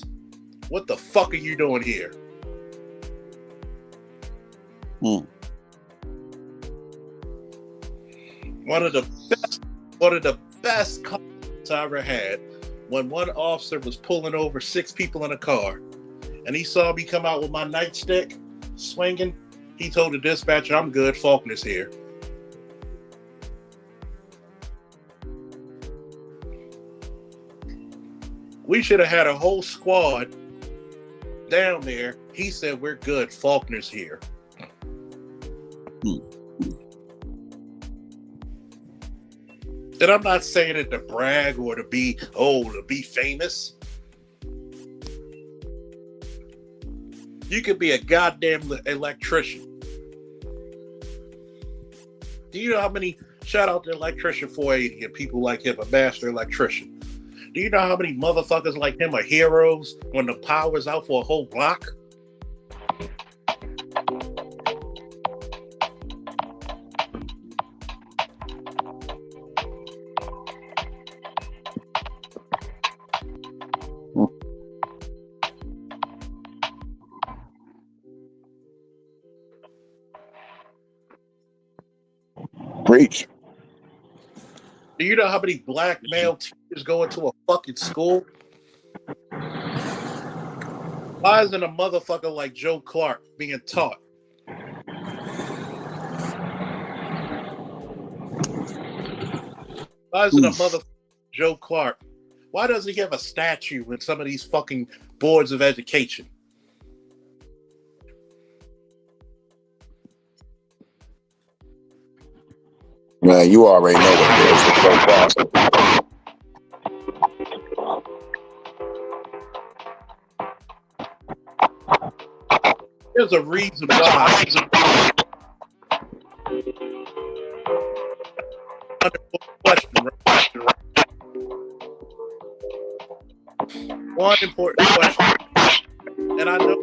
What the fuck are you doing here? One of the best comments I ever had when one officer was pulling over 6 people in a car, and he saw me come out with my nightstick swinging. He told the dispatcher, "I'm good. Faulkner's here." We should have had a whole squad down there. He said, "We're good. Faulkner's here." And I'm not saying it to brag or to be famous. You could be a goddamn electrician. Do you know how many, shout out to Electrician 480 and people like him, a master electrician. Do you know how many motherfuckers like him are heroes when the power's out for a whole block? Preach. Do you know how many black male teachers go into a fucking school? Why isn't a motherfucker like Joe Clark being taught? Why isn't a motherfucker Joe Clark? Why doesn't he have a statue in some of these fucking boards of education? Man, you already know what it is. It's so fast. There's a reason why. One important question, and I know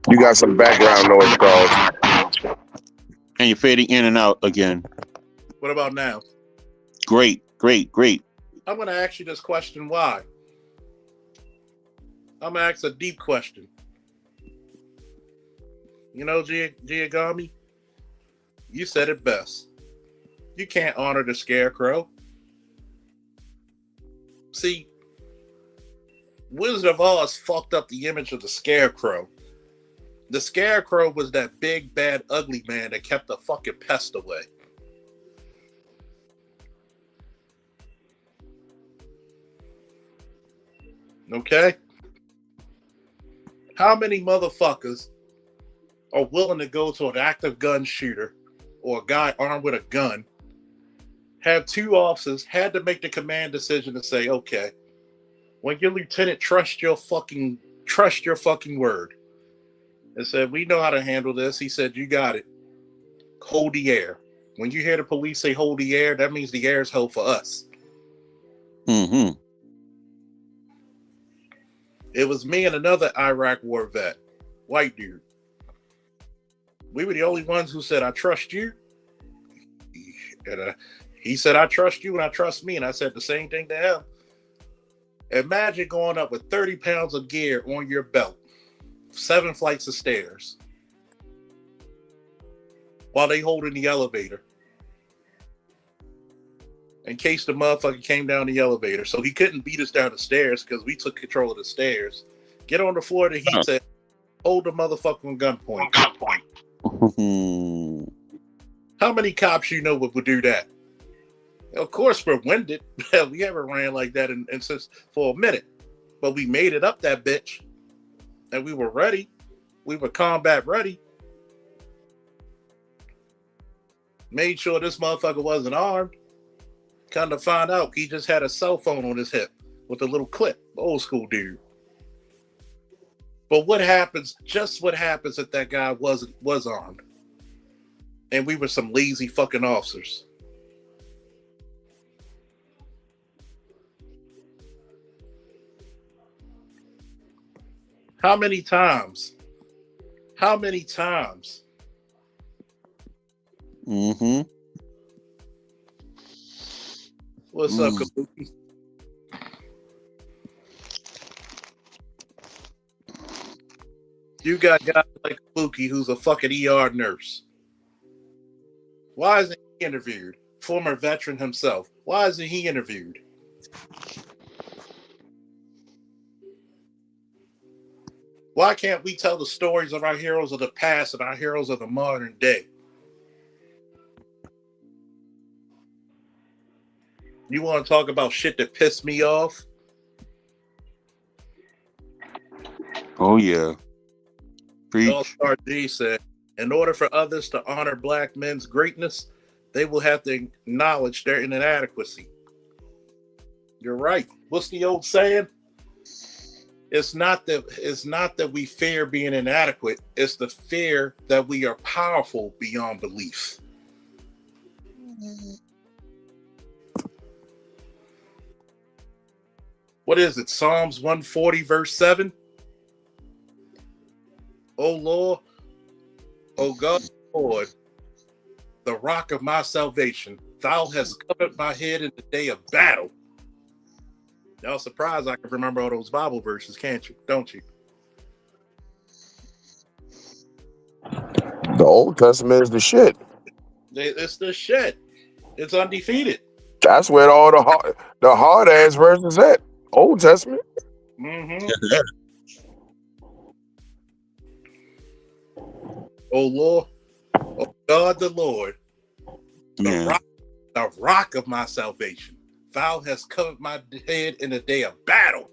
You got some background noise, Charles. And you're fading in and out again. What about now? Great. I'm going to ask you this question, why? I'm going to ask a deep question. You know, Giagami, you said it best. You can't honor the Scarecrow. See, Wizard of Oz fucked up the image of the Scarecrow. The Scarecrow was that big, bad, ugly man that kept the fucking pest away. Okay? How many motherfuckers are willing to go to an active gun shooter or a guy armed with a gun, have 2 officers, had to make the command decision to say, okay, when your lieutenant trusts your fucking word, and said, "We know how to handle this." He said, "You got it. Hold the air." When you hear the police say "hold the air," that means the air is held for us. Mm-hmm. It was me and another Iraq war vet, white dude. We were the only ones who said, "I trust you." And he said, "I trust you and I trust me." And I said the same thing to him. Imagine going up with 30 pounds of gear on your belt, 7 flights of stairs, while they holding the elevator, in case the motherfucker came down the elevator. So he couldn't beat us down the stairs because we took control of the stairs. Get on the floor that he said, hold the motherfucker on gunpoint. How many cops you know would do that? Of course, we're winded. We haven't ran like that in since for a minute, but we made it up that bitch, and we were ready. We were combat ready. Made sure this motherfucker wasn't armed. Come to find out, he just had a cell phone on his hip with a little clip. Old school dude. But what happens? Just what happens if that guy was armed, and we were some lazy fucking officers? How many times? How many times? Mm-hmm. What's up, Kabuki? You got guys like Kabuki who's a fucking ER nurse. Why isn't he interviewed? Former veteran himself. Why isn't he interviewed? Why can't we tell the stories of our heroes of the past and our heroes of the modern day? You want to talk about shit that pissed me off? Oh yeah. Preach. All-Star G said, in order for others to honor black men's greatness, they will have to acknowledge their inadequacy. You're right. What's the old saying? It's not that we fear being inadequate. It's the fear that we are powerful beyond belief. What is it? Psalms 140 verse 7? O Lord, O God, Lord, the rock of my salvation, thou hast covered my head in the day of battle. Y'all surprised I can remember all those Bible verses, can't you? Don't you? The Old Testament is the shit. It's the shit. It's undefeated. That's where all the hard ass verses at. Old Testament. Mm-hmm. Oh Lord, oh God, the Lord, the rock of my salvation. Thou hast covered my head in the day of battle.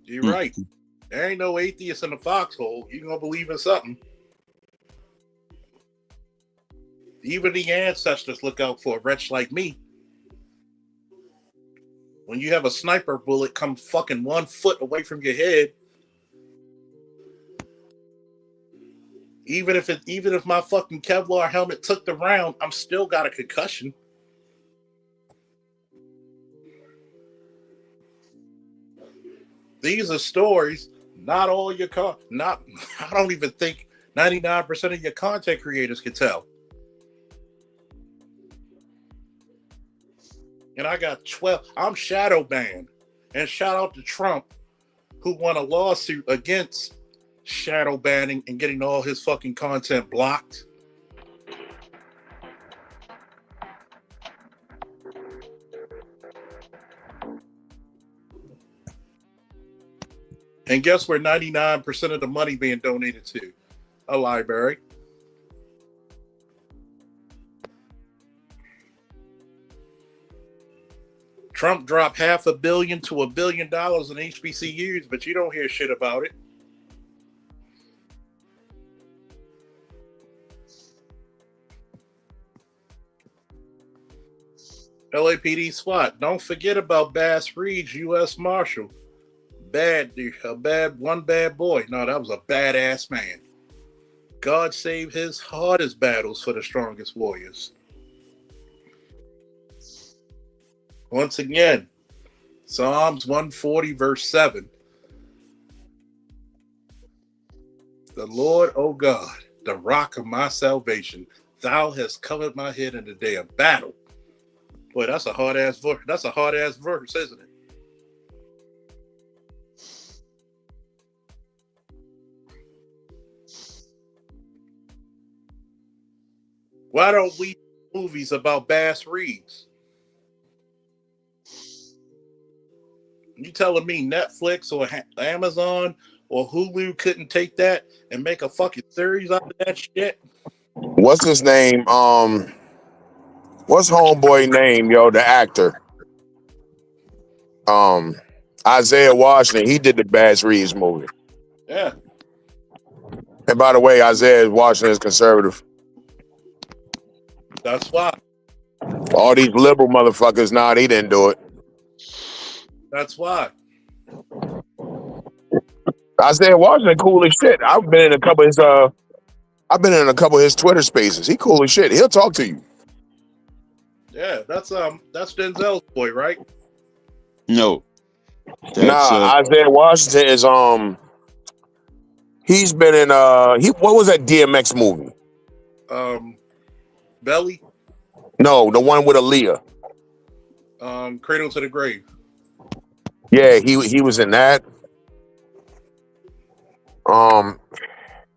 You're right. There ain't no atheist in the foxhole. You gonna believe in something. Even the ancestors look out for a wretch like me. When you have a sniper bullet come fucking 1 foot away from your head, even if my fucking Kevlar helmet took the round, I'm still got a concussion. These are stories. Not all your I don't even think 99% of your content creators can tell. And I got 12. I'm shadow banned. And shout out to Trump, who won a lawsuit against shadow banning and getting all his fucking content blocked. And guess where 99% of the money being donated to? A library. Trump dropped $500 million to $1 billion in HBCUs, but you don't hear shit about it. LAPD SWAT. Don't forget about Bass Reeves, U.S. Marshal. One bad boy. No, that was a badass man. God save his hardest battles for the strongest warriors. Once again, Psalms 140, verse 7. The Lord, O God, the rock of my salvation, thou hast covered my head in the day of battle. Boy, that's a hard ass verse. That's a hard ass verse, isn't it? Why don't we do movies about Bass Reeves? You telling me Netflix or Amazon or Hulu couldn't take that and make a fucking series out of that shit? What's his name? What's homeboy name, yo? The actor. Isaiah Washington. He did the Bass Reeves movie. Yeah. And by the way, Isaiah Washington is conservative. That's why. All these liberal motherfuckers, nah, he didn't do it. That's why. Isaiah Washington, cool as shit. I've been in a couple of his Twitter spaces. He cool as shit. He'll talk to you. Yeah, that's Denzel's boy, right? No. Isaiah Washington is he's been in what was that DMX movie? Belly. No, the one with Aaliyah. Cradle to the Grave. Yeah, he was in that.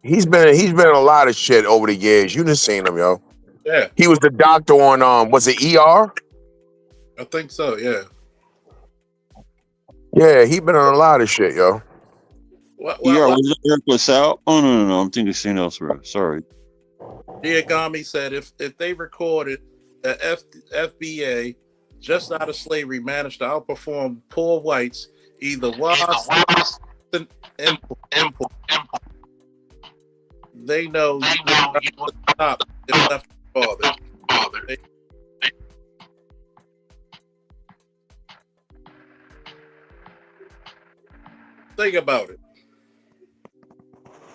He's been in a lot of shit over the years. You just seen him, yo. Yeah. He was the doctor on was it ER? I think so, yeah. Yeah, he been on a lot of shit, yo. Was it Eric LaSalle? Oh no, I'm thinking something elsewhere. Sorry. Giagami said if they recorded that FBA just out of slavery managed to outperform poor whites, either was import. They know you would stop if left father. Think about it.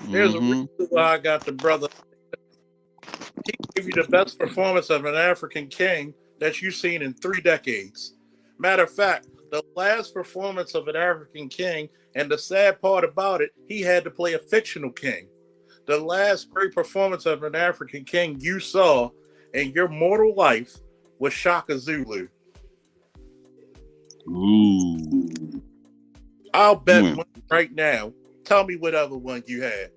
Here's a reason why I got the brother. He gave you the best performance of an African king that you've seen in 3 decades. Matter of fact, the last performance of an African king, and the sad part about it, he had to play a fictional king. The last great performance of an African king you saw in your mortal life was Shaka Zulu. Ooh. I'll bet one right now. Tell me what other one you had.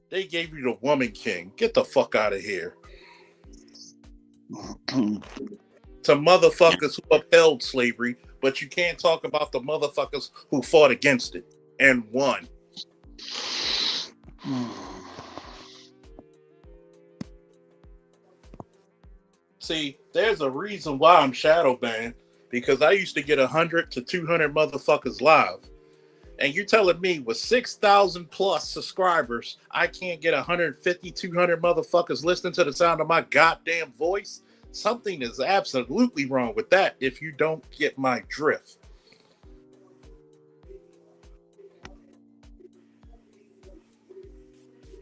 They gave you the Woman King. Get the fuck out of here. To motherfuckers who upheld slavery, but you can't talk about the motherfuckers who fought against it and won. See, there's a reason why I'm shadow banned, because I used to get 100 to 200 motherfuckers live. And you're telling me with 6,000 plus subscribers, I can't get 150, 200 motherfuckers listening to the sound of my goddamn voice? Something is absolutely wrong with that if you don't get my drift.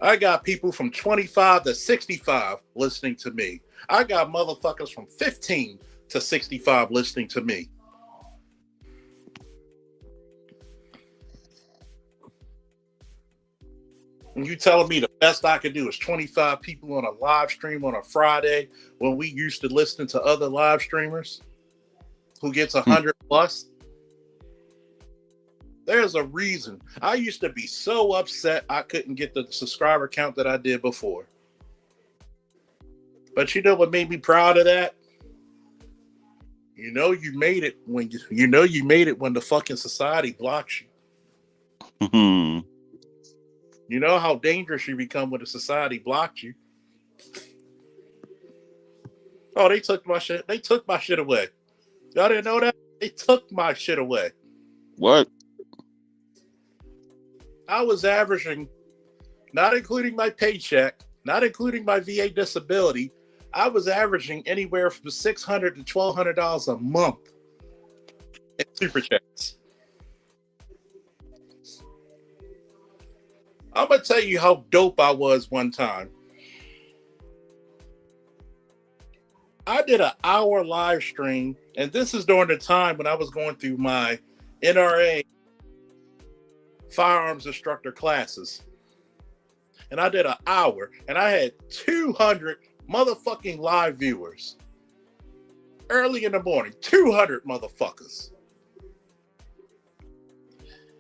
I got people from 25 to 65 listening to me. I got motherfuckers from 15 to 65 listening to me. And you telling me the best I could do is 25 people on a live stream on a Friday when we used to listen to other live streamers who gets 100 plus? There's a reason. I used to be so upset I couldn't get the subscriber count that I did before. But you know what made me proud of that? You know you made it when you made it when the fucking society blocks you. You know how dangerous you become when the society blocked you. Oh, they took my shit. They took my shit away. Y'all didn't know that? They took my shit away. What? I was averaging, not including my paycheck, not including my VA disability, I was averaging anywhere from $600 to $1,200 a month in super chats. I'm gonna tell you how dope I was one time. I did an hour live stream, and this is during the time when I was going through my NRA firearms instructor classes. And I did an hour, and I had 200 motherfucking live viewers. Early in the morning, 200 motherfuckers.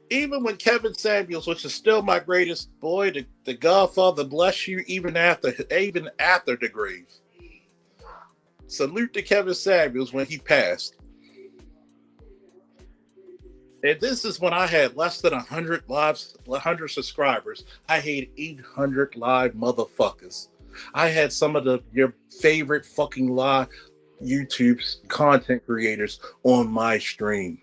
Even when Kevin Samuels, which is still my greatest boy, the Godfather, bless you, even after the grave. Salute to Kevin Samuels when he passed. And this is when I had less than 100 subscribers. I had 800 live motherfuckers. I had some of your favorite fucking live YouTube's content creators on my stream.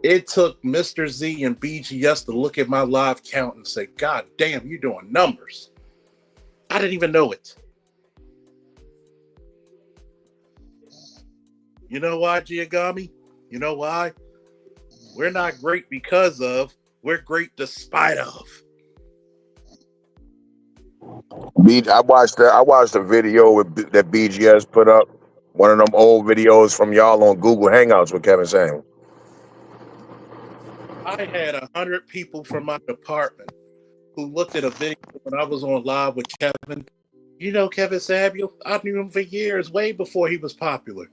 It took Mr. Z and BGS to look at my live count and say, God damn, you're doing numbers. I didn't even know it. You know why, Giagami? You know why? We're not great because of, we're great despite of. I watched the video that BGS put up. One of them old videos from y'all on Google Hangouts with Kevin Samuels. I had 100 people from my department who looked at a video when I was on live with Kevin. You know Kevin Samuel? I knew him for years, way before he was popular.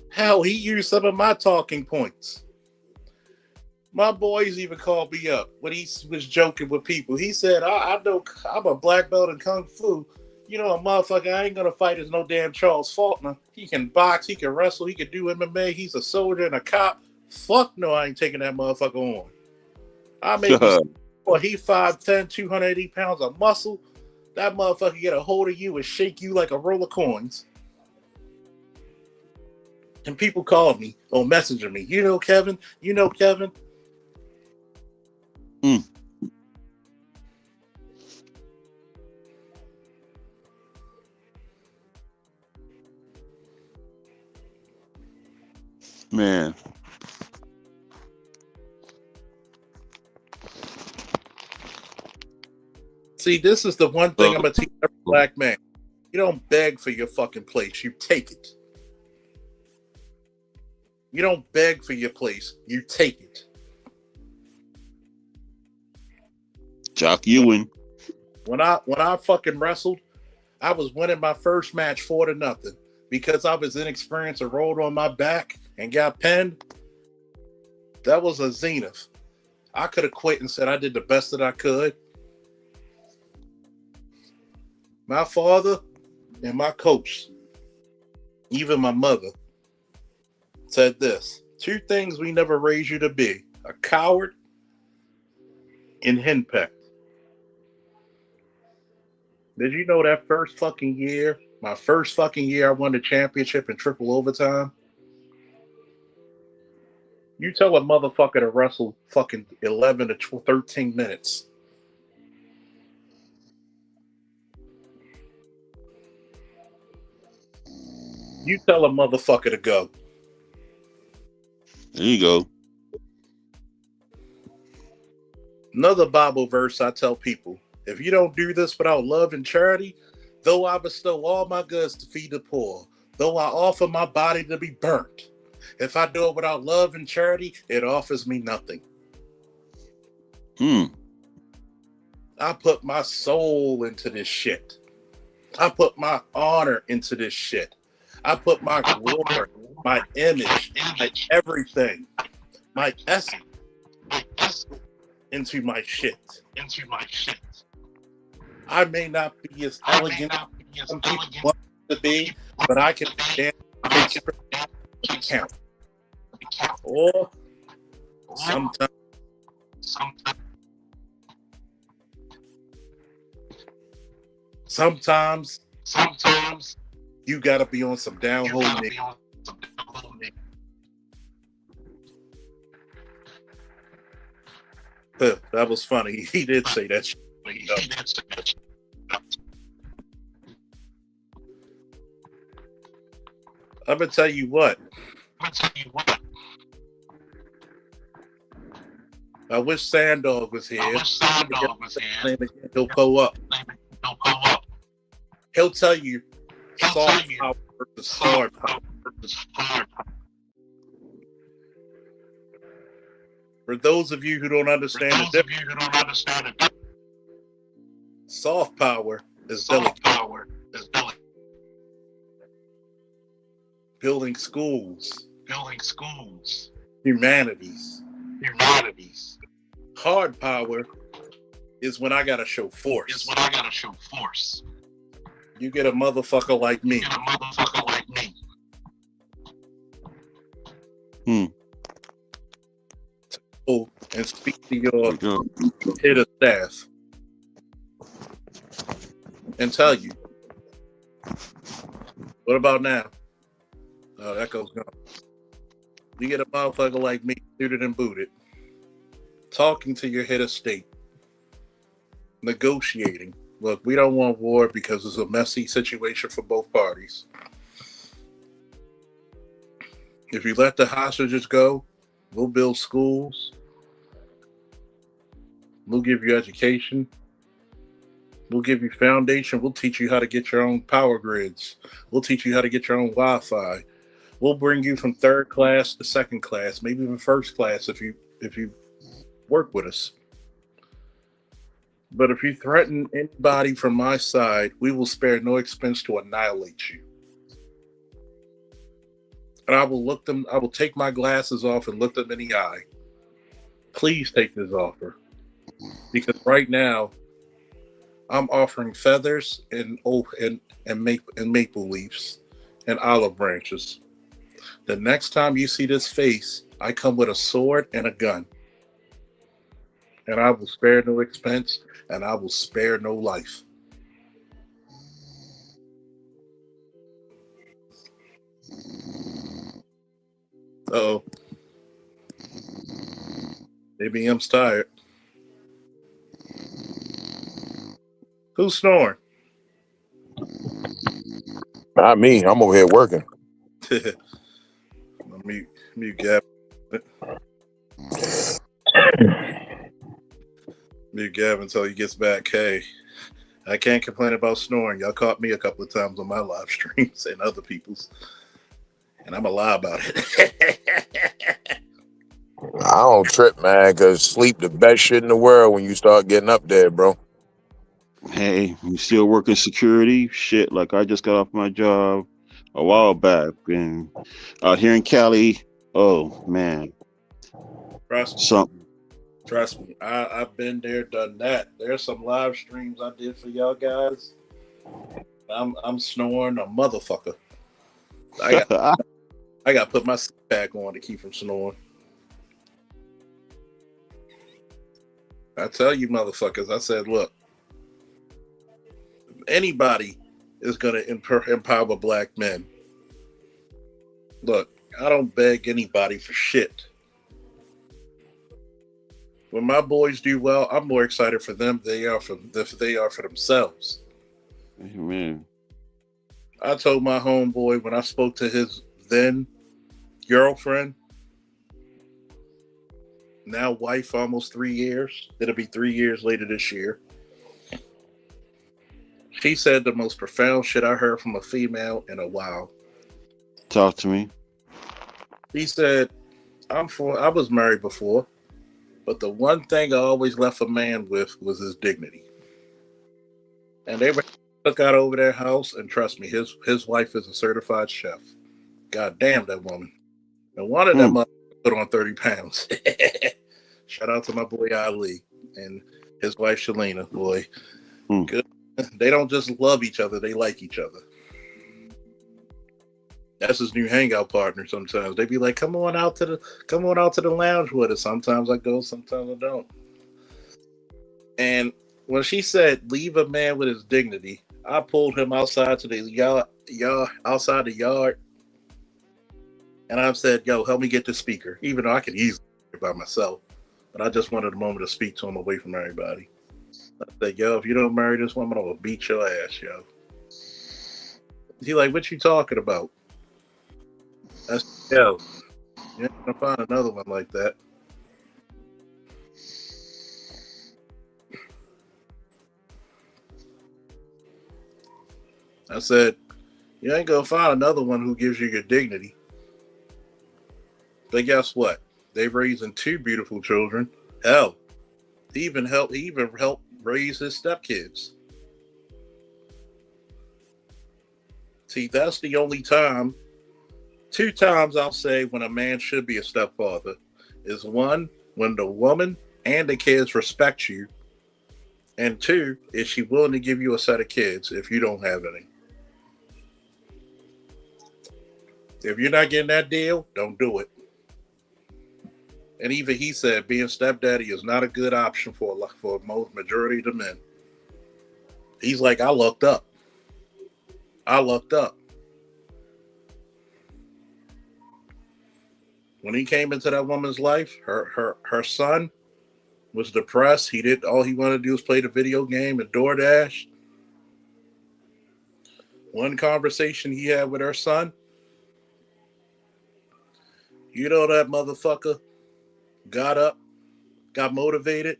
Hell, he used some of my talking points. My boys even called me up when he was joking with people. He said, I know I'm a black belt in Kung Fu. You know, a motherfucker I ain't going to fight is no damn Charles Faulkner. He can box, he can wrestle, he can do MMA. He's a soldier and a cop. Fuck no, I ain't taking that motherfucker on. I made he 5'10", 280 pounds of muscle. That motherfucker get a hold of you and shake you like a roll of coins. And people call me or messaging me. You know Kevin? You know Kevin? Man. See, this is the one thing I'm going to teach every black man. You don't beg for your fucking place. You take it. You don't beg for your place. You take it. Jock Ewing. When I fucking wrestled, I was winning my first match 4-0 because I was inexperienced and rolled on my back and got pinned. That was a zenith. I could have quit and said I did the best that I could. My father and my coach, even my mother, said this: 2 things we never raised you to be: a coward and henpecked. Did you know that first fucking year, my first fucking year, I won the championship in triple overtime? You tell a motherfucker to wrestle fucking 11 to 13 minutes. You tell a motherfucker to go. There you go. Another Bible verse I tell people: if you don't do this without love and charity, though I bestow all my goods to feed the poor, though I offer my body to be burnt, if I do it without love and charity, it offers me nothing. I put my soul into this shit. I put my honor into this shit. I put my glory, my image, my everything, my essence into my shit. I may not be as elegant as some people want to be, but I can stand and count. Or sometimes you gotta be on some downhole nigga. That was funny. He did say that shit. I'm gonna tell you what. I wish Sandog was here. He'll pull up. He'll tell you soft power versus hard power. For those of you who don't understand the difference, soft power is delicate. Building schools. Humanities. Hard power is when I gotta show force. You get a motherfucker like me. Go and speak to your head of staff and tell you. What about now? Oh, that goes gone. You get a motherfucker like me, suited and booted, talking to your head of state, negotiating. Look, we don't want war because it's a messy situation for both parties. If you let the hostages go, we'll build schools. We'll give you education. We'll give you foundation. We'll teach you how to get your own power grids. We'll teach you how to get your own Wi-Fi. We'll bring you from third class to second class, maybe even first class if you work with us. But if you threaten anybody from my side, we will spare no expense to annihilate you. And I will take my glasses off and look them in the eye. Please take this offer. Because right now, I'm offering feathers and maple leaves and olive branches. The next time you see this face, I come with a sword and a gun. And I will spare no expense, and I will spare no life. Uh-oh. Maybe M's tired. Who's snoring? Not me. I'm over here working. Mute Gavin. Mute Gavin until he gets back. Hey, I can't complain about snoring. Y'all caught me a couple of times on my live streams and other people's. And I'm going to lie about it. I don't trip, man, because sleep the best shit in the world when you start getting up there, bro. Hey, you still working security? Shit, like I just got off my job a while back, and out here in Cali, oh man, Trust me, I've been there, done that. There's some live streams I did for y'all guys. I'm snoring a motherfucker. I got to put my seat back on to keep from snoring. I tell you, motherfuckers, I said, look, if anybody is going to empower black men, look, I don't beg anybody for shit. When my boys do well, I'm more excited for them than they are for themselves. Amen. I told my homeboy when I spoke to his then girlfriend, now wife, almost 3 years. It'll be 3 years later this year. She said the most profound shit I heard from a female in a while. Talk to me. He said, I was married before, but the one thing I always left a man with was his dignity. And they took out over their house, and trust me, his wife is a certified chef. God damn that woman. And one of them put on 30 pounds. Shout out to my boy Ali and his wife Shalina, boy. Good. They don't just love each other, they like each other. That's his new hangout partner sometimes. They be like, come on out to the lounge with us. Sometimes I go, sometimes I don't. And when she said leave a man with his dignity, I pulled him outside to the yard, outside the yard. And I said, yo, help me get the speaker. Even though I could easily do it by myself. But I just wanted a moment to speak to him away from everybody. I said, yo, if you don't marry this woman, I'm going to beat your ass, yo. He like, what you talking about? That's yo. You're not gonna find another one like that. I said, you ain't gonna find another one who gives you your dignity. But guess what? They're raising two beautiful children. Hell, he even helped raise his stepkids. See, that's the only time, two times I'll say when a man should be a stepfather is one, when the woman and the kids respect you, and two, is she willing to give you a set of kids if you don't have any. If you're not getting that deal, don't do it. And even he said being stepdaddy is not a good option for most majority of the men. He's like, I lucked up. When he came into that woman's life, her son was depressed. All he wanted to do was play the video game and DoorDash. One conversation he had with her son, you know, that motherfucker got up, got motivated,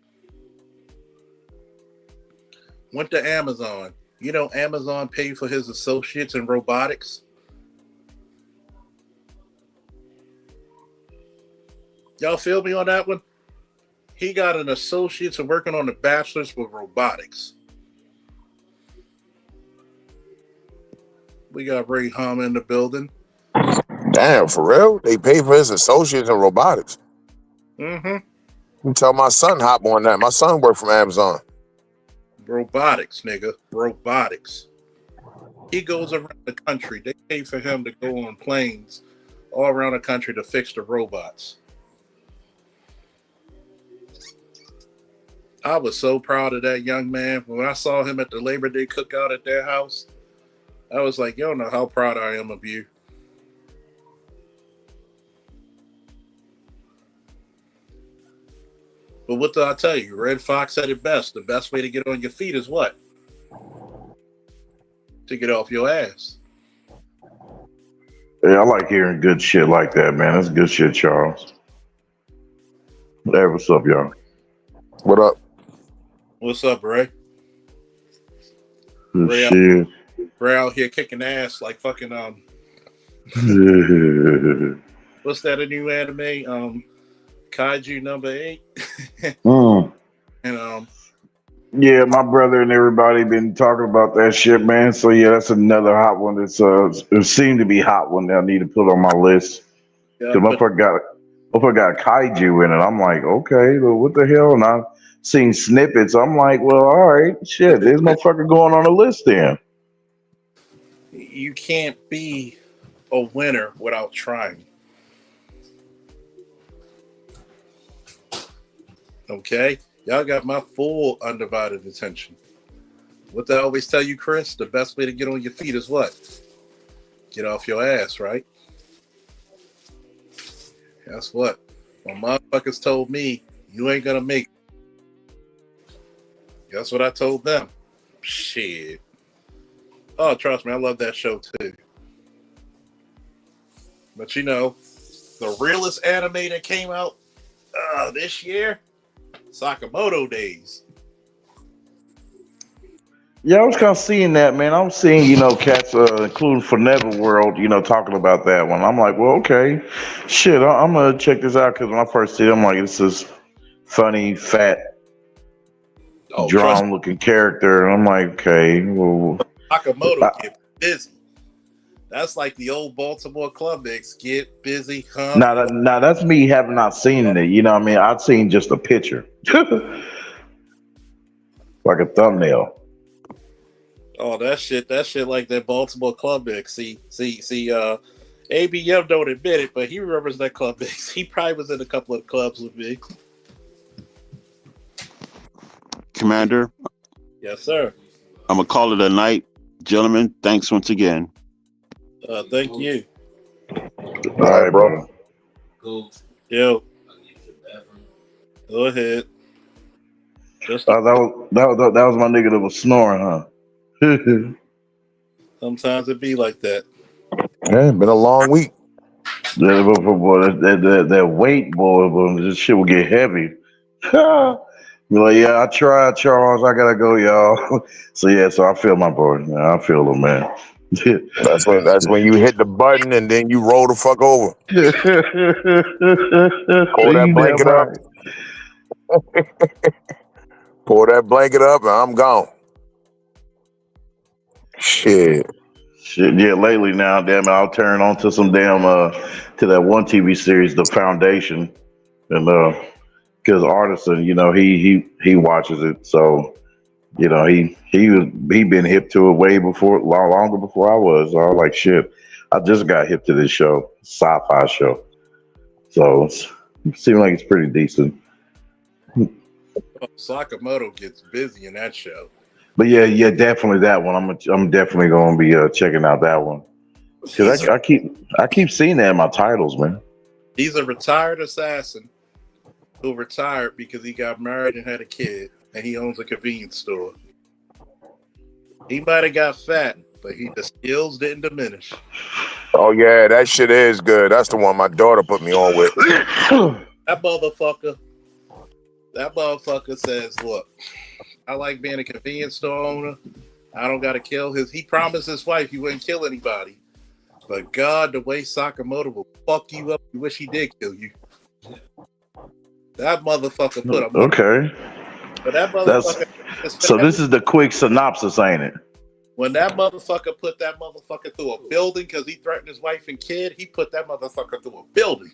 went to Amazon. You know, Amazon paid for his associates in robotics. Y'all feel me on that one? He got an associate's and working on the bachelor's with robotics. We got Ray Hama in the building. Damn, for real? They pay for his associates in robotics. Mm-hmm. You tell my son hop on that. My son worked from Amazon. Robotics, nigga. Robotics. He goes around the country. They pay for him to go on planes all around the country to fix the robots. I was so proud of that young man. When I saw him at the Labor Day cookout at their house, I was like, you don't know how proud I am of you. But what did I tell you? Red Fox said it best. The best way to get on your feet is what? To get off your ass. Yeah, I like hearing good shit like that, man. That's good shit, Charles. Hey, what's up, y'all? What up? What's up, Ray? Good Ray shit. Ray out here kicking ass like fucking what's that, a new anime? Kaiju number 8. And yeah, my brother and everybody been talking about that shit, man. So yeah, that's another hot one. That's it seemed to be hot one that I need to put on my list. yeah, Cause motherfucker got kaiju in it. I'm like, okay, well, what the hell? And I've seen snippets. I'm like, well, all right, shit, this motherfucker going on the list then. you can't be a winner without trying. Okay? Y'all got my full undivided attention. What I always tell you, Chris, the best way to get on your feet is what? Get off your ass, right? Guess what? When motherfuckers told me, you ain't gonna make it. Guess what I told them? Shit. Oh, trust me, I love that show too. But you know, the realest anime that came out this year, Sakamoto Days. Yeah, I was kind of seeing that, man. I was seeing, cats, including Forever World, talking about that one. I'm like, well, okay, shit, I'm gonna check this out because when I first see it, I'm like, this is funny, fat, drawn-looking character. And I'm like, okay, well, Sakamoto get busy. That's like the old Baltimore Club Mix. Get busy, huh? Now that's me having not seen it. You know what I mean? I've seen just a picture, like a thumbnail. Oh, that shit like that Baltimore Club Mix. See, ABM don't admit it, but he remembers that Club Mix. He probably was in a couple of clubs with me. Commander, Yes, sir. I'm gonna call it a night, gentlemen. Thanks once again. Thank you. All right, bro. Yo. Go ahead. Just That was my nigga that was snoring, huh? sometimes it be like that. Yeah, been a long week. That weight, boy, this shit will get heavy. Be like, yeah, I tried, Charles. I gotta go, y'all. So yeah, so I feel my boy. Yeah, I feel him, man. That's when you hit the button and then you roll the fuck over. Pull that You damn blanket up. right. Pull that blanket up and I'm gone. Shit. Shit, yeah. Lately now, damn it, I'll turn on to some damn to that one TV series, The Foundation, and because Artisan, you know, he watches it, so you know he been hip to it way before, longer before I was. So I was like, shit, I just got hip to this show, sci-fi show, so it seems like it's pretty decent. Sakamoto gets busy in that show. But yeah, definitely that one. I'm definitely going to be checking out that one because I keep seeing that in my titles, man. He's a retired assassin who retired because he got married and had a kid, and he owns a convenience store. He might have got fat, but the skills didn't diminish. Oh yeah, that shit is good. That's the one my daughter put me on with. That motherfucker says, look, I like being a convenience store owner. I don't got to kill he promised his wife he wouldn't kill anybody. But God, the way Sakamoto will fuck you up, you wish he did kill you. That motherfucker put a okay. But that motherfucker. So this is the quick synopsis, ain't it? When that motherfucker put that motherfucker through a building because he threatened his wife and kid, he put that motherfucker through a building.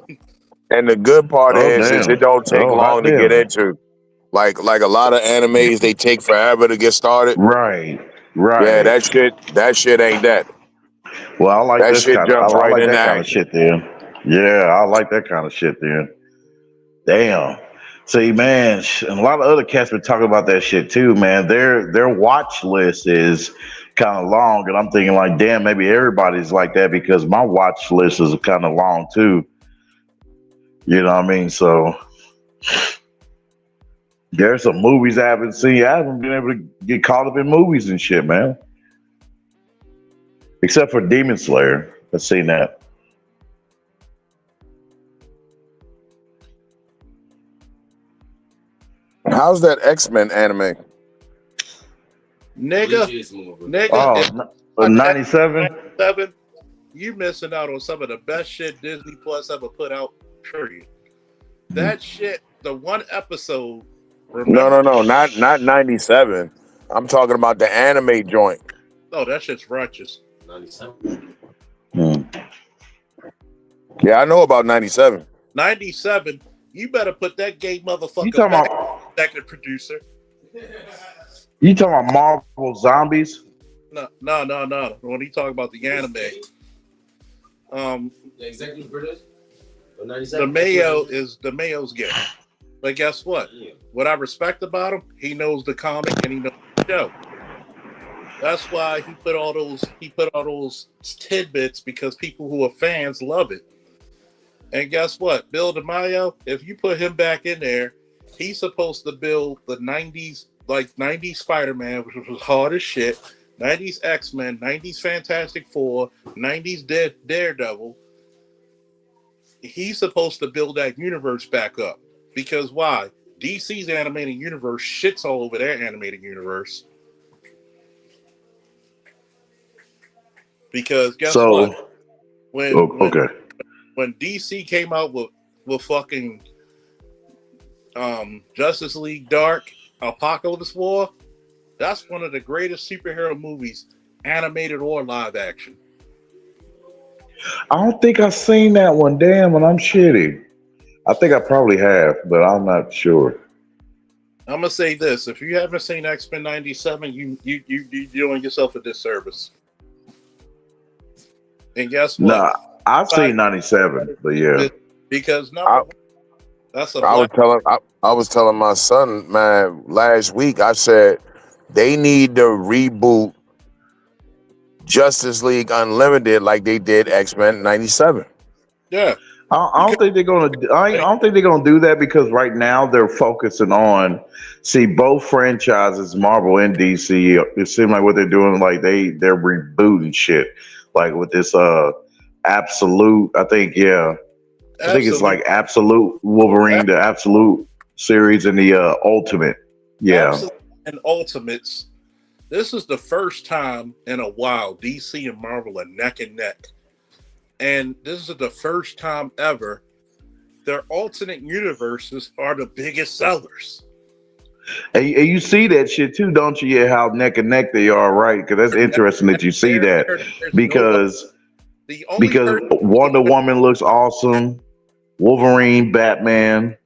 And the good part is it don't take long to get into. Like a lot of animes, they take forever to get started. Right. Yeah, that shit ain't that. Well, I like that this shit kind jumps of, I right like into that kind of action. shit then. Yeah, I like that kind of shit then. Damn. See, man, and a lot of other cats been talking about that shit too, man. Their watch list is kind of long, and I'm thinking like, damn, maybe everybody's like that because my watch list is kind of long too. You know what I mean? So there's some movies I haven't seen. I haven't been able to get caught up in movies and shit, man. Except for Demon Slayer. I've seen that. How's that X-Men anime? Nigga, 97? You missing out on some of the best shit Disney Plus ever put out, period. That shit, the one episode. No, not 97. I'm talking about the anime joint. Oh, that shit's righteous. 97. Yeah, I know about 97. 97. You better put that gay motherfucker. You talking about executive producer? You talking about Marvel Zombies? No. When he talk about the anime, the executive producer. The Mayo's gay. But guess what? What I respect about him, he knows the comic and he knows the show. That's why he put all those tidbits because people who are fans love it. And guess what? Bill DeMaio, if you put him back in there, he's supposed to build the 90s, like 90s Spider-Man, which was hard as shit, 90s X-Men, 90s Fantastic Four, 90s Daredevil. He's supposed to build that universe back up. Because why? DC's animated universe shits all over their animated universe. Because guess what? When DC came out with fucking Justice League Dark, Apocalypse War, that's one of the greatest superhero movies, animated or live action. I don't think I've seen that one. Damn, and I'm shitty. I think I probably have, but I'm not sure. I'm gonna say this: if you haven't seen X-Men '97, you're doing yourself a disservice. And guess what? Nah, I've seen 97, but yeah. Because that's a. I was telling my son, man, last week. I said they need to reboot Justice League Unlimited like they did X-Men '97. Yeah. I don't think they're gonna. I don't think they're gonna do that because right now they're focusing on both franchises, Marvel and DC. It seems like what they're doing, like they're rebooting shit, like with this Absolute. I think I think it's Absolute, like Absolute Wolverine, the Absolute series, and the Ultimate. Yeah. Absolute, and Ultimates. This is the first time in a while DC and Marvel are neck and neck, and this is the first time ever their alternate universes are the biggest sellers. And you see that shit too, don't you? Yeah, how neck and neck they are, right? Because that's interesting that you see that There's because the only person Wonder Woman looks awesome, Wolverine, Batman.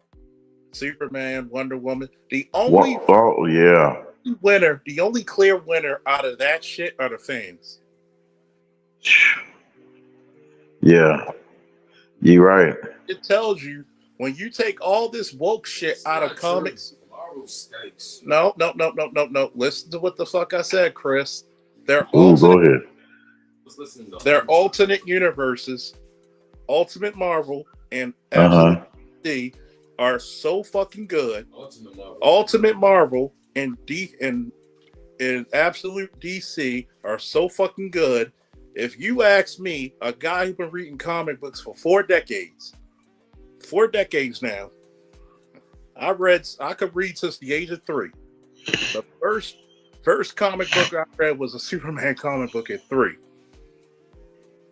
Superman, Wonder Woman. The only Oh yeah, winner, the only clear winner out of that shit are the fans. yeah, you're right. It tells you when you take all this woke shit out of comics. No. Listen to what the fuck I said, Chris. They're Ooh, go ahead. Their alternate universes, Ultimate Marvel and Absolute DC are so fucking good. Ultimate Marvel and Absolute DC are so fucking good. If you ask me, a guy who's been reading comic books for 4 decades now, I could read since the age of 3. The first comic book I read was a Superman comic book at 3.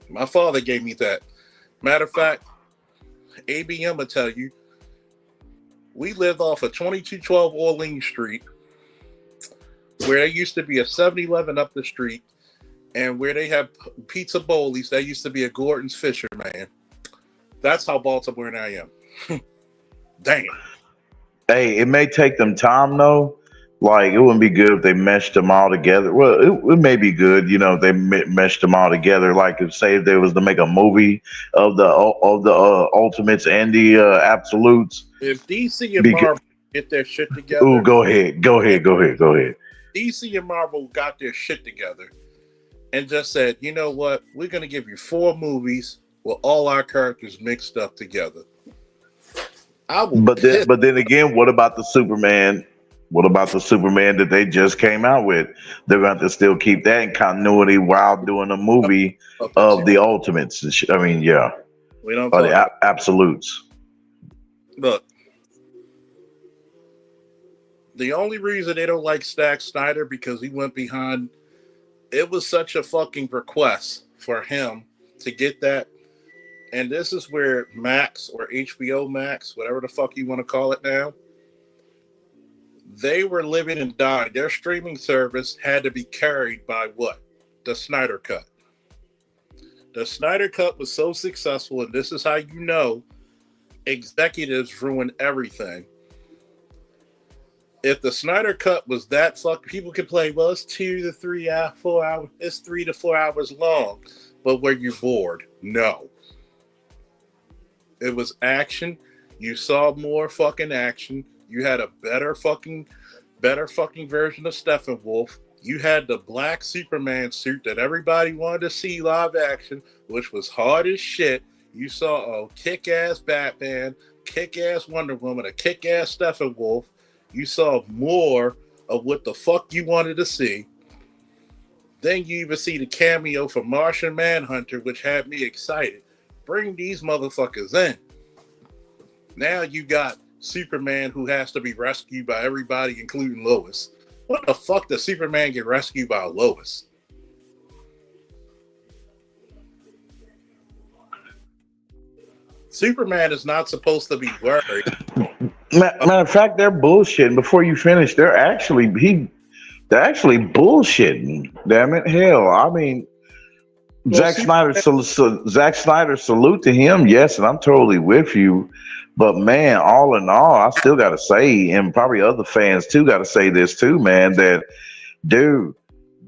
My father gave me that. Matter of fact, ABM will tell you, we lived off of 2212 Orleans Street, where there used to be a 7-Eleven up the street, and where they have Pizza Bowlies, there used to be a Gordon's Fisherman. That's how Baltimore I am. Damn. Hey, it may take them time though. Like it wouldn't be good if they meshed them all together. Well, it may be good, if they meshed them all together. Like if say if they was to make a movie of the Ultimates and the Absolutes. If DC and Marvel get their shit together. Ooh, go ahead. DC and Marvel got their shit together and just said, you know what? We're gonna give you 4 movies with all our characters mixed up together. But then again, what about the Superman? What about the Superman that they just came out with? They're going to still keep that in continuity while doing a movie of the Ultimates. I mean, yeah. We don't or the Absolutes. Look, the only reason they don't like Zack Snyder because he went behind. It was such a fucking request for him to get that. And this is where Max or HBO Max, whatever the fuck you want to call it now, they were living and dying. Their streaming service had to be carried by what? The Snyder Cut. The Snyder Cut was so successful, and this is how you know executives ruin everything. If the Snyder Cut was that people could play, well, it's 2 to 3 hours, 4 hours, it's 3 to 4 hours long. But were you bored? No. It was action. You saw more fucking action. You had a better fucking version of Steppenwolf. You had the black Superman suit that everybody wanted to see live action, which was hard as shit. You saw a kick-ass Batman, kick-ass Wonder Woman, a kick-ass Steppenwolf. You saw more of what the fuck you wanted to see. Then you even see the cameo from Martian Manhunter, which had me excited. Bring these motherfuckers in. Now you got Superman who has to be rescued by everybody, including Lois. What the fuck does Superman get rescued by Lois? Superman is not supposed to be worried. Matter of fact, they're bullshitting. Before you finish, they're actually bullshitting. Damn it, hell! I mean, Well, Zack Snyder, salute to him. Yes, and I'm totally with you. But man, all in all, I still got to say, and probably other fans too, got to say this too, man. That dude,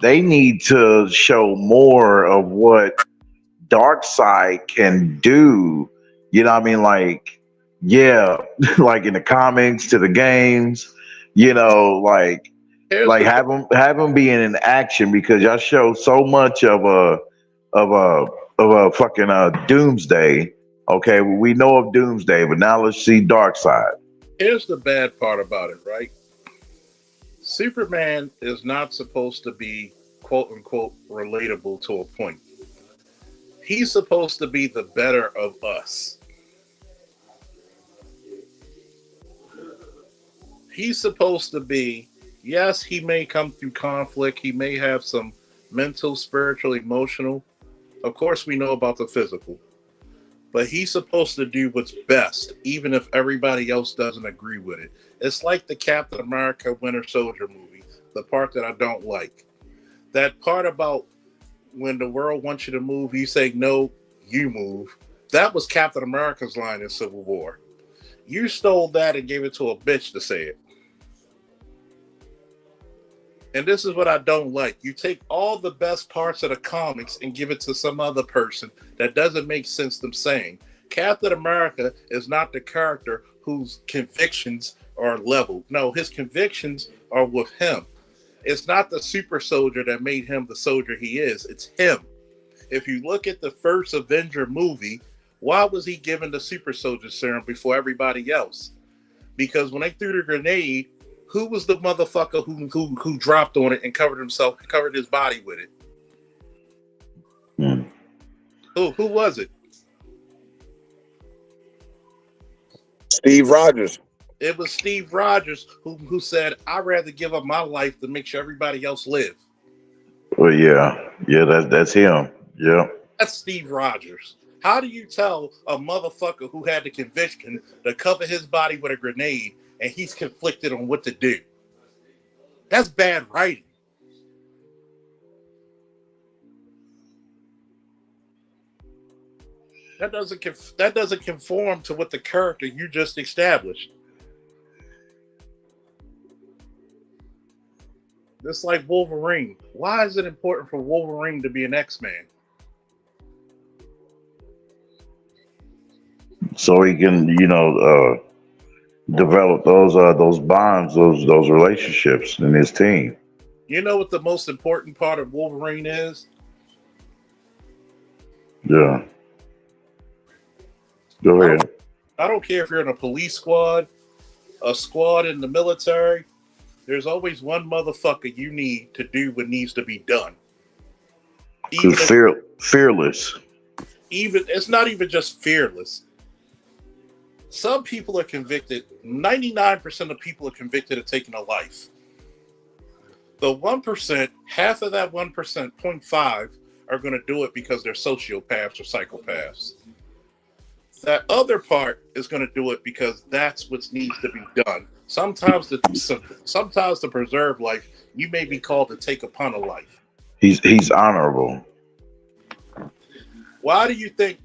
they need to show more of what Darkseid can do. You know what I mean? Like, yeah, like in the comics to the games. You know, like have him be in action because y'all show so much of a fucking Doomsday. Okay, well, we know of Doomsday, but now let's see Darkseid. Here's the bad part about it, right? Superman is not supposed to be quote unquote relatable to a point. He's supposed to be the better of us. He's supposed to be, yes, he may come through conflict. He may have some mental, spiritual, emotional. Of course, we know about the physical. But he's supposed to do what's best, even if everybody else doesn't agree with it. It's like the Captain America Winter Soldier movie, the part that I don't like. That part about when the world wants you to move, you say, no, you move. That was Captain America's line in Civil War. You stole that and gave it to a bitch to say it. And this is what I don't like. You take all the best parts of the comics and give it to some other person that doesn't make sense them saying. Captain America is not the character whose convictions are leveled. No, his convictions are with him. It's not the super soldier that made him the soldier he is. It's him. If you look at the first Avenger movie, why was he given the super soldier serum before everybody else? Because when they threw the grenade, who was the motherfucker who dropped on it and covered his body with it? Who was it? Steve Rogers. It was Steve Rogers who said, I'd rather give up my life to make sure everybody else live. Well, yeah, that's him. Yeah, that's Steve Rogers. How do you tell a motherfucker who had the conviction to cover his body with a grenade and he's conflicted on what to do? That's bad writing. That doesn't conform to what the character you just established. Just like Wolverine. Why is it important for Wolverine to be an X-Man? So he can, develop those bonds, those relationships in his team. You know what the most important part of Wolverine is? Yeah. Go ahead. I don't care if you're in a police squad, a squad in the military. There's always one motherfucker you need to do what needs to be done. Fearless. It's not even just fearless. Some people are convicted. 99% of people are convicted of taking a life. The 1%, half of that 1%, 0.5, are going to do it because they're sociopaths or psychopaths. That other part is going to do it because that's what needs to be done. Sometimes to preserve life, you may be called to take upon a life. He's honorable. Why do you think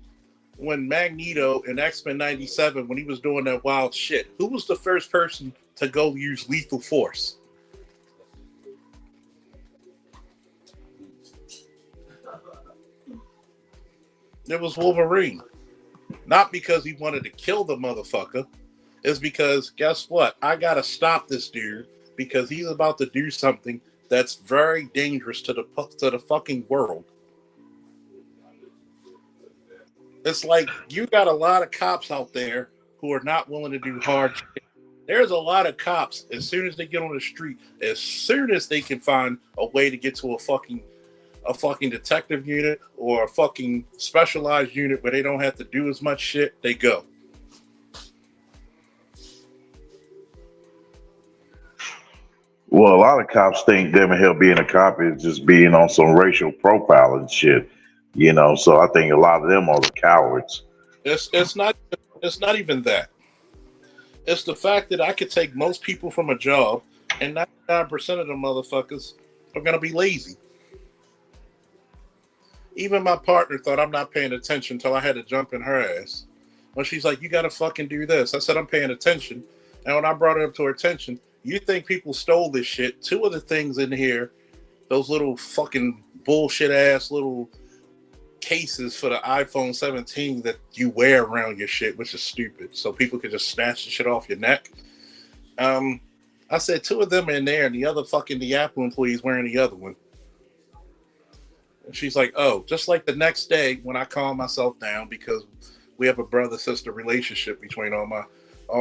when Magneto in X-Men 97, when he was doing that wild shit, who was the first person to go use lethal force? It was Wolverine. Not because he wanted to kill the motherfucker. It's because, guess what? I got to stop this dude because he's about to do something that's very dangerous to the fucking world. It's like you got a lot of cops out there who are not willing to do hard shit. There's a lot of cops, as soon as they get on the street, as soon as they can find a way to get to a fucking detective unit or a fucking specialized unit where they don't have to do as much shit, they go. Well, a lot of cops think them and hell being a cop is just being on some racial profiling shit, so I think a lot of them are the cowards. It's not even that. It's the fact that I could take most people from a job and 99% of them motherfuckers are going to be lazy. Even my partner thought I'm not paying attention until I had to jump in her ass. When she's like, you got to fucking do this. I said, I'm paying attention. And when I brought it up to her attention, you think people stole this shit. Two of the things in here, those little fucking bullshit ass little cases for the iPhone 17 that you wear around your shit, which is stupid. So people can just snatch the shit off your neck. I said two of them are in there and the Apple employee's wearing the other one. And she's like, oh, just like the next day when I calm myself down because we have a brother-sister relationship between all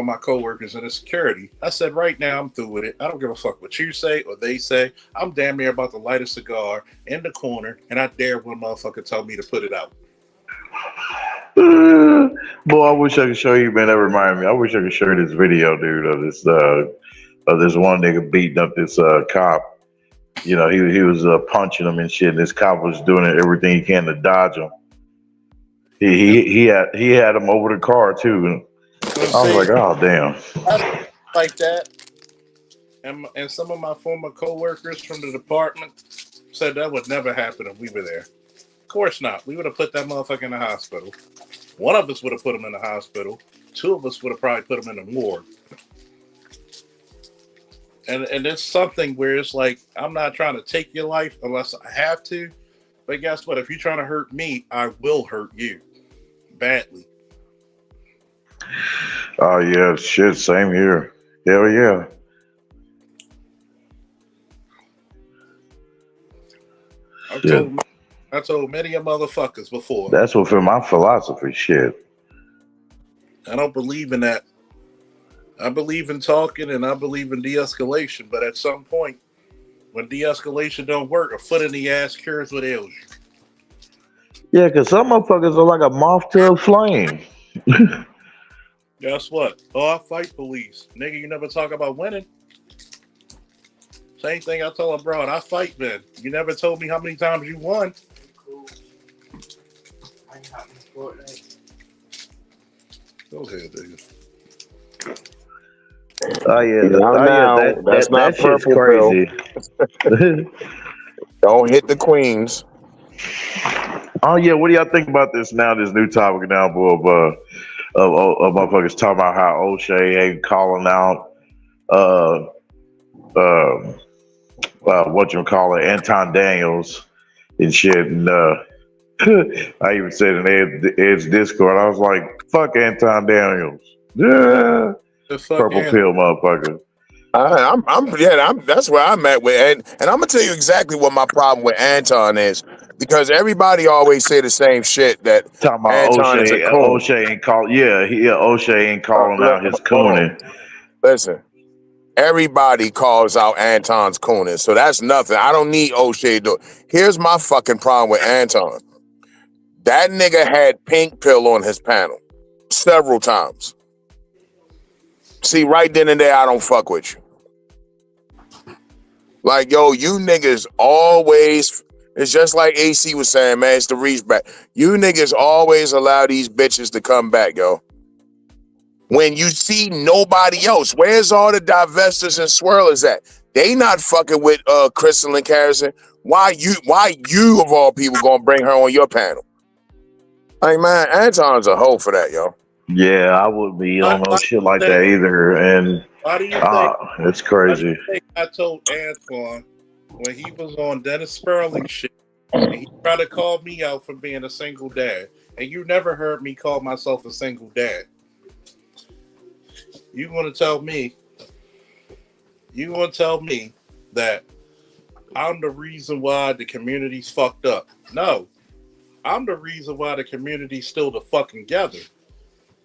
my coworkers and the security. I said, right now I'm through with it. I don't give a fuck what you say or they say. I'm damn near about to light a cigar in the corner and I dare one motherfucker tell me to put it out. Boy, I wish I could show you, man. That reminded me. I wish I could show you this video, dude, of this one nigga beating up this cop. You know, he was punching him and shit. And this cop was doing everything he can to dodge him. He had him over the car too. I was like, oh damn. Like that. And some of my former co-workers from the department said that would never happen if we were there. Of course not. We would have put that motherfucker in the hospital. One of us would have put him in the hospital. Two of us would have probably put him in the morgue. And it's something where it's like, I'm not trying to take your life unless I have to. But guess what? If you're trying to hurt me, I will hurt you badly. Oh yeah, shit. Same here. Hell yeah. I told many of motherfuckers before. That's within my philosophy. Shit. I don't believe in that. I believe in talking and I believe in de-escalation, but at some point, when de-escalation don't work, a foot in the ass cures what ails you. Yeah, because some motherfuckers are like a moth to a flame. Guess what? Oh, I fight police. Nigga, you never talk about winning. Same thing I told abroad. I fight men. You never told me how many times you won. Go ahead, nigga. Oh yeah, that's not shit's purple crazy. Don't hit the queens. Oh yeah, what do y'all think about this now? This new topic now, boy, of motherfuckers talking about how O'Shea ain't calling out, what you call it, Anton Daniels and shit. And I even said in Ed's Discord, I was like, "Fuck Anton Daniels, yeah, purple pill motherfucker." That's where I'm at with, and I'm gonna tell you exactly what my problem with Anton is, because everybody always say the same shit that talking about Anton is a coon. O'Shea ain't O'Shea ain't calling out his cooning. Listen, everybody calls out Anton's cooning, so that's nothing. I don't need O'Shea to do it. Here's my fucking problem with Anton. That nigga had Pink Pill on his panel several times. See, right then and there, I don't fuck with you. Like, yo, you niggas always, it's just like AC was saying, man, it's the reach back. You niggas always allow these bitches to come back, yo. When you see nobody else, where's all the divestors and swirlers at? They not fucking with Crystal and Harrison. Why you of all people gonna bring her on your panel? Like, man, Anton's a hoe for that, yo. Yeah, I wouldn't be on no shit like that either. And why do you think it's crazy? I told Antoine when he was on Dennis Sperling shit, and he tried to call me out for being a single dad, and you never heard me call myself a single dad. You want to tell me that I'm the reason why the community's fucked up? No, I'm the reason why the community's still the fucking together.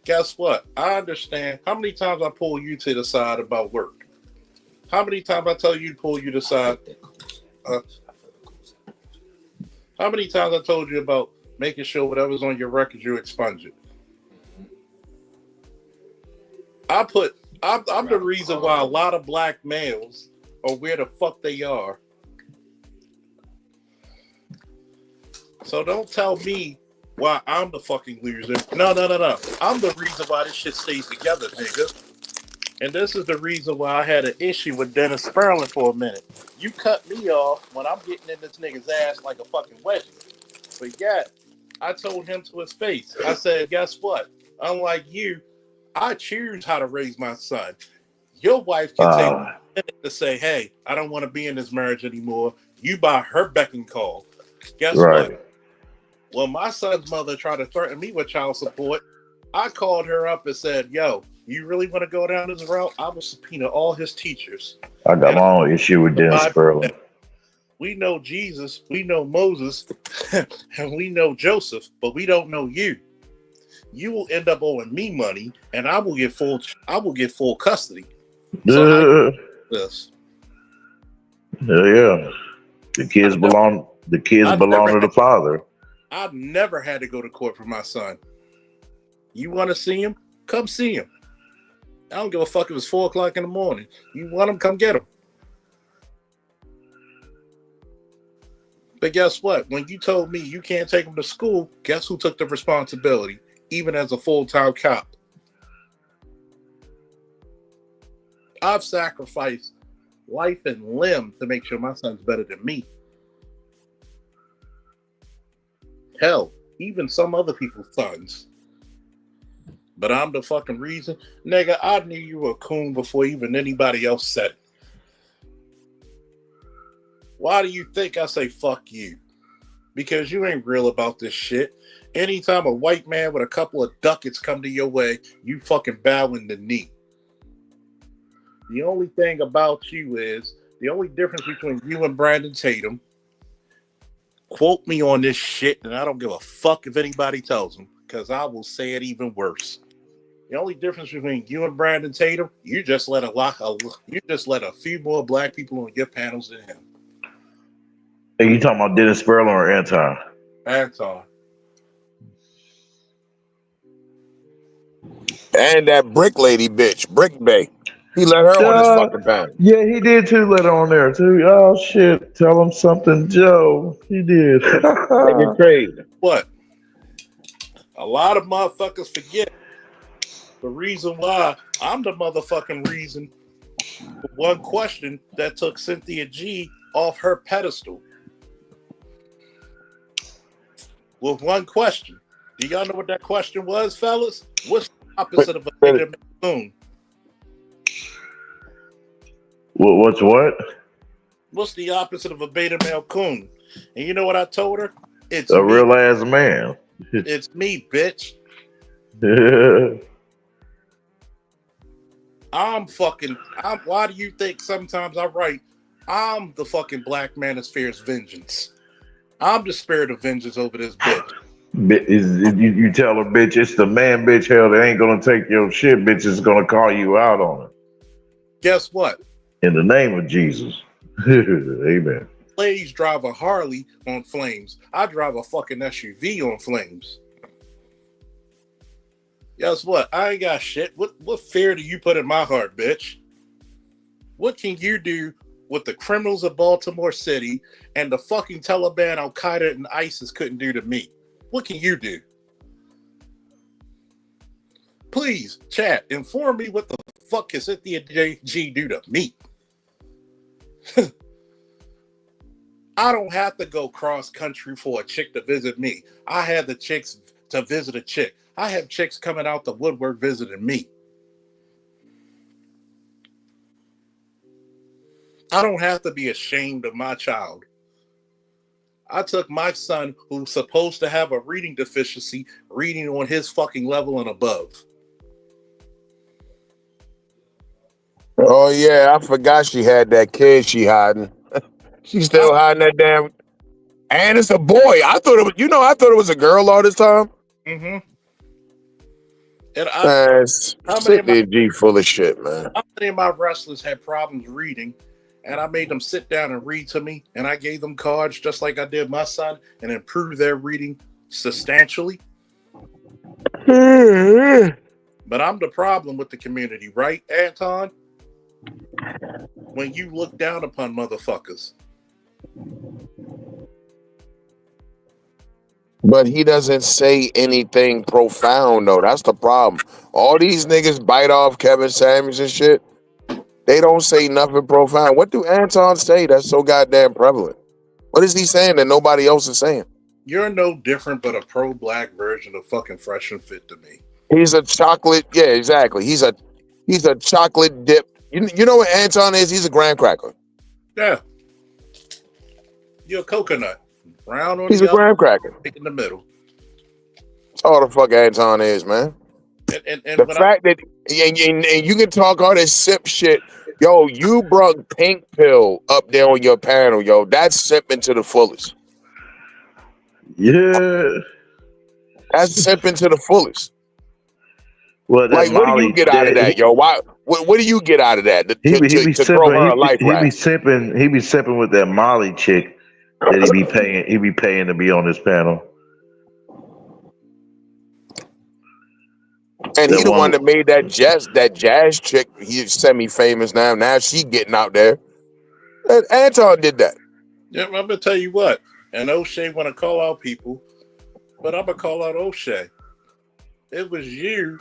Guess what? I understand. How many times I pull you to the side about work? How many times I tell you to pull you to the side? How many times I told you about making sure whatever's on your record, you expunge it? I'm the reason why a lot of black males are where the fuck they are. So don't tell me why I'm the fucking loser. No. I'm the reason why this shit stays together, nigga. And this is the reason why I had an issue with Dennis Sperling for a minute. You cut me off when I'm getting in this nigga's ass like a fucking wedgie. But yet, I told him to his face. I said, guess what? Unlike you, I choose how to raise my son. Your wife can take a minute to say, hey, I don't want to be in this marriage anymore. You by her beck and call. Guess what? When my son's mother tried to threaten me with child support, I called her up and said, yo, you really want to go down this route? I will subpoena all his teachers. I got my own issue with Dennis Sperling. We know Jesus, we know Moses, and we know Joseph, but we don't know you. You will end up owing me money, and I will get full custody. So this. Yeah. The kids belong to the father. I've never had to go to court for my son. You want to see him? Come see him. I don't give a fuck if it's 4 o'clock in the morning. You want him? Come get him. But guess what? When you told me you can't take him to school, guess who took the responsibility, even as a full-time cop? I've sacrificed life and limb to make sure my son's better than me. Hell, even some other people's sons. But I'm the fucking reason. Nigga, I knew you were a coon before even anybody else said it. Why do you think I say fuck you? Because you ain't real about this shit. Anytime a white man with a couple of ducats come to your way, you fucking bow in the knee. The only thing about you is, the only difference between you and Brandon Tatum, quote me on this shit, and I don't give a fuck if anybody tells them, because I will say it even worse. The only difference between you and Brandon Tatum, you just let a few more black people on your panels than him. Hey, you talking about Dennis Sperling or Anton? Anton. And that brick lady bitch, Brick Bay. He let her on his fucking panel. Yeah, he did too. Let her on there too. Oh shit! Tell him something, Joe. He did. Nigga crazy. What? A lot of motherfuckers forget the reason why I'm the motherfucking reason for one question that took Cynthia G off her pedestal. With one question. Do y'all know what that question was, fellas? What's the opposite of a beta male coon? What's what? What's the opposite of a beta male coon? And you know what I told her? It's a me. real ass man. It's me, bitch. Why do you think sometimes I write, I'm the fucking black man that fears vengeance. I'm the spirit of vengeance over this bitch. You tell her, bitch, it's the man, bitch, hell, that ain't gonna take your shit, bitch, is gonna call you out on it. Guess what? In the name of Jesus. Amen. Ladies drive a Harley on flames. I drive a fucking SUV on flames. Guess what? I ain't got shit. What fear do you put in my heart, bitch? What can you do with the criminals of Baltimore City and the fucking Taliban, Al Qaeda, and ISIS couldn't do to me? What can you do? Please, chat, inform me what the fuck can Cynthia G do to me? I don't have to go cross country for a chick to visit me. I had the chicks to visit a chick. I have chicks coming out the woodwork visiting me. I don't have to be ashamed of my child. I took my son, who's supposed to have a reading deficiency, reading on his fucking level and above. Oh yeah, I forgot she had that kid she hiding. She's still hiding that damn. And it's a boy. I thought it was a girl all this time. Mm-hmm. And Cynthia G full of shit, man. How many of my wrestlers had problems reading, and I made them sit down and read to me, and I gave them cards just like I did my son, and improved their reading substantially. But I'm the problem with the community, right, Anton? When you look down upon motherfuckers. But he doesn't say anything profound, though. That's the problem. All these niggas bite off Kevin Samuels and shit. They don't say nothing profound. What do Anton say that's so goddamn prevalent? What is he saying that nobody else is saying? You're no different but a pro-black version of fucking Fresh and Fit to me. He's a chocolate. Yeah, exactly. He's a chocolate dip. You know what Anton is? He's a graham cracker. Yeah. You're a coconut. Brown on He's the a graham cracker. in the middle. That's all the fuck Anton is, man. And the fact that and you can talk all this sip shit. Yo, you brought Pink Pill up there on your panel, yo. That's sipping to the fullest. Yeah. That's sipping to the fullest. Well, like, what do you get out of that, yo? Why? What do you get out of that? He be throw her a life raft? He be sipping with that Molly chick that he be paying. He be paying to be on this panel. And That he the one one. that made that jazz chick. He's semi-famous now. Now she getting out there. And Anton did that. Yeah, I'm gonna tell you what. And O'Shea want to call out people, but I'm gonna call out O'Shea. It was you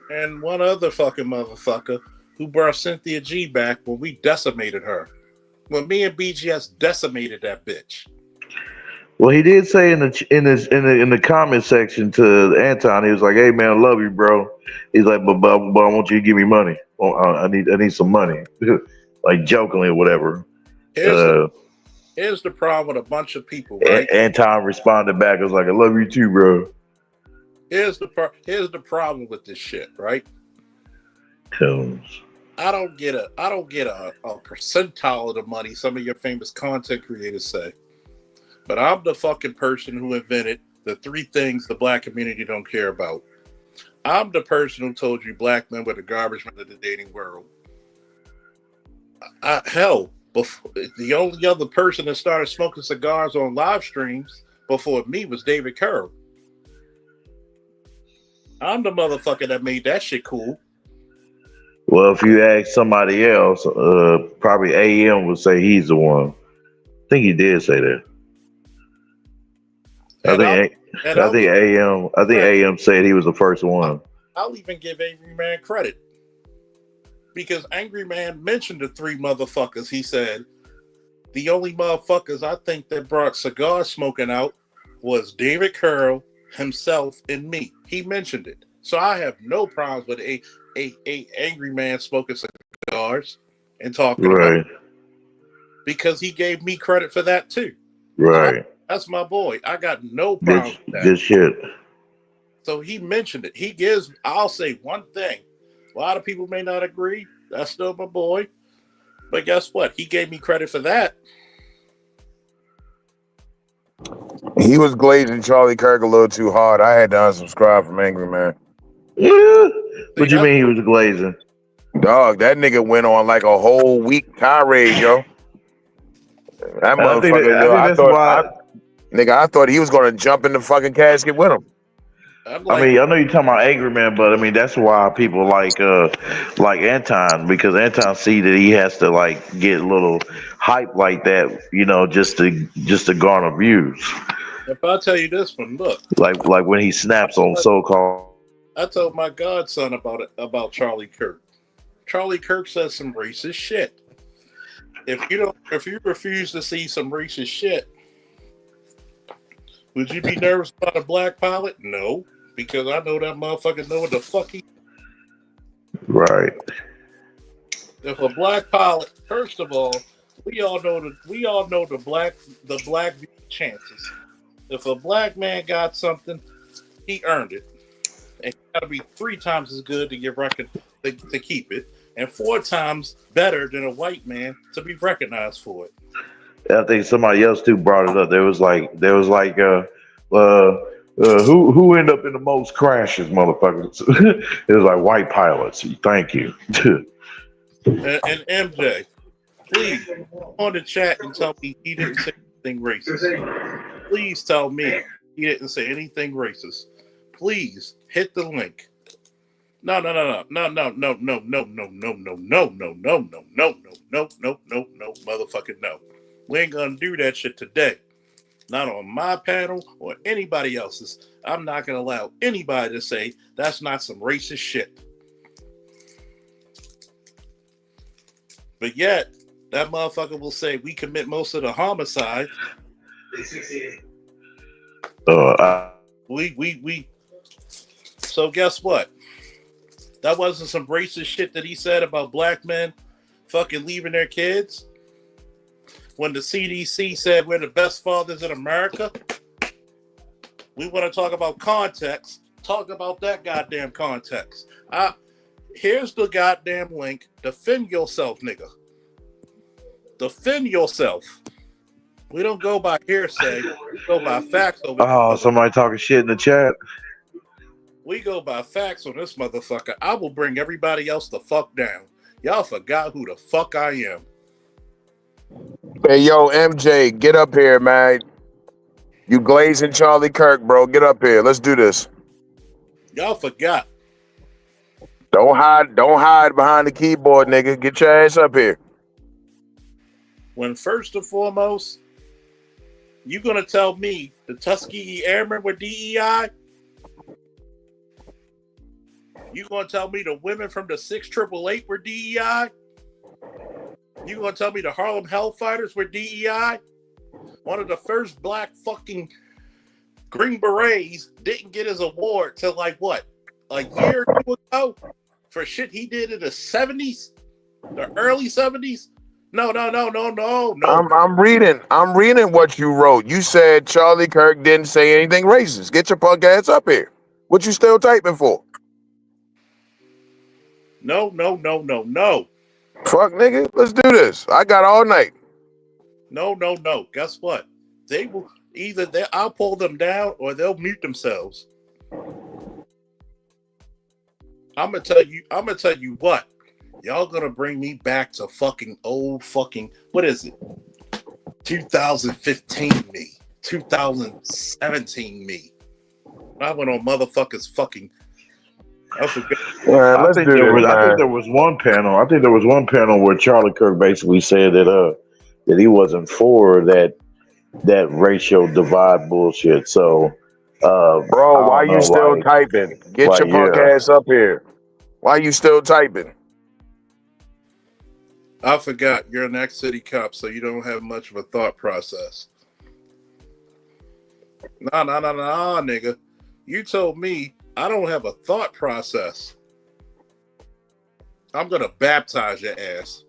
and one other fucking motherfucker who brought Cynthia G back when we decimated her. When me and BGS decimated that bitch. Well, he did say in the comment section to Anton, he was like, "Hey man, I love you, bro." He's like, "But I want you to give me money. Well, I need some money," like jokingly or whatever. Here's the problem with a bunch of people, right? Anton responded back, "I was like, I love you too, bro." Here's the problem with this shit, right? I don't get a percentile of the money some of your famous content creators say. But I'm the fucking person who invented the 3 things the black community don't care about. I'm the person who told you black men were the garbage men of the dating world. The only other person that started smoking cigars on live streams before me was David Curl. I'm the motherfucker that made that shit cool. Well, if you ask somebody else, probably AM would say he's the one. I think he did say that. I think AM said he was the first one. I'll even give Angry Man credit. Because Angry Man mentioned the 3 motherfuckers. He said, the only motherfuckers I think that brought cigar smoking out was David Curl, himself, and me. He mentioned it. So I have no problems with a Angry Man smoking cigars and talking about it. Because he gave me credit for that too. Right. That's my boy. I got no problem with that. Good shit. So he mentioned it. I'll say one thing. A lot of people may not agree. That's still my boy. But guess what? He gave me credit for that. He was glazing Charlie Kirk a little too hard. I had to unsubscribe from Angry Man. Yeah. What you mean he was glazing? Dog, that nigga went on like a whole week tirade, yo. That motherfucker, I thought he was gonna jump in the fucking casket with him. I know you're talking about Angry Man, but I mean that's why people like Anton, because Anton see that he has to like get a little hype like that, just to garner views. If I tell you this one, look. Like when he snaps on so-called. I told my godson about Charlie Kirk. Charlie Kirk says some racist shit. If you refuse to see some racist shit, would you be nervous about a black pilot? No, because I know that motherfucker know what the fuck he. Right. If a black pilot, first of all, we all know the black chances. If a black man got something, he earned it. It got to be 3 times as good to get to keep it, and 4 times better than a white man to be recognized for it. I think somebody else too brought it up. There was like who ended up in the most crashes, motherfuckers? It was like white pilots. Thank you. and MJ, please on the chat and tell me he didn't say anything racist. Please tell me he didn't say anything racist. Please hit the link. No, motherfucking no. We ain't gonna do that shit today. Not on my panel or anybody else's. I'm not gonna allow anybody to say that's not some racist shit. But yet, that motherfucker will say we commit most of the homicide. We. So guess what? That wasn't some racist shit that he said about black men fucking leaving their kids. When the CDC said we're the best fathers in America. We want to talk about context. Talk about that goddamn context. Here's the goddamn link. Defend yourself, nigga. Defend yourself. We don't go by hearsay. We go by facts. Somebody talking shit in the chat. We go by facts on this motherfucker. I will bring everybody else the fuck down. Y'all forgot who the fuck I am. Hey, yo, MJ, get up here, man. You glazing Charlie Kirk, bro. Get up here. Let's do this. Y'all forgot. Don't hide behind the keyboard, nigga. Get your ass up here. When first and foremost, you gonna tell me the Tuskegee Airmen were DEI? You gonna tell me the women from the 6888 were DEI? You gonna tell me the Harlem Hellfighters were DEI? One of the first black fucking Green Berets didn't get his award till like what? A year or two ago? For shit he did in the 70s? The early 70s? No. I'm reading what you wrote. You said Charlie Kirk didn't say anything racist. Get your punk ass up here. What you still typing for? No. Fuck, nigga. Let's do this. I got all night. No. Guess what? They will I'll pull them down or they'll mute themselves. I'm gonna tell you what. Y'all gonna bring me back to fucking old fucking, what is it? 2015 me. 2017 me. I went on motherfuckers fucking, I forget. I think there was one panel. I think there was one panel where Charlie Kirk basically said that he wasn't for that racial divide bullshit. So, bro, why you still typing? Get your punk ass up here. Why you still typing? I forgot you're an ex-city cop, so you don't have much of a thought process. Nah, nigga. You told me I don't have a thought process. I'm gonna baptize your ass.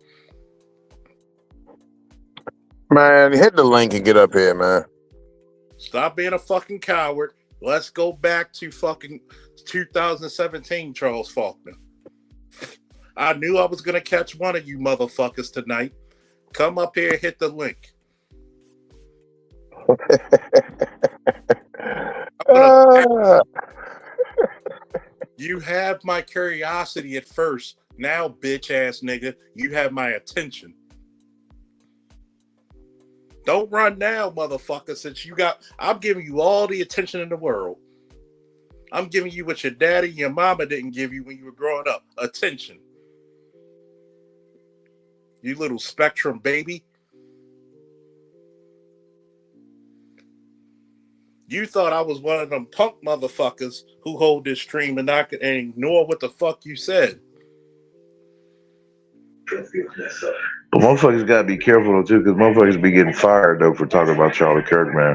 Man, hit the link and get up here, man. Stop being a fucking coward. Let's go back to fucking 2017, Charles Faulkner. I knew I was going to catch one of you motherfuckers tonight. Come up here and hit the link. You have my curiosity at first. Now, bitch ass nigga, you have my attention. Don't run now, motherfucker, since I'm giving you all the attention in the world. I'm giving you what your daddy and your mama didn't give you when you were growing up. Attention. You little spectrum baby. You thought I was one of them punk motherfuckers who hold this stream and ignore what the fuck you said. But motherfuckers gotta be careful too, because motherfuckers be getting fired though for talking about Charlie Kirk, man.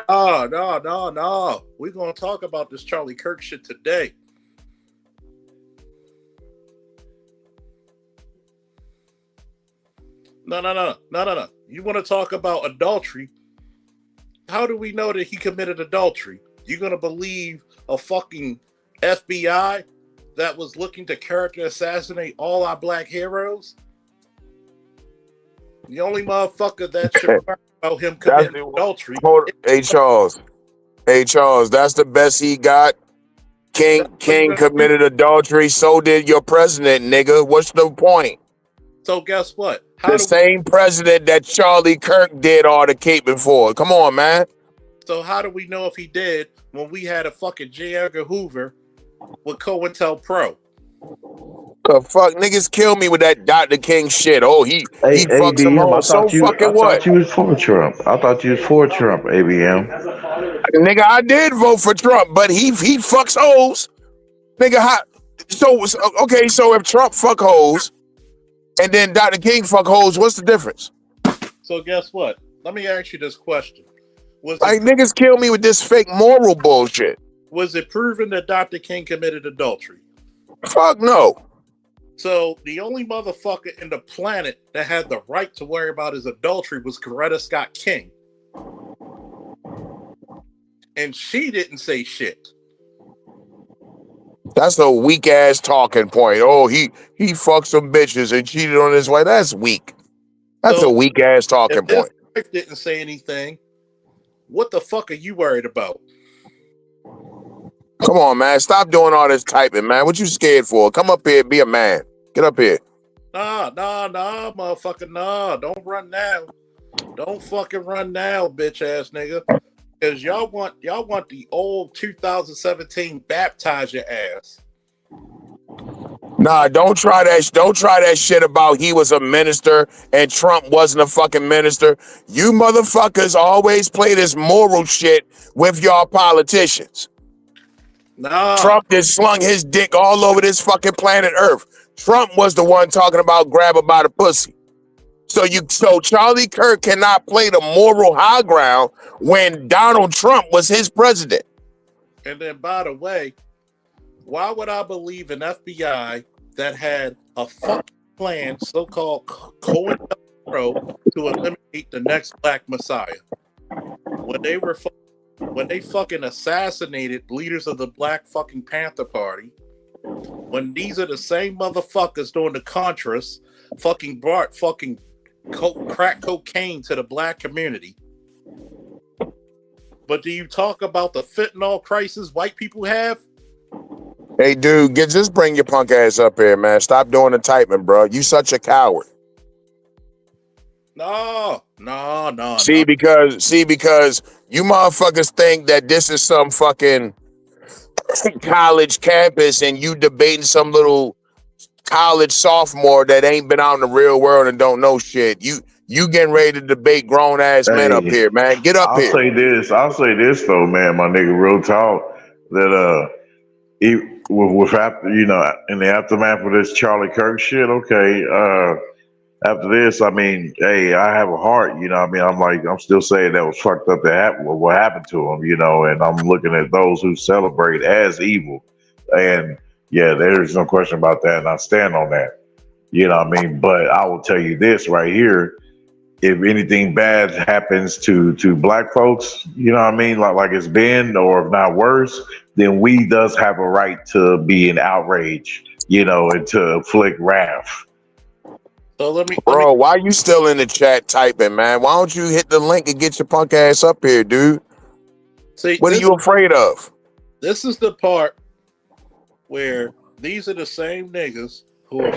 Oh, no. We're gonna talk about this Charlie Kirk shit today. No. You want to talk about adultery? How do we know that he committed adultery? You gonna believe a fucking FBI that was looking to character assassinate all our black heroes? The only motherfucker that should learn about him committing adultery. Hey Charles, that's the best he got. King committed adultery. So did your president, nigga. What's the point? So guess what? The same president that Charlie Kirk did all the caping for. Come on, man. So how do we know if he did when we had a fucking J. Edgar Hoover with COINTELPRO? Fuck, niggas kill me with that Dr. King shit. Oh, he fucks them all. So fucking what? I thought you was for Trump. ABM. Nigga, I did vote for Trump, but he fucks hoes. Nigga, so if Trump fuck hoes and then Dr. King fuck hoes, what's the difference? So guess what? Let me ask you this question. Niggas kill me with this fake moral bullshit. Was it proven that Dr. King committed adultery? Fuck no. So the only motherfucker in the planet that had the right to worry about his adultery was Coretta Scott King. And she didn't say shit. That's a weak ass talking point. Oh, he fucked some bitches and cheated on his wife. That's weak. That's a weak ass talking point. If his wife didn't say anything, what the fuck are you worried about? Come on, man. Stop doing all this typing, man. What you scared for? Come up here, be a man. Get up here. Nah, motherfucker, nah. Don't run now. Don't fucking run now, bitch ass nigga. Because y'all want the old 2017 baptize your ass. Nah, don't try that. Don't try that shit about he was a minister and Trump wasn't a fucking minister. You motherfuckers always play this moral shit with y'all politicians. Nah. Trump just slung his dick all over this fucking planet Earth. Trump was the one talking about grab her by the pussy. So Charlie Kirk cannot play the moral high ground when Donald Trump was his president. And then, by the way, why would I believe an FBI that had a fucking plan, so-called COINTELPRO, to eliminate the next Black Messiah? When they fucking assassinated leaders of the Black fucking Panther Party, when these are the same motherfuckers doing the Contras, fucking brought fucking crack cocaine to the Black community. But do you talk about the fentanyl crisis white people have? Hey, dude, just bring your punk ass up here, man. Stop doing the typing, bro. You such a coward. No. See, because you motherfuckers think that this is some fucking college campus and you debating some little college sophomore that ain't been out in the real world and don't know shit. You getting ready to debate grown ass men up here, man. Get up here. I'll say this though, man, my nigga, real talk, that with after, you know, in the aftermath of this Charlie Kirk shit, okay, after this, I mean, hey, I have a heart, you know what I mean? I'm still saying that was fucked up to happen, what happened to him, you know, and I'm looking at those who celebrate as evil. And yeah, there's no question about that, and I stand on that. You know what I mean? But I will tell you this right here, if anything bad happens to Black folks, you know what I mean, like it's been, or if not worse, then we does have a right to be in outrage, you know, and to inflict wrath. So Bro, why you still in the chat typing, man? Why don't you hit the link and get your punk ass up here, dude? See, what are you afraid of? This is the part where these are the same niggas who are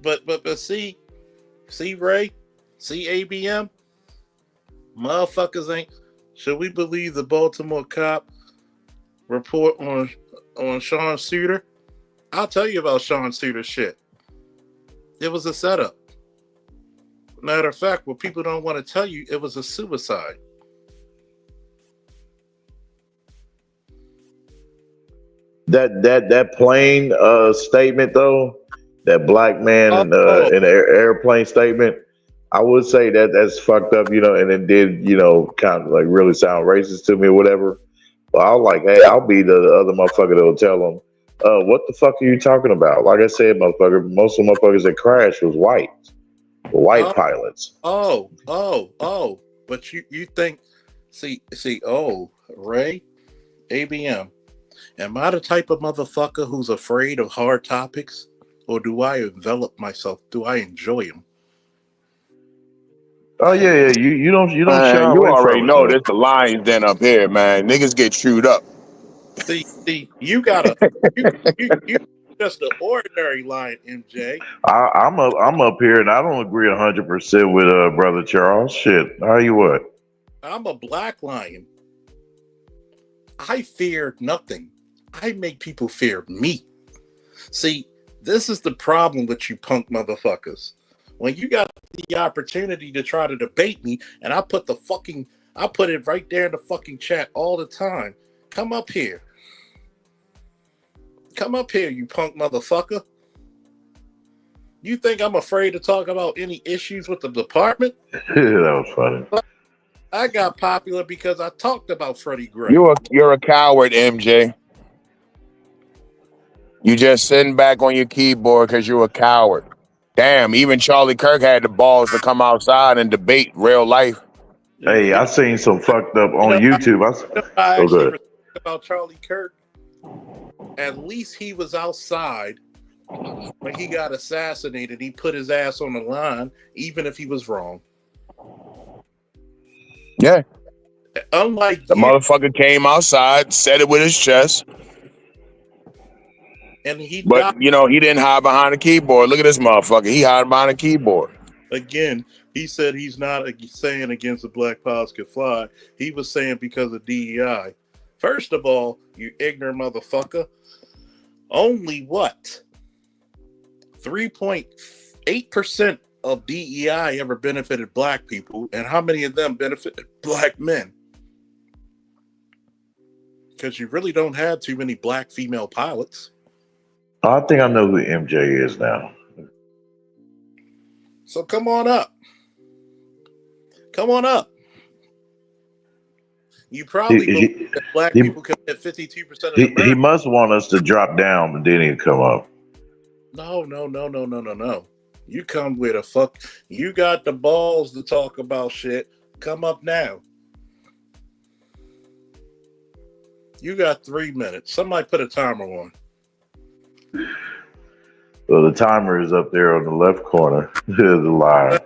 but see Ray, see ABM, motherfuckers ain't. Should we believe the Baltimore cop report on Sean Suiter? I'll tell you about Sean Suiter's shit. It was a setup. Matter of fact, what people don't want to tell you, it was a suicide. That plane statement though, that black man in the airplane statement, I would say that's fucked up, you know, and it did, you know, kind of like really sound racist to me or whatever. But I was like, hey, I'll be the other motherfucker that'll tell them, what the fuck are you talking about? Like I said, motherfucker, most of the motherfuckers that crashed was white pilots. But you think, see, Ray, ABM, am I the type of motherfucker who's afraid of hard topics? Or do I envelop myself? Do I enjoy them? Oh yeah, you don't you shy away already from know it, there's the lion's den up here, man. Niggas get chewed up. See, you gotta you just an ordinary lion, MJ. I'm up here and I don't agree 100% with brother Charles. Shit, how you what? I'm a black lion. I fear nothing. I make people fear me. See, this is the problem with you punk motherfuckers. When you got the opportunity to try to debate me, and I put it right there in the fucking chat all the time. Come up here. Come up here, you punk motherfucker. You think I'm afraid to talk about any issues with the department? That was funny. I got popular because I talked about Freddie Gray. You're a coward, MJ. You just sitting back on your keyboard because you're a coward. Damn, even Charlie Kirk had the balls to come outside and debate real life. Hey, I seen some fucked up on YouTube. I actually respect about Charlie Kirk. At least he was outside when he got assassinated. He put his ass on the line, even if he was wrong. Yeah. Unlike the motherfucker came outside, said it with his chest. And he you know, he didn't hide behind a keyboard. Look at this motherfucker. He hid behind a keyboard. Again, he said he's not saying against the Black Pilots Could Fly. He was saying because of DEI. First of all, you ignorant motherfucker, Only what? 3.8% of DEI ever benefited black people, and how many of them benefited black men? Because you really don't have too many black female pilots. I think I know who MJ is now. So come on up. Come on up. You probably believe that black people commit 52% of the He must want us to drop down, but then he'd come up. No. You come with a fuck. You got the balls to talk about shit. Come up now. You got 3 minutes. Somebody put a timer on. Well, the timer is up there on the left corner. There's a line.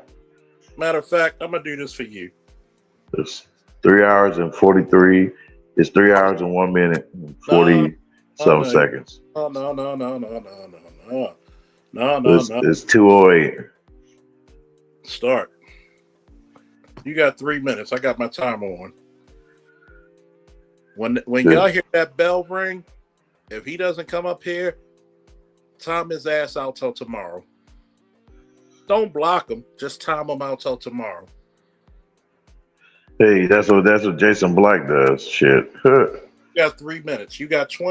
Matter of fact, I'm gonna do this for you. It's 3 hours and 43. It's 3 hours and 1 minute and 40 some seconds. No. It's 2:08. Start. You got 3 minutes. I got my timer on. When y'all hear that bell ring, if he doesn't come up here, time his ass out till tomorrow. Don't block him. Just time him out till tomorrow. Hey, that's what Jason Black does. Shit. You got 3 minutes. You got 2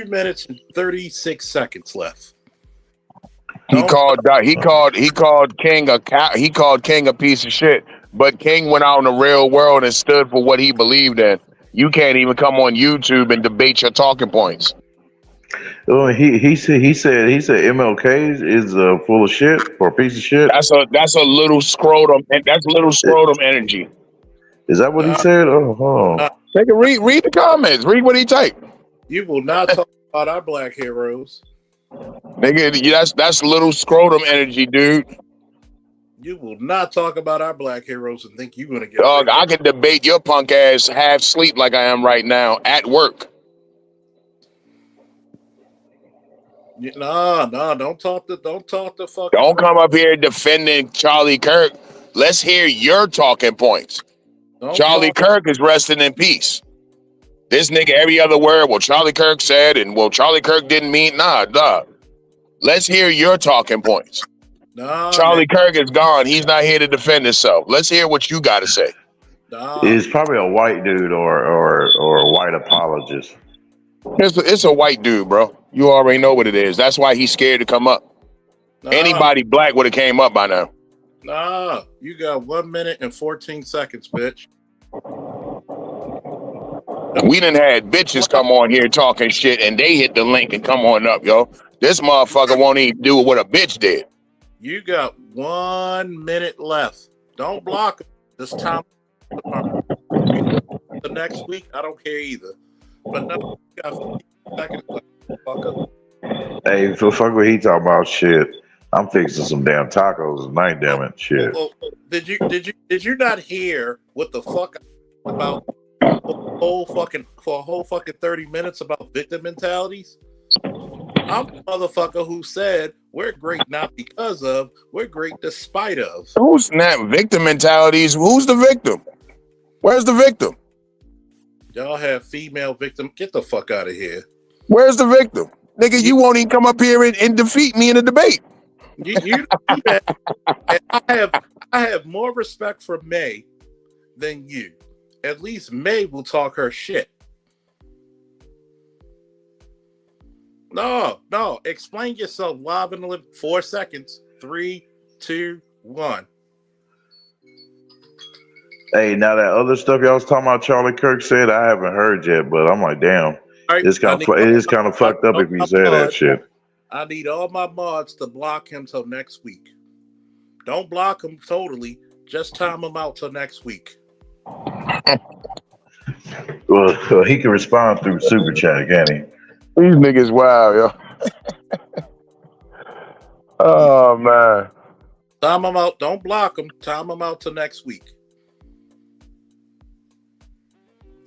minutes and 36 seconds left. He called King a cow. He called King a piece of shit. But King went out in the real world and stood for what he believed in. You can't even come on YouTube and debate your talking points. Oh, he said MLK is full of shit or a piece of shit. That's a little scrotum, and that's little scrotum energy. Is that what he said? Oh. Take a read the comments. Read what he typed. You will not talk about our black heroes. Nigga, that's little scrotum energy, dude. You will not talk about our black heroes and think you're gonna get. Dog, I can debate your punk ass half sleep like I am right now at work. Nah, don't talk to fucking. Don't come up here defending Charlie Kirk. Let's hear your talking points. Charlie Kirk is resting in peace. This nigga, every other word, well, Charlie Kirk said, and well, Charlie Kirk didn't mean, nah. Let's hear your talking points. Charlie Kirk is gone. He's not here to defend himself. Let's hear what you got to say. It's probably a white dude or a white apologist. It's a white dude, bro. You already know what it is. That's why he's scared to come up. Anybody black would have came up by now. Nah, you got 1 minute and 14 seconds, bitch. We done had bitches come on here talking shit and they hit the link and come on up, yo. This motherfucker won't even do what a bitch did. You got 1 minute left. Don't block it. This time the next week, I don't care either. But no, you got 15 seconds left. Hey, fuck what he talking about shit. I'm fixing some damn tacos tonight, damn it. Shit. Did you not hear what the fuck about for a whole fucking 30 minutes about victim mentalities? I'm the motherfucker who said we're great not because of, we're great despite of. Who's not victim mentalities? Who's the victim? Where's the victim? Y'all have female victim. Get the fuck out of here. Where's the victim? Nigga, you won't even come up here and defeat me in a debate. I have more respect for May than you. At least May will talk her shit. No. Explain yourself live in the 4 seconds. 3, 2, 1. Hey, now that other stuff y'all was talking about Charlie Kirk said, I haven't heard yet, but I'm like, damn, it is kind of fucked up if you say that shit. I need all my mods to block him till next week. Don't block him totally. Just time him out till next week. Well, he can respond through Super Chat, can't he? These niggas wild, yo. Oh, man. Time him out. Don't block him. Time him out till next week.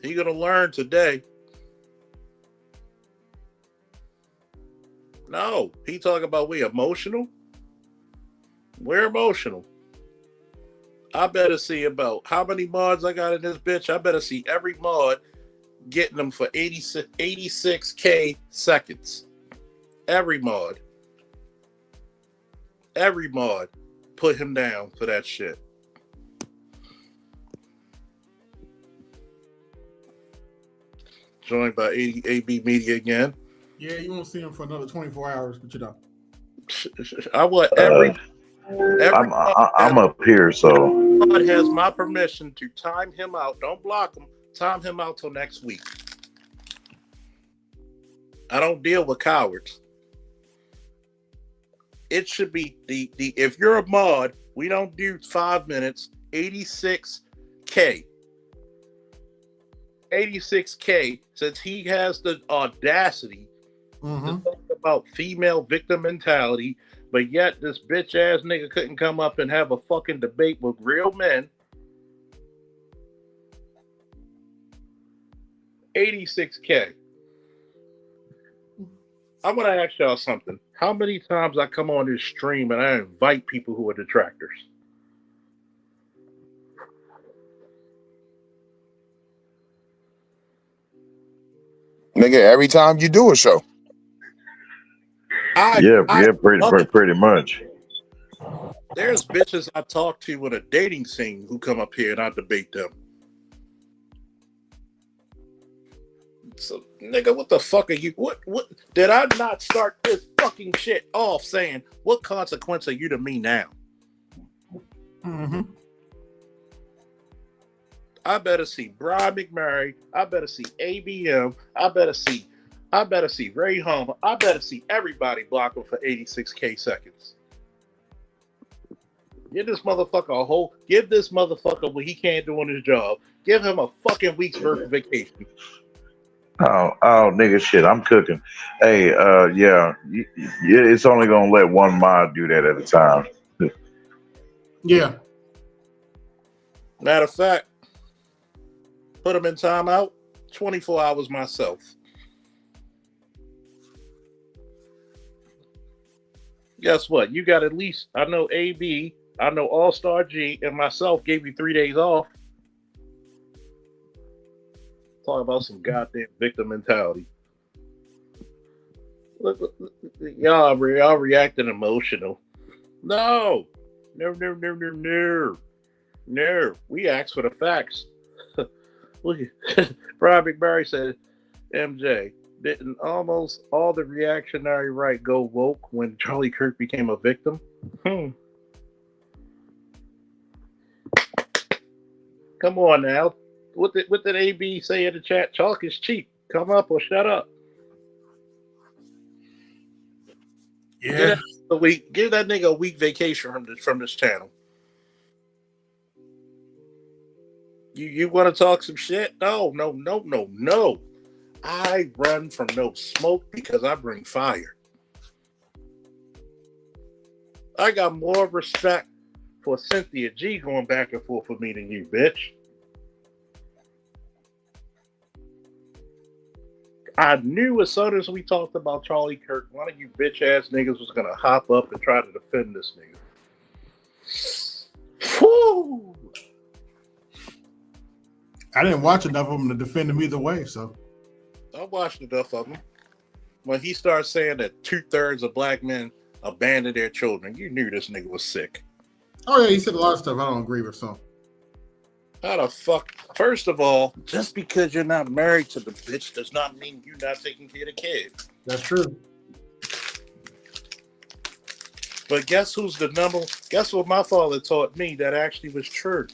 He gonna learn today. No, he talking about we emotional. We're emotional. I better see about how many mods I got in this bitch. I better see every mod getting them for 86K seconds. Every mod put him down for that shit. Joined by AB Media again. Yeah, you won't see him for another 24 hours, but you know. I want every I'm up here, so mod has my permission to time him out. Don't block him. Time him out till next week. I don't deal with cowards. It should be the if you're a mod, we don't do 5 minutes. 86K. 86K, since he has the audacity to talk about female victim mentality, but yet this bitch ass nigga couldn't come up and have a fucking debate with real men. 86K. I'm gonna ask y'all something. How many times I come on this stream and I invite people who are detractors? Nigga, every time you do a show. Pretty much. There's bitches I talk to in a dating scene who come up here and I debate them. So, nigga, what the fuck are you? What did I not start this fucking shit off saying? What consequence are you to me now? I better see Brian McMurray. I better see ABM. I better see Ray Homer. I better see everybody block him for 86K seconds. Give this motherfucker what he can't do on his job. Give him a fucking week's worth of vacation. Oh, nigga, shit, I'm cooking. Hey, yeah, it's only gonna let one mod do that at a time. Yeah. Matter of fact, put him in timeout. 24 hours myself. Guess what? You got at least, I know AB, I know All-Star G, and myself gave you 3 days off. Talk about some goddamn victim mentality. Look, y'all reacting emotional. No. We asked for the facts. Look, Brian McMurray said, MJ, didn't almost all the reactionary right go woke when Charlie Kirk became a victim? Come on now. What did AB say in the chat? Chalk is cheap. Come up or shut up. Yeah. Give that nigga a week vacation from this channel. You want to talk some shit? No. I run from no smoke because I bring fire. I got more respect for Cynthia G going back and forth with me than you, bitch. I knew as soon as we talked about Charlie Kirk, one of you bitch ass niggas was gonna hop up and try to defend this nigga. Whew. I didn't watch enough of them to defend him either way, so. I watched enough of them. When he started saying that 2/3 of black men abandon their children, you knew this nigga was sick. Oh yeah, he said a lot of stuff I don't agree with, so. How the fuck? First of all, just because you're not married to the bitch does not mean you're not taking care of the kid. That's true. But guess what my father taught me that actually was true.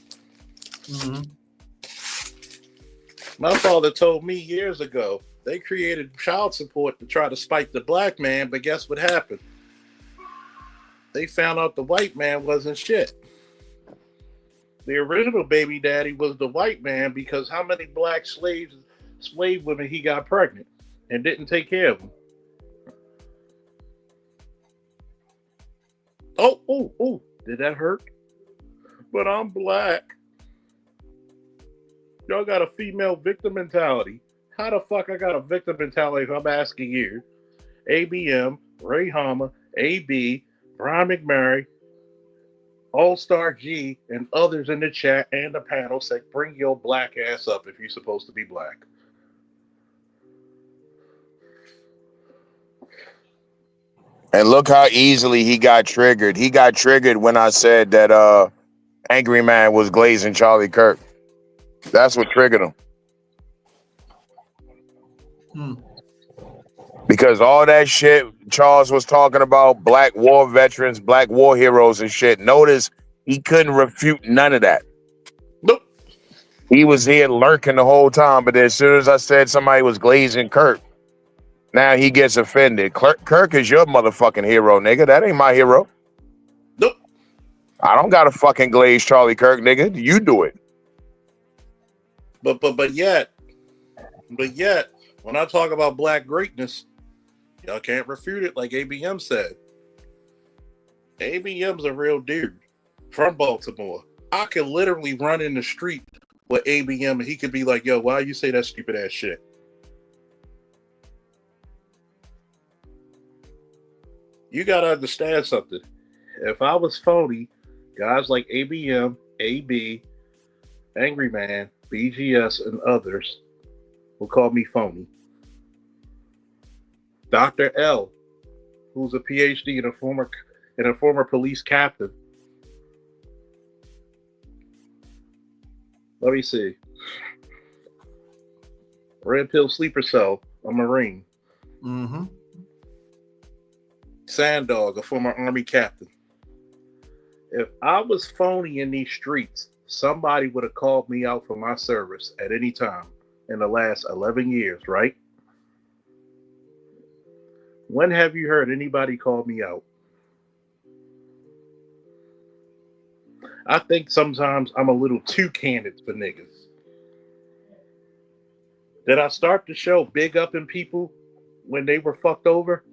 My father told me years ago, they created child support to try to spite the black man, but guess what happened? They found out the white man wasn't shit. The original baby daddy was the white man because how many black slave women he got pregnant and didn't take care of them? Oh, did that hurt? But I'm black. Y'all got a female victim mentality. How the fuck I got a victim mentality if I'm asking you? ABM, Ray Hama, AB, Brian McMurray, All-Star G, and others in the chat and the panel say, bring your black ass up if you're supposed to be black. And look how easily he got triggered. He got triggered when I said that Angry Man was glazing Charlie Kirk. That's what triggered him. Because all that shit Charles was talking about, black war veterans, black war heroes and shit, notice he couldn't refute none of that. Nope. He was here lurking the whole time, but as soon as I said somebody was glazing Kirk, now he gets offended. Kirk is your motherfucking hero, nigga. That ain't my hero. Nope. I don't got to fucking glaze Charlie Kirk, nigga. You do it. But yet, when I talk about black greatness, y'all can't refute it like ABM said. ABM's a real dude from Baltimore. I could literally run in the street with ABM and he could be like, yo, why you say that stupid ass shit? You gotta understand something. If I was phony, guys like ABM, AB, Angry Man, BGS, and others will call me phony. Dr. L, who's a PhD and a former police captain. Let me see. Red Pill Sleeper Cell, a Marine. Mm-hmm. Sanddog, a former Army captain. If I was phony in these streets, somebody would have called me out for my service at any time in the last 11 years, right? When have you heard anybody call me out? I think sometimes I'm a little too candid for niggas. Did I start the show big up in people when they were fucked over?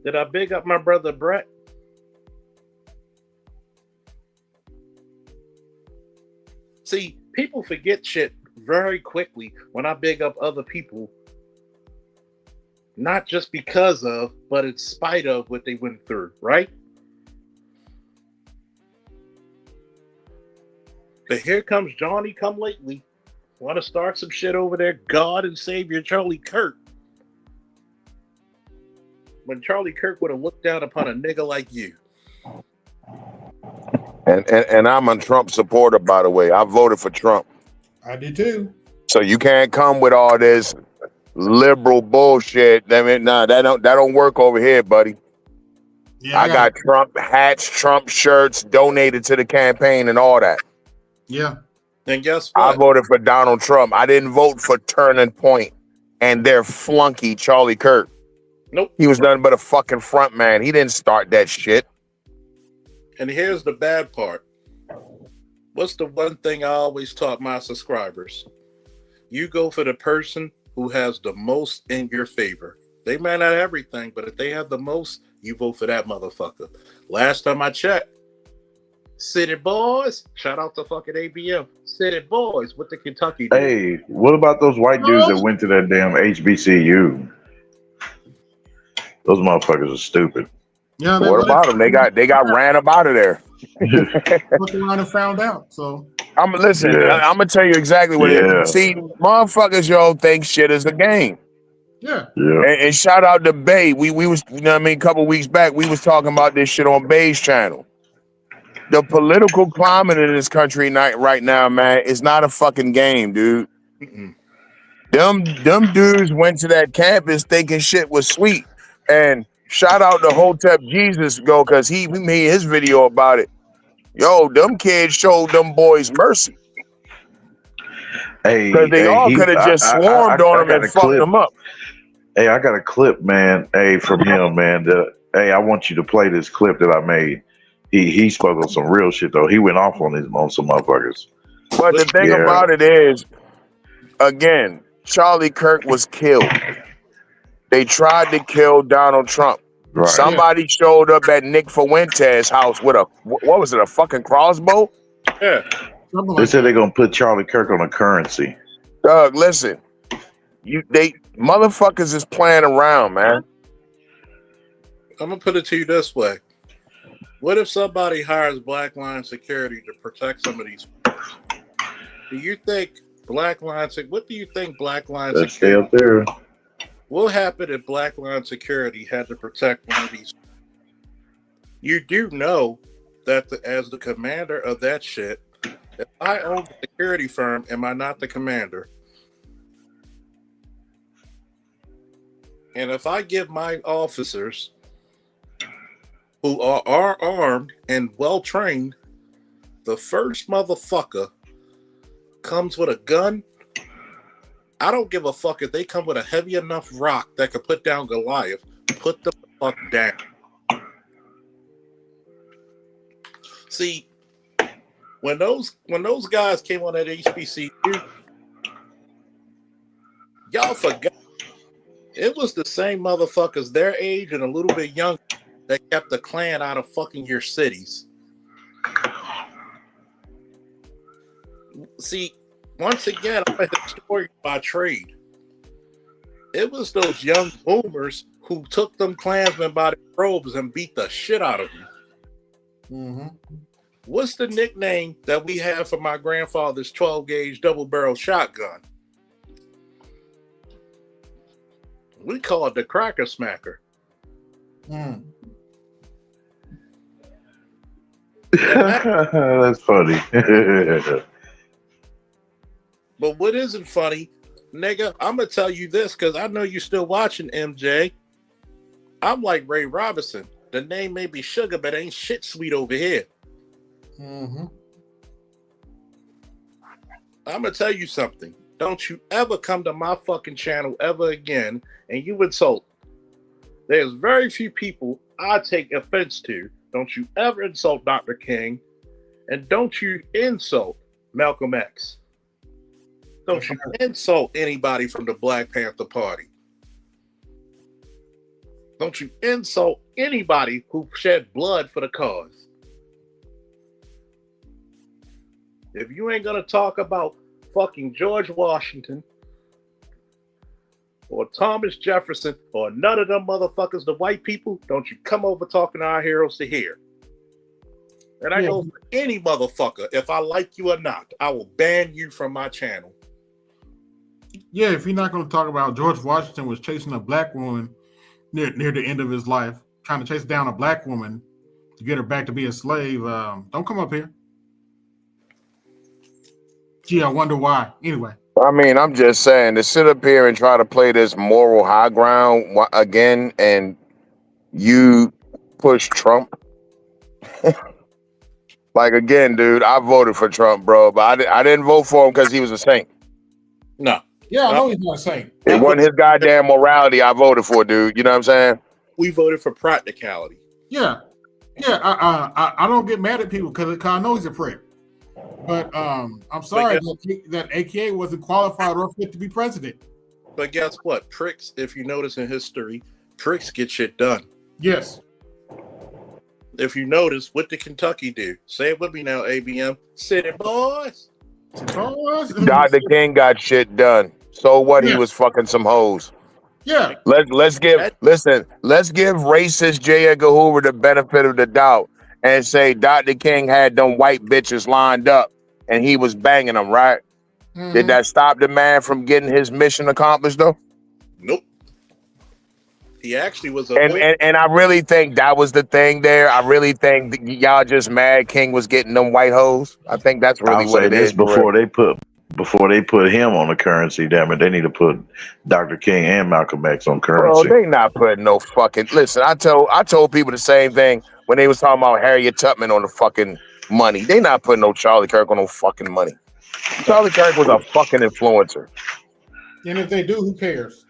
Did I big up my brother Brett? See, people forget shit very quickly when I big up other people, not just because of, but in spite of what they went through, right? But here comes Johnny come lately. Want to start some shit over there, God and Savior Charlie Kirk. When Charlie Kirk would have looked down upon a nigga like you. And I'm a Trump supporter, by the way. I voted for Trump. I did too. So you can't come with all this liberal bullshit. I mean, nah, that don't work over here, buddy. Yeah, I got Trump hats, Trump shirts donated to the campaign and all that. Yeah. And guess I what? voted for Donald Trump. I didn't vote for Turning Point and their flunky Charlie Kirk. Nope. He was nothing but a fucking front man. He didn't start that shit. And here's the bad part. What's the one thing I always taught my subscribers? You go for the person who has the most in your favor. They might not have everything, but if they have the most, you vote for that motherfucker. Last time I checked, City Boys, shout out to fucking ABM. City Boys with the Kentucky dude. Hey, what about those white dudes that went to that damn HBCU? Those motherfuckers are stupid. Yeah. What about them? They got ran up out of there. Looked around and found out. So I'm gonna tell you exactly what it is. See, motherfuckers, think shit is a game. yeah. And shout out to Bay. We was, you know what I mean, a couple weeks back, we was talking about this shit on Bay's channel. The political climate in this country right now, man, is not a fucking game, dude. Mm-mm. Them dudes went to that campus thinking shit was sweet. And shout out to Hotep Jesus, because he made his video about it. Yo, them kids showed them boys mercy. Hey, because they all could have just swarmed on him and fucked them up. Hey, I got a clip, man. Hey, from him, man. Hey, I want you to play this clip that I made. He spoke on some real shit though. He went off on some motherfuckers. But the thing about it is, again, Charlie Kirk was killed. They tried to kill Donald Trump. Right. Somebody showed up at Nick Fuentes' house with a, what was it, a fucking crossbow? Yeah. They said they're gonna put Charlie Kirk on a currency. Doug, listen, motherfuckers is playing around, man. I'm gonna put it to you this way. What if somebody hires Blackline Security to protect some of these folks? Do you think what do you think Blackline Let's stay Security? up there. What happened if Blackline Security had to protect one of these? You do know that as the commander of that shit, if I own the security firm, am I not the commander? And if I give my officers, who are armed and well trained, the first motherfucker comes with a gun, I don't give a fuck if they come with a heavy enough rock that could put down Goliath. Put the fuck down. See, when those guys came on that HBCU, y'all forgot it was the same motherfuckers their age and a little bit younger that kept the Klan out of fucking your cities. See, once again, I'm a historian by trade. It was those young boomers who took them Klansmen by the robes and beat the shit out of them. Mm-hmm. What's the nickname that we have for my grandfather's 12-gauge double-barrel shotgun? We call it the Cracker Smacker. That's funny. But what isn't funny, nigga, I'm going to tell you this because I know you're still watching, MJ. I'm like Ray Robinson. The name may be sugar, but ain't shit sweet over here. Mm-hmm. I'm going to tell you something. Don't you ever come to my fucking channel ever again and you insult. There's very few people I take offense to. Don't you ever insult Dr. King, and don't you insult Malcolm X. Don't you insult anybody from the Black Panther Party. Don't you insult anybody who shed blood for the cause. If you ain't gonna talk about fucking George Washington or Thomas Jefferson or none of them motherfuckers, the white people, don't you come over talking to our heroes to here. And I go for any motherfucker, if I like you or not, I will ban you from my channel. Yeah, if you're not going to talk about George Washington was chasing a black woman near the end of his life, trying to chase down a black woman to get her back to be a slave, don't come up here. Gee, I wonder why. Anyway. I mean, I'm just saying to sit up here and try to play this moral high ground again, and you push Trump. Like, again, dude, I voted for Trump, bro, but I didn't vote for him because he was a saint. No. Yeah, I know he's not a saint. It wasn't his goddamn morality I voted for, dude. You know what I'm saying? We voted for practicality. Yeah. Yeah, I don't get mad at people because I know he's a prick. But I'm sorry that AKA wasn't qualified or fit to be president. But guess what? Pricks, if you notice in history, pricks get shit done. Yes. If you notice, what did Kentucky do? Say it with me now, ABM. City boys. Dr. King got shit done. So what? Yeah. He was fucking some hoes. Yeah. Let's give racist J. Edgar Hoover the benefit of the doubt and say Dr. King had them white bitches lined up and he was banging them, right? Mm-hmm. Did that stop the man from getting his mission accomplished though? Nope. He actually was and I really think that was the thing there. I really think y'all just mad King was getting them white hoes. I think that's really what it is. Before they put him on the currency, damn it, they need to put Dr. King and Malcolm X on currency. Bro, they not putting no fucking. Listen, I told people the same thing when they was talking about Harriet Tubman on the fucking money. They not putting no Charlie Kirk on no fucking money. Charlie Kirk was a fucking influencer. And if they do, who cares?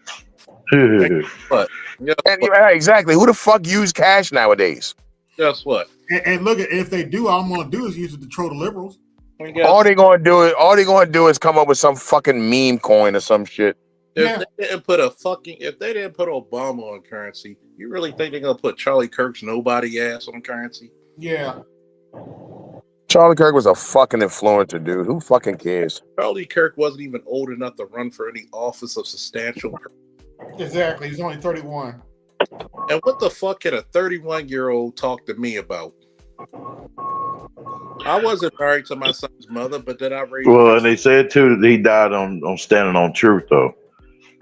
But exactly. Who the fuck use cash nowadays? Guess what? And look, if they do, all I'm gonna do is use it to troll the liberals. All they gonna do is come up with some fucking meme coin or some shit. If they didn't put Obama on currency, you really think they're gonna put Charlie Kirk's nobody ass on currency? Yeah. Charlie Kirk was a fucking influencer, dude. Who fucking cares? Charlie Kirk wasn't even old enough to run for any office of substantial. Exactly. He's only 31. And what the fuck can a 31-year-old talk to me about? I wasn't married to my son's mother, but then I raised. Well, and they said too that he died on standing on truth, though.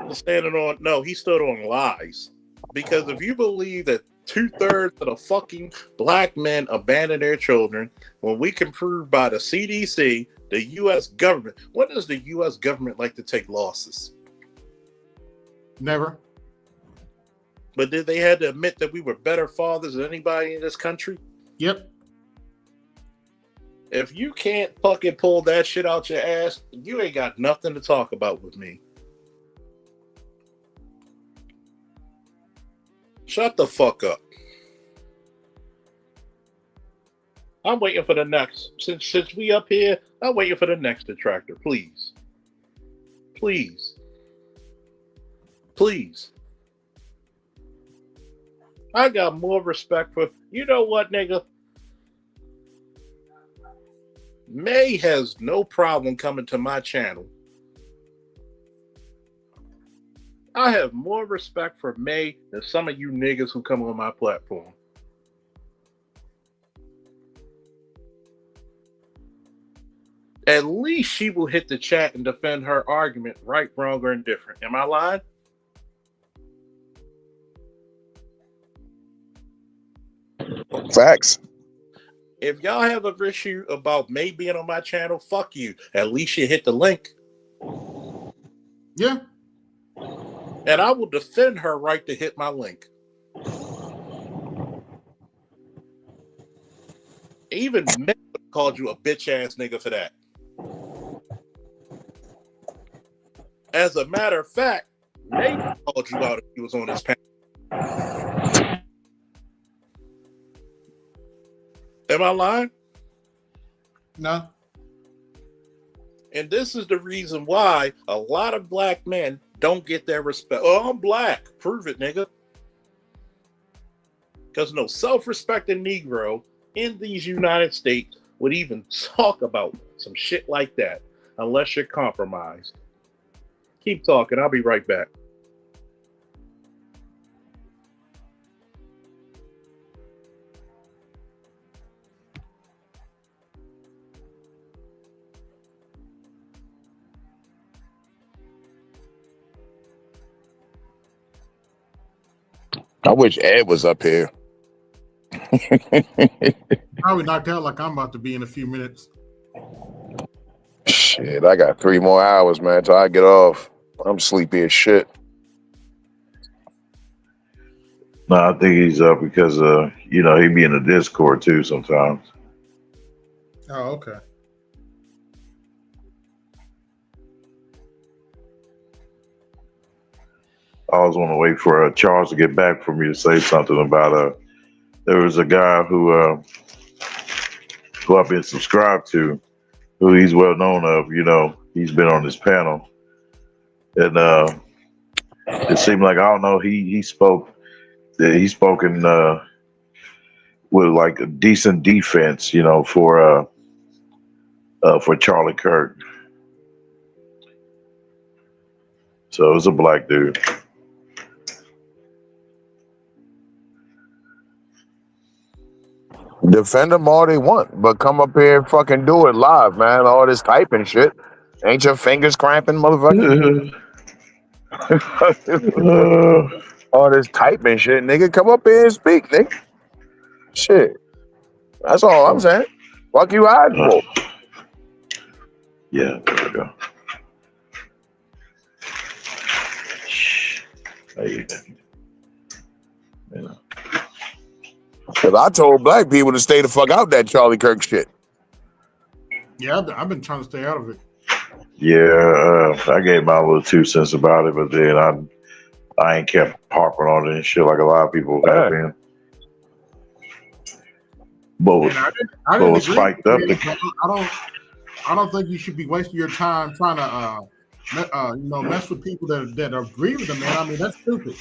He stood on lies. Because if you believe that 2/3 of the fucking black men abandon their children, when we can prove by the CDC, the U.S. government, when does the U.S. government like to take losses? Never. But did they had to admit that we were better fathers than anybody in this country? Yep. If you can't fucking pull that shit out your ass, you ain't got nothing to talk about with me. Shut the fuck up. I'm waiting for the next. Since we up here, I'm waiting for the next detractor. Please. Please. Please. I got more respect for, you know what, nigga? May has no problem coming to my channel. I have more respect for May than some of you niggas who come on my platform. At least she will hit the chat and defend her argument, right, wrong, or indifferent. Am I lying? Facts. If y'all have an issue about May being on my channel, fuck you. At least you hit the link. Yeah. And I will defend her right to hit my link. Even May called you a bitch ass nigga for that. As a matter of fact, May called you out if he was on his panel. Am I lying? No. And this is the reason why a lot of black men don't get their respect. Oh, I'm black. Prove it, nigga. Because no self-respecting Negro in these United States would even talk about some shit like that unless you're compromised. Keep talking. I'll be right back. I wish Ed was up here. Probably knocked out like I'm about to be in a few minutes. Shit, I got 3 more hours, man, till I get off. I'm sleepy as shit. No, I think he's up because he be in the Discord too sometimes. Oh, okay. I always want to wait for Charles to get back for me to say something about there was a guy who I've been subscribed to, who he's well known of. He's been on this panel, and it seemed like, I don't know, he spoke. He's spoken with like a decent defense, for Charlie Kirk. So it was a black dude. Defend them all they want, but come up here and fucking do it live, man. All this typing shit. Ain't your fingers cramping, motherfucker? All this typing shit, nigga. Come up here and speak, nigga. Shit. That's all I'm saying. Fuck you hiding for. Yeah, there we go. Hey, Cause I told black people to stay the fuck out that Charlie Kirk shit. Yeah, I've been trying to stay out of it. Yeah, I gave my little 2 cents about it, but then I ain't kept harping on it and shit like a lot of people have been. But I didn't agree spiked with up. it. I don't think you should be wasting your time trying to mess with people that agree with them, man. I mean, that's stupid.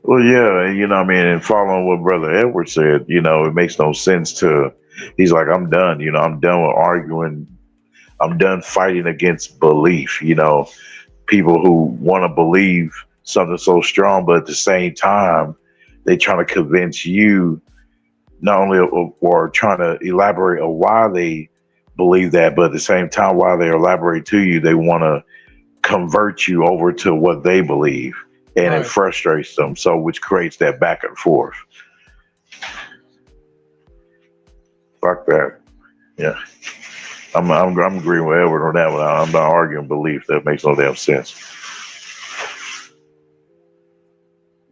Well, yeah, and following what Brother Edward said, it makes no sense to. He's like, I'm done. I'm done with arguing. I'm done fighting against belief. People who want to believe something so strong, but at the same time, they trying to convince you not only or trying to elaborate on why they believe that, but at the same time, while they elaborate to you, they want to convert you over to what they believe, and Right. it frustrates them. So, which creates that back and forth. Fuck that. Yeah, I'm agreeing with Edward on that one. I'm not arguing belief. That makes no damn sense.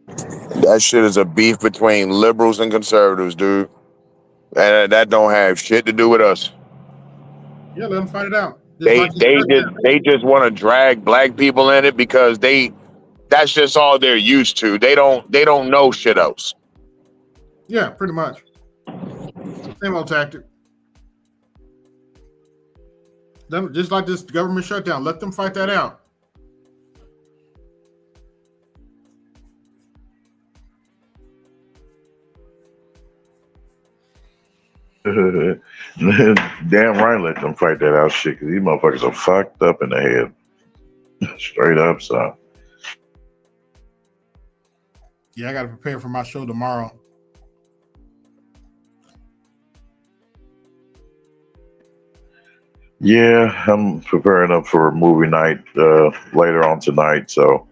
That shit is a beef between liberals and conservatives, dude. And that don't have shit to do with us. Yeah, let them fight it out. Just They like the they shutdown. just they just want to drag black people in it because that's just all they're used to. They don't know shit else. Yeah, pretty much. Same old tactic. Just like this government shutdown. Let them fight that out. Damn right, let them fight that out shit, because these motherfuckers are fucked up in the head. Straight up, son. Yeah, I got to prepare for my show tomorrow. Yeah, I'm preparing up for a movie night later on tonight. So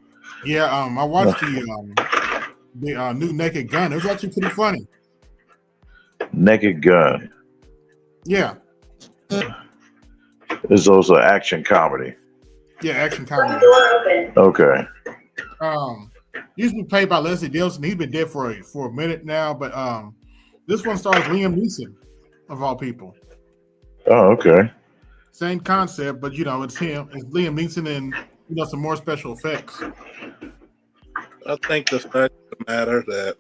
Yeah, I watched the new Naked Gun. It was actually pretty funny. Naked Gun Yeah, is also action comedy. yeah, action comedy. Okay. Used to be played by Leslie Nielsen. He's been dead for a minute now, but this one stars Liam Neeson, of all people. Oh, okay. Same concept, but it's him. It's Liam Neeson and some more special effects. I think the fact of the matter that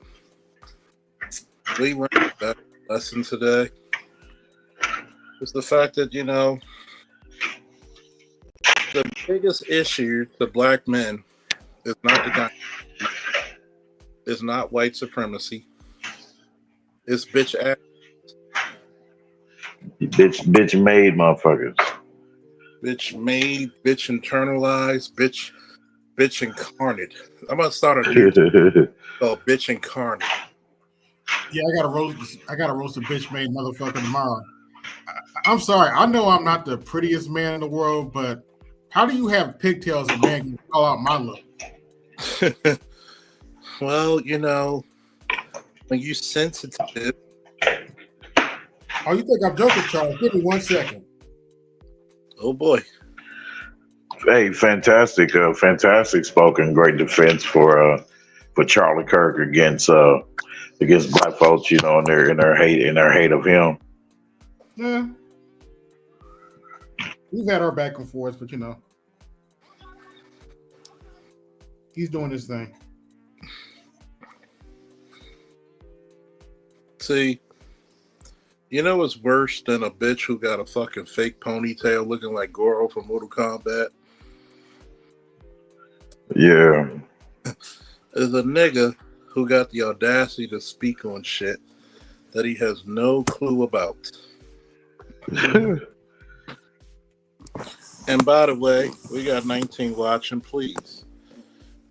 we learned that lesson today is the fact that, the biggest issue to black men is not white supremacy. It's bitch ass. Bitch made motherfuckers. Bitch made, bitch internalized, bitch incarnate. I'm gonna start a new called bitch incarnate. Yeah, I gotta roast a bitch made motherfucker tomorrow. I'm sorry. I know I'm not the prettiest man in the world, but how do you have pigtails and man can call out my look? Well, when you sensitive. Oh, you think I'm joking, Charles? Give me 1 second. Oh boy. Hey, fantastic spoken, great defense for Charlie Kirk against black folks, in their hate of him. Yeah. We've had our back and forth, but he's doing his thing. See, what's worse than a bitch who got a fucking fake ponytail looking like Goro from Mortal Kombat? Yeah. Is a nigga who got the audacity to speak on shit that he has no clue about. And by the way, we got 19 watching. Please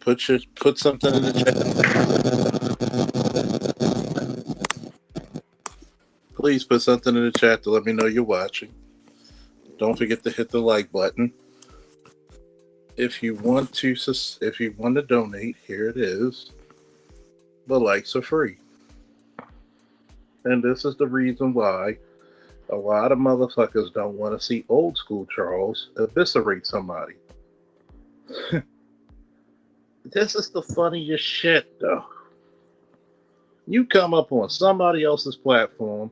put something in the chat. Please put something in the chat to let me know you're watching. Don't forget to hit the like button. If you want to donate, here it is. The likes are free. And this is the reason why a lot of motherfuckers don't want to see old school Charles eviscerate somebody. This is the funniest shit, though. You come up on somebody else's platform,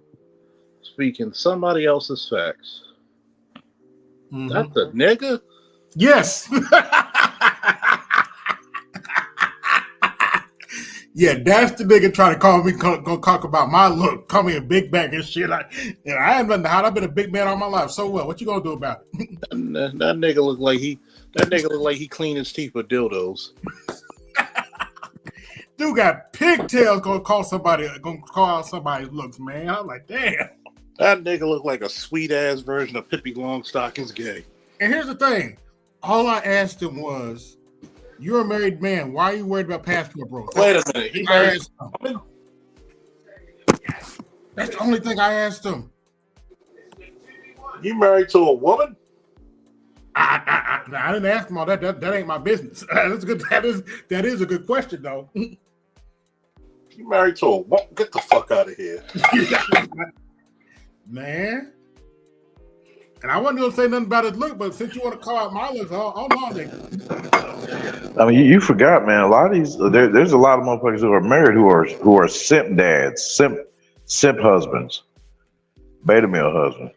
speaking somebody else's facts. Mm-hmm. That's a nigga? Yes. Yeah, that's the nigga trying to call me, gonna talk about my look, call me a big bag and shit. I ain't nothing to hide. I've been a big man all my life. So what? What you gonna do about it? That nigga look like he cleaned his teeth with dildos. Dude got pigtails. Gonna call out somebody's looks, man. I'm like, damn. That nigga look like a sweet ass version of Pippi Longstocking's gay. And here's the thing. All I asked him was, "You're a married man. Why are you worried about passport, bro?" Wait a minute. He married. That's the only thing I asked him. You married to a woman? I didn't ask him all that. That ain't my business. That's good. That is a good question though. You married to a woman? Get the fuck out of here, man. And I wasn't gonna say nothing about his look, but since you want to call out my looks, oh no, nigga. I mean, you forgot, man. A lot of these, there's a lot of motherfuckers who are married who are simp dads, simp husbands, beta male husbands.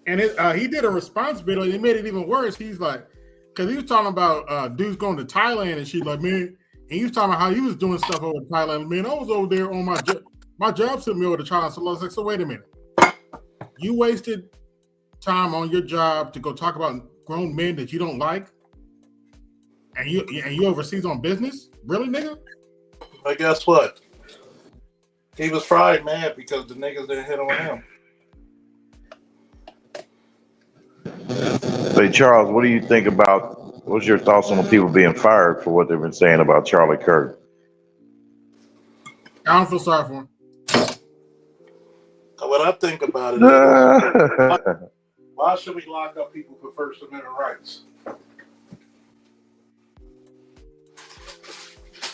And he did a response video. And it made it even worse. He's like, because he was talking about dudes going to Thailand and shit. Like, man, and he was talking about how he was doing stuff over in Thailand. Man, I was over there on my job sent me over to Thailand. So I was like, so wait a minute. You wasted time on your job to go talk about grown men that you don't like, and you overseas on business? Really, nigga? But guess what? He was fried mad because the niggas didn't hit on him. Hey, Charles, what do you think about? What's your thoughts on the people being fired for what they've been saying about Charlie Kirk? I don't feel sorry for him. What I think about it is, why should we lock up people for First Amendment rights?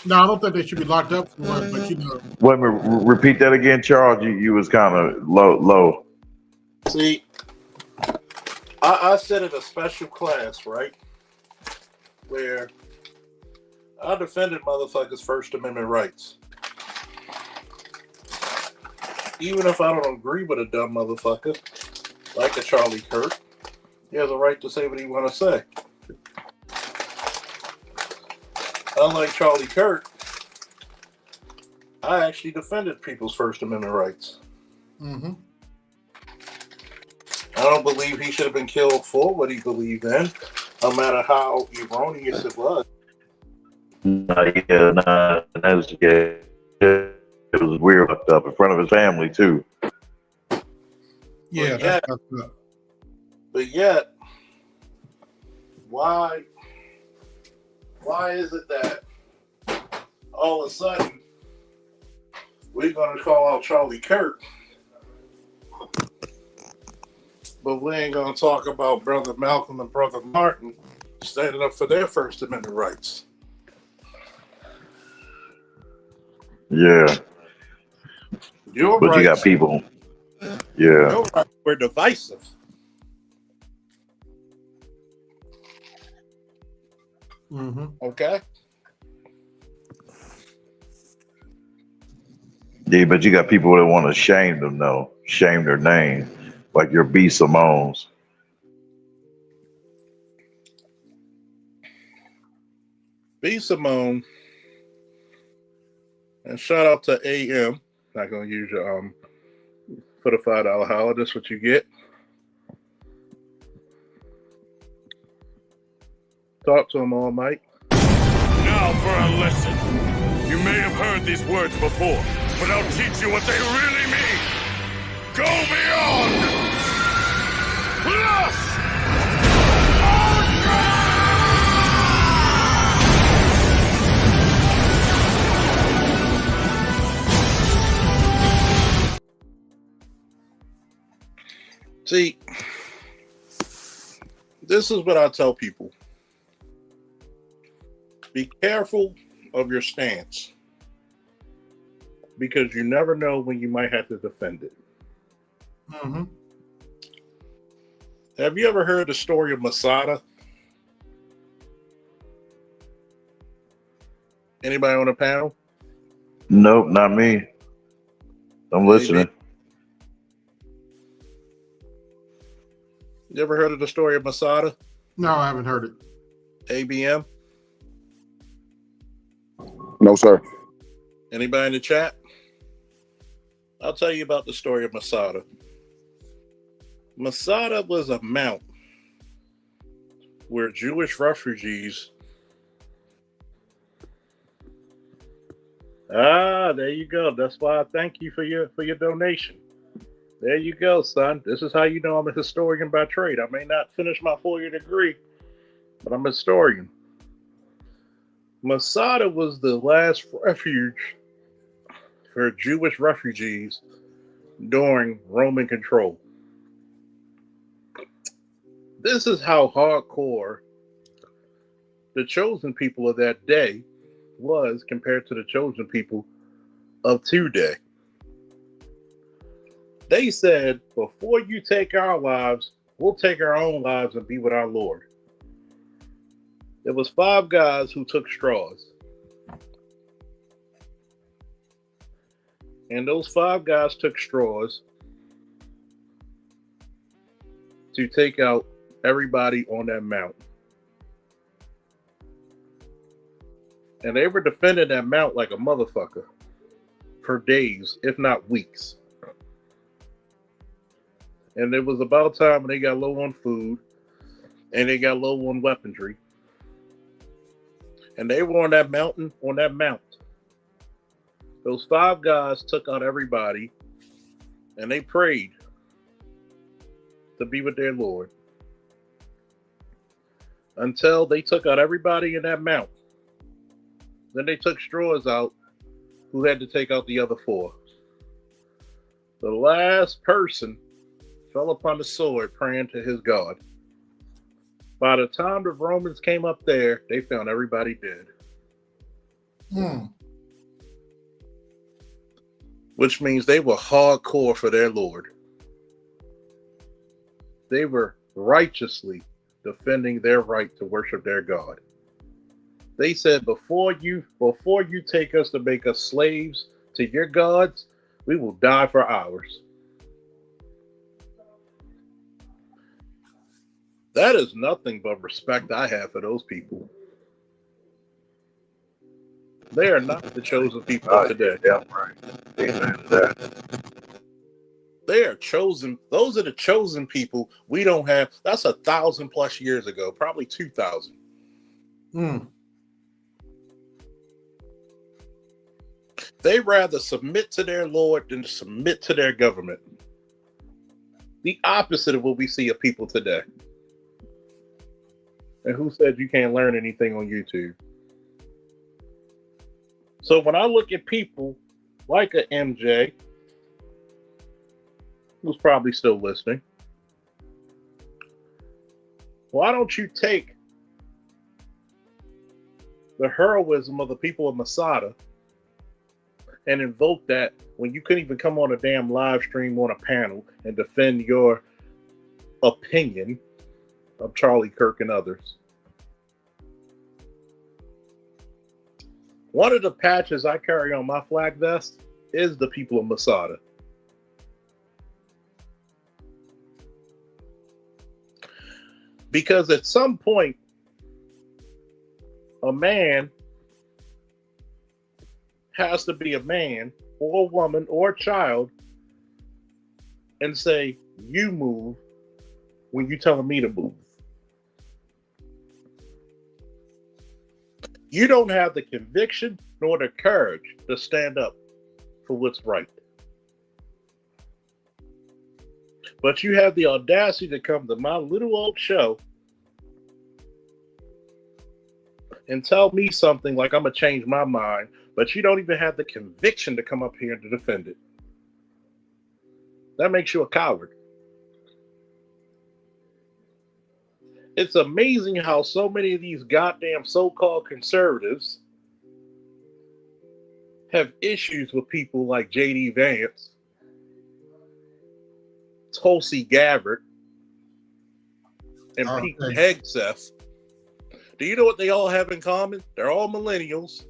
No, I don't think they should be locked up for it, but you know. Wait a minute, repeat that again, Charles. You was kind of low. See, I sit in a special class, right, where I defended motherfuckers' First Amendment rights. Even if I don't agree with a dumb motherfucker, like a Charlie Kirk, he has a right to say what he want to say. Unlike Charlie Kirk, I actually defended people's First Amendment rights. Mm-hmm. I don't believe he should have been killed for what he believed in, no matter how erroneous it was. It was weird fucked up in front of his family too. Yeah, that's up. But yet, why is it that all of a sudden we're going to call out Charlie Kirk, but we ain't going to talk about Brother Malcolm and Brother Martin standing up for their First Amendment rights? Yeah. Your but rights, you got people. Yeah. Your rights were divisive. Mm-hmm. Okay. Yeah, but you got people that want to shame them, though. Shame their name. Like your B. Simone's. B. Simone. And shout out to AM. Not gonna use your for the $5 holler. That's what you get. Talk to him all, Mike. Now for a lesson. You may have heard these words before, but I'll teach you what they really mean. Go beyond. Plus. See, this is what I tell people. Be careful of your stance, because you never know when you might have to defend it. Mm-hmm. Have you ever heard the story of Masada? Anybody on the panel? Nope, not me. I'm listening. You ever heard of the story of Masada? No, I haven't heard it. ABM? No, sir. Anybody in the chat? I'll tell you about the story of Masada. Masada was a mount where Jewish refugees. There you go. That's why I thank you for your donation. There you go, son. This is how you know I'm a historian by trade. I may not finish my 4-year degree, but I'm a historian. Masada was the last refuge for Jewish refugees during Roman control. This is how hardcore the chosen people of that day was compared to the chosen people of today. They said, before you take our lives, we'll take our own lives and be with our Lord. There was 5 guys who took straws. And those 5 guys took straws to take out everybody on that mountain. And they were defending that mount like a motherfucker for days, if not weeks. And it was about time when they got low on food and they got low on weaponry. And they were on that mountain, on that mount. Those 5 guys took out everybody and they prayed to be with their Lord until they took out everybody in that mount. Then they took straws out who had to take out the other 4. The last person fell upon the sword praying to his God. By the time the Romans came up there, they found everybody dead. Which means they were hardcore for their Lord. They were righteously defending their right to worship their God. They said, before you take us to make us slaves to your gods, we will die for ours. That is nothing but respect I have for those people. They are not the chosen people of today. Yeah, right. Amen to that. They are chosen. Those are the chosen people we don't have. That's 1,000+ years ago, probably 2,000. They rather submit to their Lord than to submit to their government. The opposite of what we see of people today. And who said you can't learn anything on YouTube? So when I look at people like a MJ, who's probably still listening, why don't you take the heroism of the people of Masada and invoke that when you couldn't even come on a damn live stream on a panel and defend your opinion of Charlie Kirk and others? One of the patches I carry on my flag vest is the people of Masada. Because at some point, a man has to be a man or a woman or a child and say, you move when you're telling me to move. You don't have the conviction nor the courage to stand up for what's right. But you have the audacity to come to my little old show and tell me something like I'm going to change my mind, but you don't even have the conviction to come up here to defend it. That makes you a coward. It's amazing how so many of these goddamn so-called conservatives have issues with people like J.D. Vance, Tulsi Gabbard, and Pete Hegseth. Do you know what they all have in common? They're all millennials,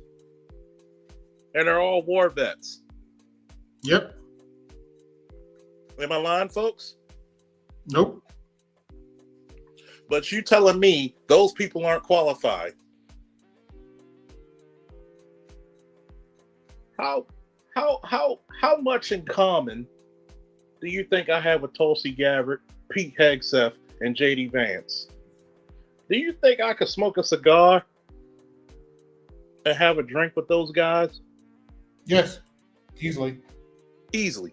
and they're all war vets. Yep. Am I lying, folks? Nope. But you telling me those people aren't qualified? How much in common do you think I have with Tulsi Gabbard, Pete Hegseth, and J.D. Vance? Do you think I could smoke a cigar and have a drink with those guys? Yes, easily. Easily.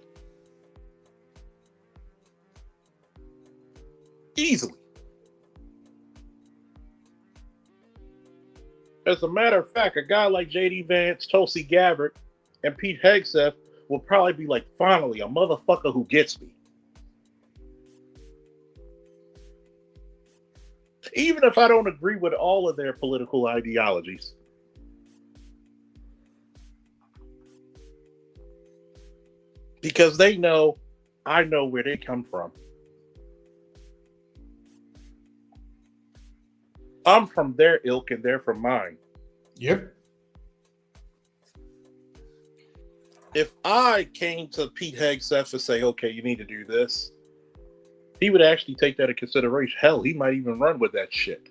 As a matter of fact, a guy like J.D. Vance, Tulsi Gabbard, and Pete Hegseth will probably be like, finally, a motherfucker who gets me. Even if I don't agree with all of their political ideologies. Because they know, I know where they come from. I'm from their ilk and they're from mine. Yep. If I came to Pete Hegseth and say, okay, you need to do this, he would actually take that into consideration. Hell, he might even run with that shit.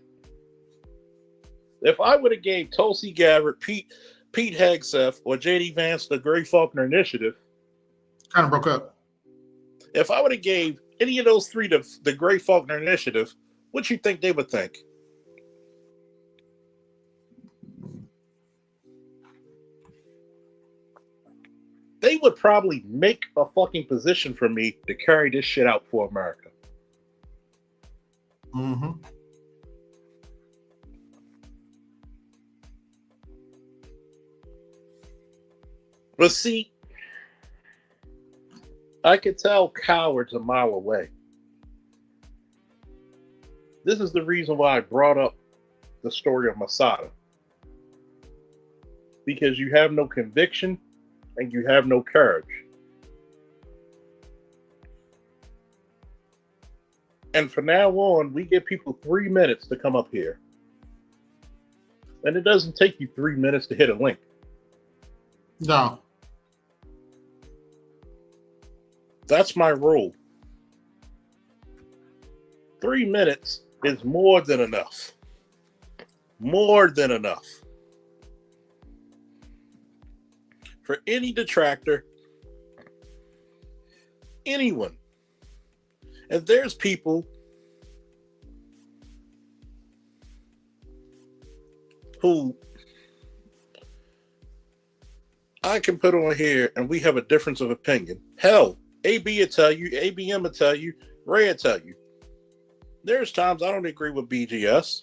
If I would have gave Tulsi Gabbard, Pete Hegseth, or J.D. Vance the Gray Faulkner Initiative, Kind of broke up. if I would have gave any of those three the Gray Faulkner Initiative, what you think they would think? They would probably make a fucking position for me to carry this shit out for America. Mm-hmm. But see, I could tell cowards a mile away. This is the reason why I brought up the story of Masada. Because you have no conviction and you have no courage. And from now on, we give people 3 minutes to come up here. And it doesn't take you 3 minutes to hit a link. No. That's my rule. 3 minutes is more than enough. More than enough. For any detractor, anyone. And there's people who I can put on here and we have a difference of opinion. Hell, AB will tell you, ABM will tell you, Ray will tell you. There's times I don't agree with BGS.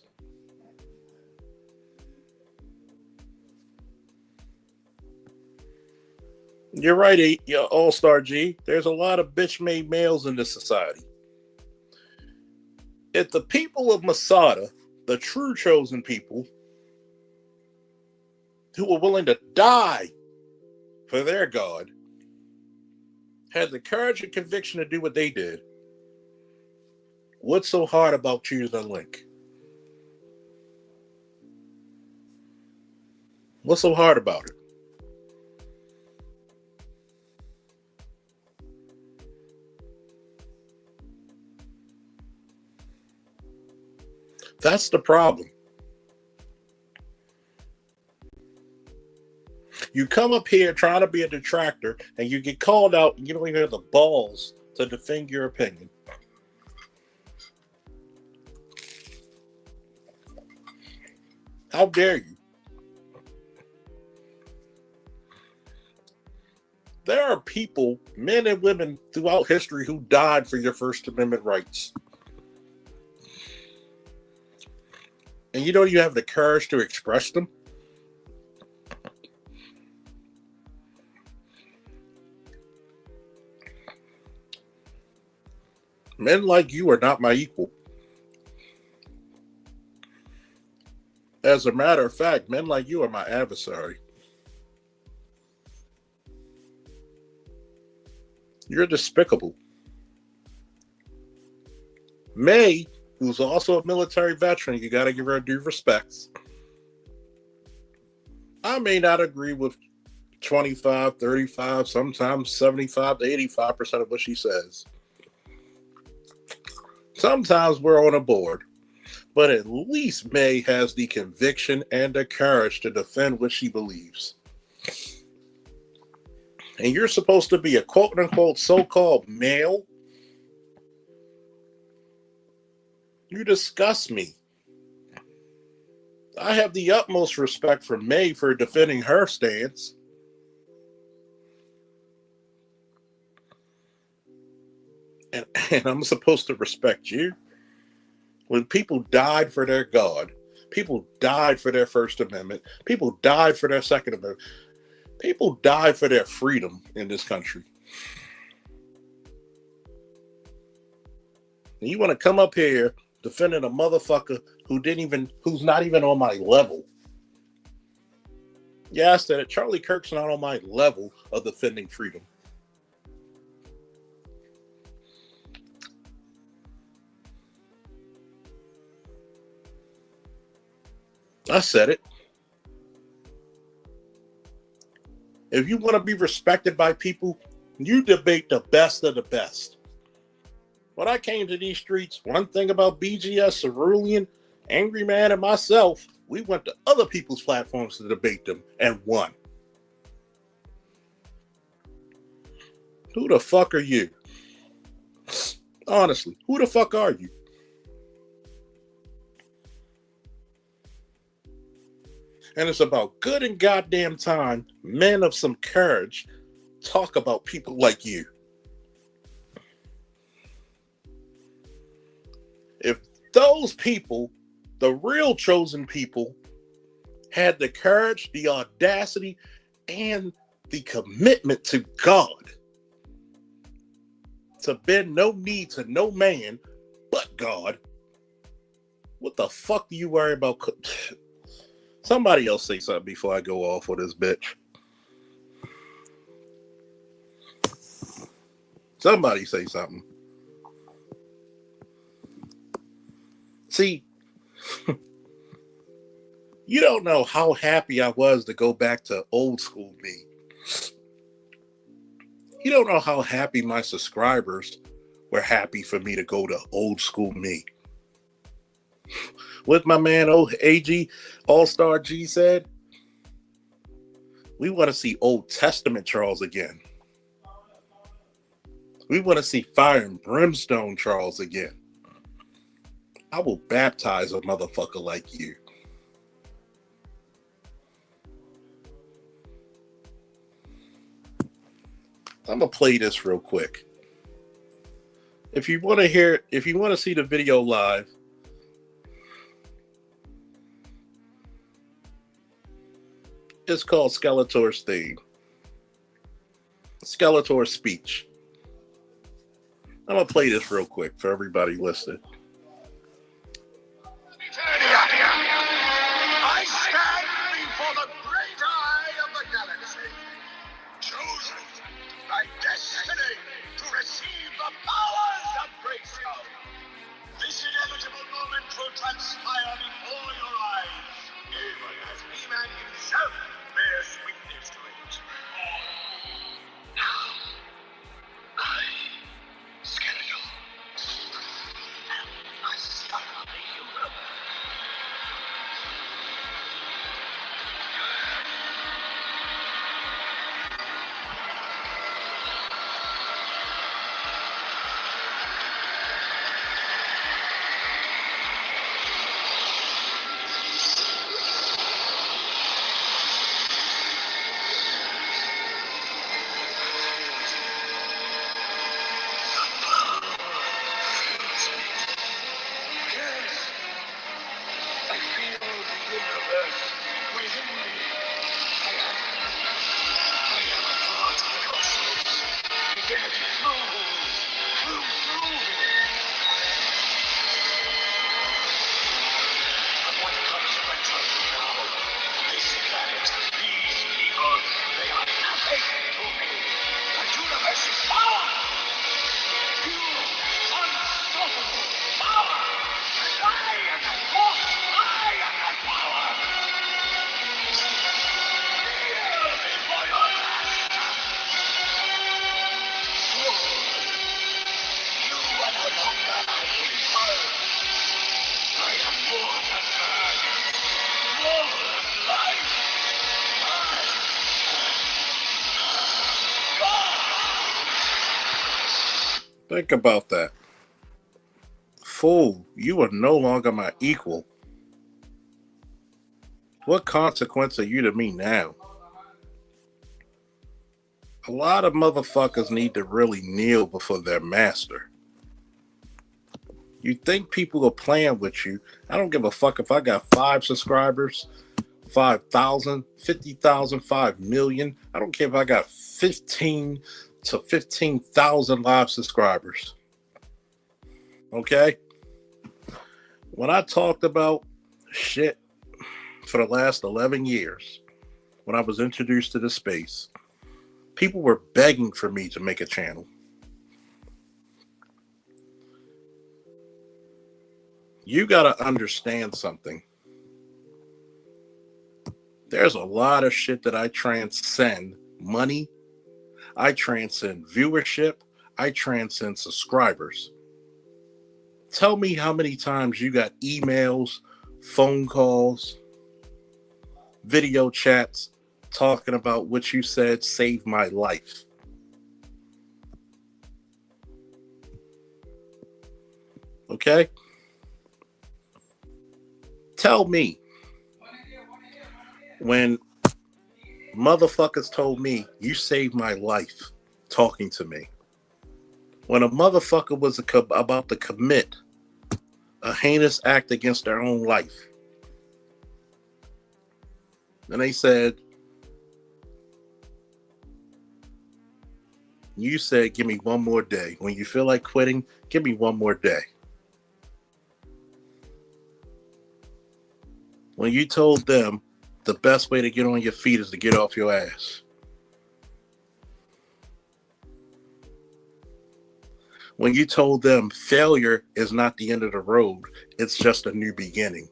You're right, All-Star G. There's a lot of bitch-made males in this society. If the people of Masada, the true chosen people, who were willing to die for their God, had the courage and conviction to do what they did, what's so hard about choosing a link? What's so hard about it? That's the problem. You come up here trying to be a detractor and you get called out and you don't even have the balls to defend your opinion. How dare you? There are people, men and women throughout history, who died for your First Amendment rights. And you don't even have the courage to express them? Men like you are not my equal. As a matter of fact, men like you are my adversary. You're despicable. May, who's also a military veteran, you got to give her due respects. I may not agree with 25, 35, sometimes 75 to 85% of what she says. Sometimes we're on a board, but at least May has the conviction and the courage to defend what she believes. And you're supposed to be a quote-unquote so-called male? You disgust me. I have the utmost respect for May for defending her stance. And I'm supposed to respect you? When people died for their God, people died for their First Amendment, people died for their Second Amendment, people died for their freedom in this country. And you want to come up here defending a motherfucker who's not even on my level. Yeah, I said it. Charlie Kirk's not on my level of defending freedom. I said it. If you want to be respected by people, you debate the best of the best. When I came to these streets, one thing about BGS, Cerulean, Angry Man, and myself, we went to other people's platforms to debate them and won. Who the fuck are you? Honestly, who the fuck are you? And it's about good and goddamn time men of some courage talk about people like you. If those people, the real chosen people, had the courage, the audacity, and the commitment to God to bend no knee to no man but God, what the fuck do you worry about? Somebody else say something before I go off with this bitch. Somebody say something. See, you don't know how happy I was to go back to old school me. You don't know how happy my subscribers were happy for me to go to old school me. What my man AG All-Star G said, we want to see Old Testament Charles again. We want to see fire and brimstone Charles again. I will baptize a motherfucker like you. I'm going to play this real quick. If you want to see the video live, it's called Skeletor's theme. Skeletor's speech. I'm going to play this real quick for everybody listening. I stand before the great eye of the galaxy, chosen by destiny to receive the powers of Grayskull. This inevitable moment will transpire before your eyes, even as He-Man himself bears witness to it. Now, I, Skeletor, am the son of the universe. Think about that. Fool, you are no longer my equal. What consequence are you to me now? A lot of motherfuckers need to really kneel before their master. You think people are playing with you. I don't give a fuck if I got 5 subscribers, 5,000, 50,000, 5 million. I don't care if I got 15 to 15,000 live subscribers. Okay? When I talked about shit for the last 11 years, when I was introduced to this space, people were begging for me to make a channel. You got to understand something. There's a lot of shit that I transcend money. I transcend viewership. I transcend subscribers. Tell me how many times you got emails, phone calls, video chats talking about what you said saved my life. Okay? Tell me when motherfuckers told me you saved my life talking to me. When a motherfucker was about to commit a heinous act against their own life, and they said, you said, give me one more day. When you feel like quitting, give me one more day. When you told them the best way to get on your feet is to get off your ass. When you told them failure is not the end of the road, it's just a new beginning.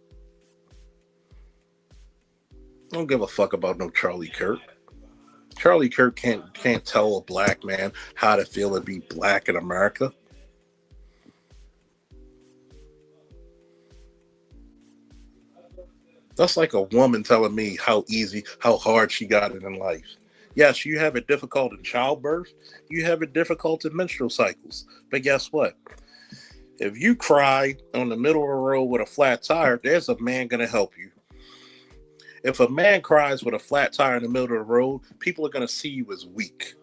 I don't give a fuck about no Charlie Kirk. Charlie Kirk can't tell a black man how to feel to be black in America. That's like a woman telling me how hard she got it in life. Yes, you have it difficult in childbirth. You have it difficult in menstrual cycles. But guess what? If you cry on the middle of the road with a flat tire, there's a man going to help you. If a man cries with a flat tire in the middle of the road, people are going to see you as weak.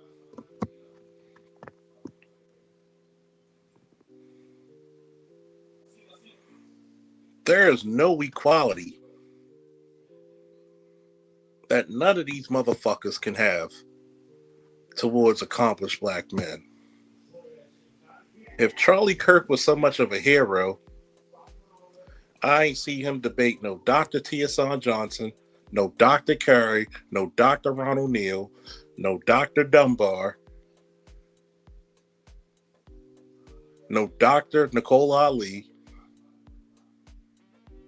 There is no equality that none of these motherfuckers can have towards accomplished black men. If Charlie Kirk was so much of a hero, I ain't see him debate no Dr. Tiason Johnson, no Dr. Curry, no Dr. Ron O'Neal, no Dr. Dunbar, no Dr. Nicole Ali,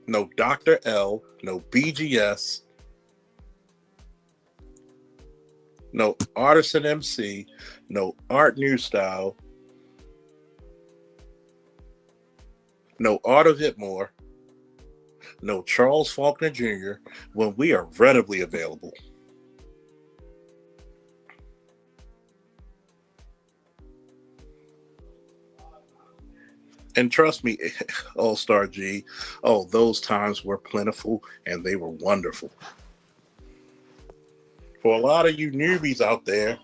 no Dr. L, no BGS, no Artisan MC, no Art New Style, no Art of Hitmore, no Charles Faulkner Jr., when we are readily available. And trust me, All-Star G, those times were plentiful and they were wonderful. For a lot of you newbies out there,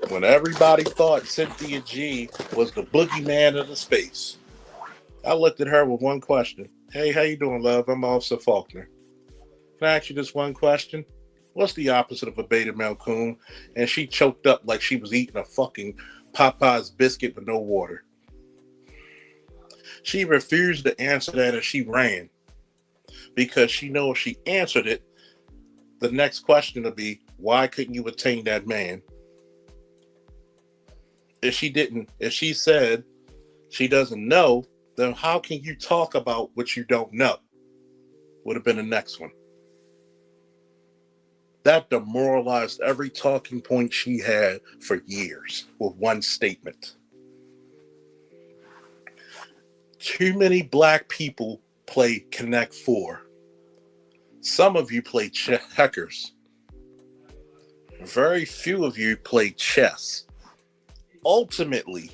when everybody thought Cynthia G was the boogeyman of the space, I looked at her with one question. Hey, how you doing, love? I'm Officer Faulkner. Can I ask you this one question? What's the opposite of a beta male coon? And she choked up like she was eating a fucking Popeye's biscuit with no water. She refused to answer that and she ran. Because she knows if she answered it, the next question would be, why couldn't you attain that man? If she said she doesn't know, then how can you talk about what you don't know? Would have been the next one. That demoralized every talking point she had for years with one statement. Too many black people play Connect 4. Some of you play checkers. Very few of you play chess. Ultimately,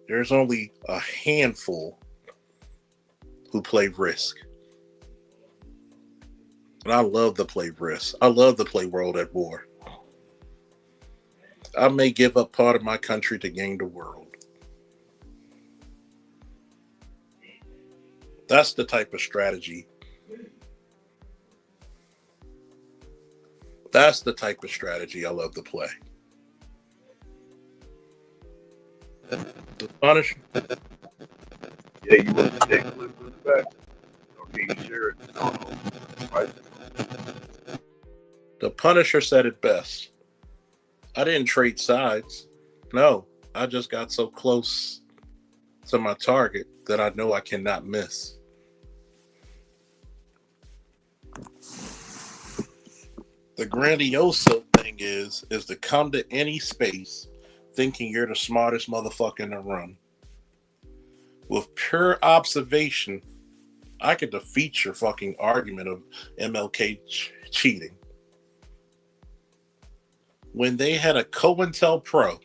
there's only a handful who play Risk. And I love to play Risk. I love to play World at War. I may give up part of my country to gain the world. That's the type of strategy. That's the type of strategy I love to play. The Punisher. Yeah, you want to take a look at the back? Or can you share it? I don't know. Right? The Punisher said it best. I didn't trade sides. No, I just got so close to my target that I know I cannot miss. The grandioso thing is to come to any space thinking you're the smartest motherfucker in the room. With pure observation, I could defeat your fucking argument of MLK cheating. When they had a COINTELPRO,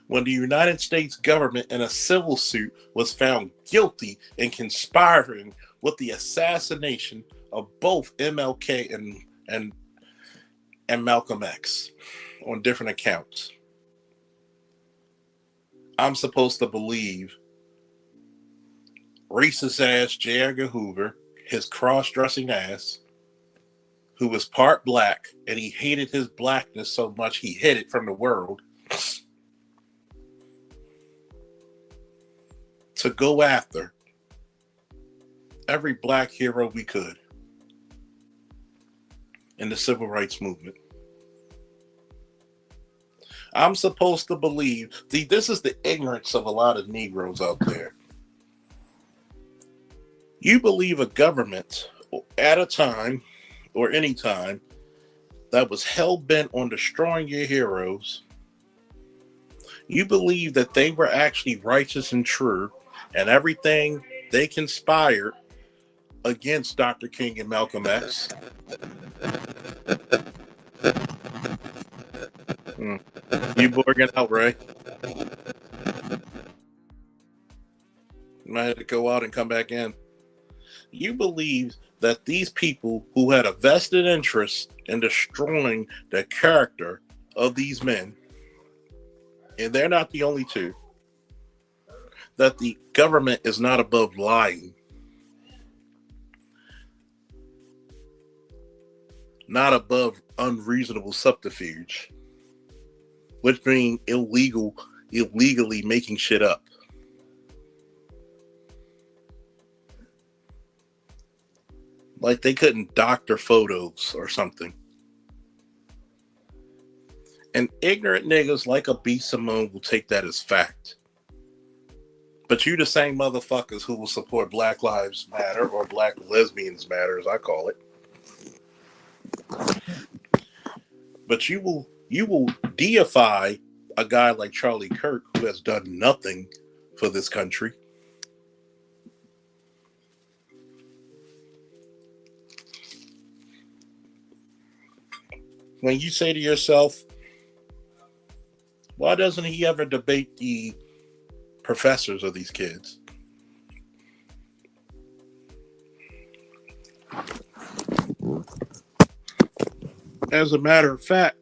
when the United States government in a civil suit was found guilty in conspiring with the assassination of both MLK and Malcolm X on different accounts, I'm supposed to believe racist ass J. Edgar Hoover, his cross-dressing ass, who was part black, and he hated his blackness so much he hid it from the world, to go after every black hero we could in the civil rights movement. I'm supposed to believe, see, this is the ignorance of a lot of Negroes out there. You believe a government at a time or any time that was hell-bent on destroying your heroes, you believe that they were actually righteous and true, and everything they conspired against Dr. King and Malcolm X. You bugging out, Ray? You might have to go out and come back in. You believe that these people who had a vested interest in destroying the character of these men, and they're not the only two, that the government is not above lying, not above unreasonable subterfuge, which means illegally making shit up. Like they couldn't doctor photos or something. And ignorant niggas like a B. Simone will take that as fact. But you the same motherfuckers who will support Black Lives Matter or Black Lesbians Matter, as I call it. But you will deify a guy like Charlie Kirk who has done nothing for this country. When you say to yourself, why doesn't he ever debate the professors of these kids? As a matter of fact,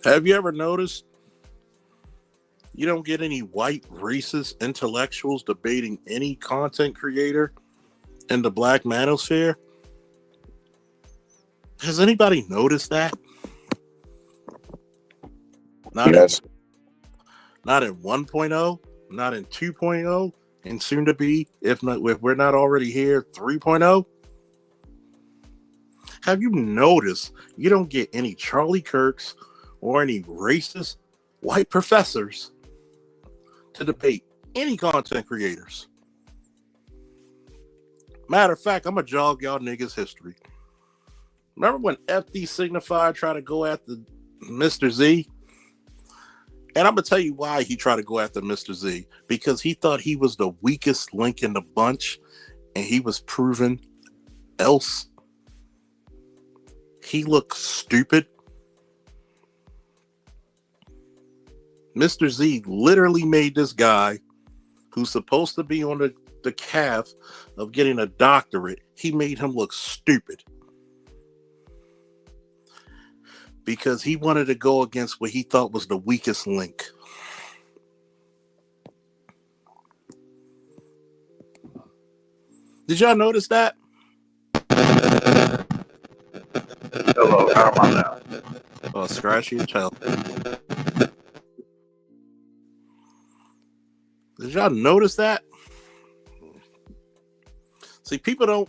have you ever noticed you don't get any white racist intellectuals debating any content creator in the Black manosphere? Has anybody noticed that? Yes. Not in 1.0, not in 2.0, and soon to be, if we're not already here, 3.0. Have you noticed you don't get any Charlie Kirks or any racist white professors to debate any content creators? Matter of fact, I'm going to jog y'all niggas' history. Remember when FD Signified tried to go after Mr. Z? And I'm going to tell you why he tried to go after Mr. Z. Because he thought he was the weakest link in the bunch, and he was proven else. He looked stupid. Mr. Z literally made this guy, who's supposed to be on the calf of getting a doctorate, he made him look stupid. Because he wanted to go against what he thought was the weakest link. Did y'all notice that? Hello, how am I now? all scratchy as hell. Did y'all notice that? See, people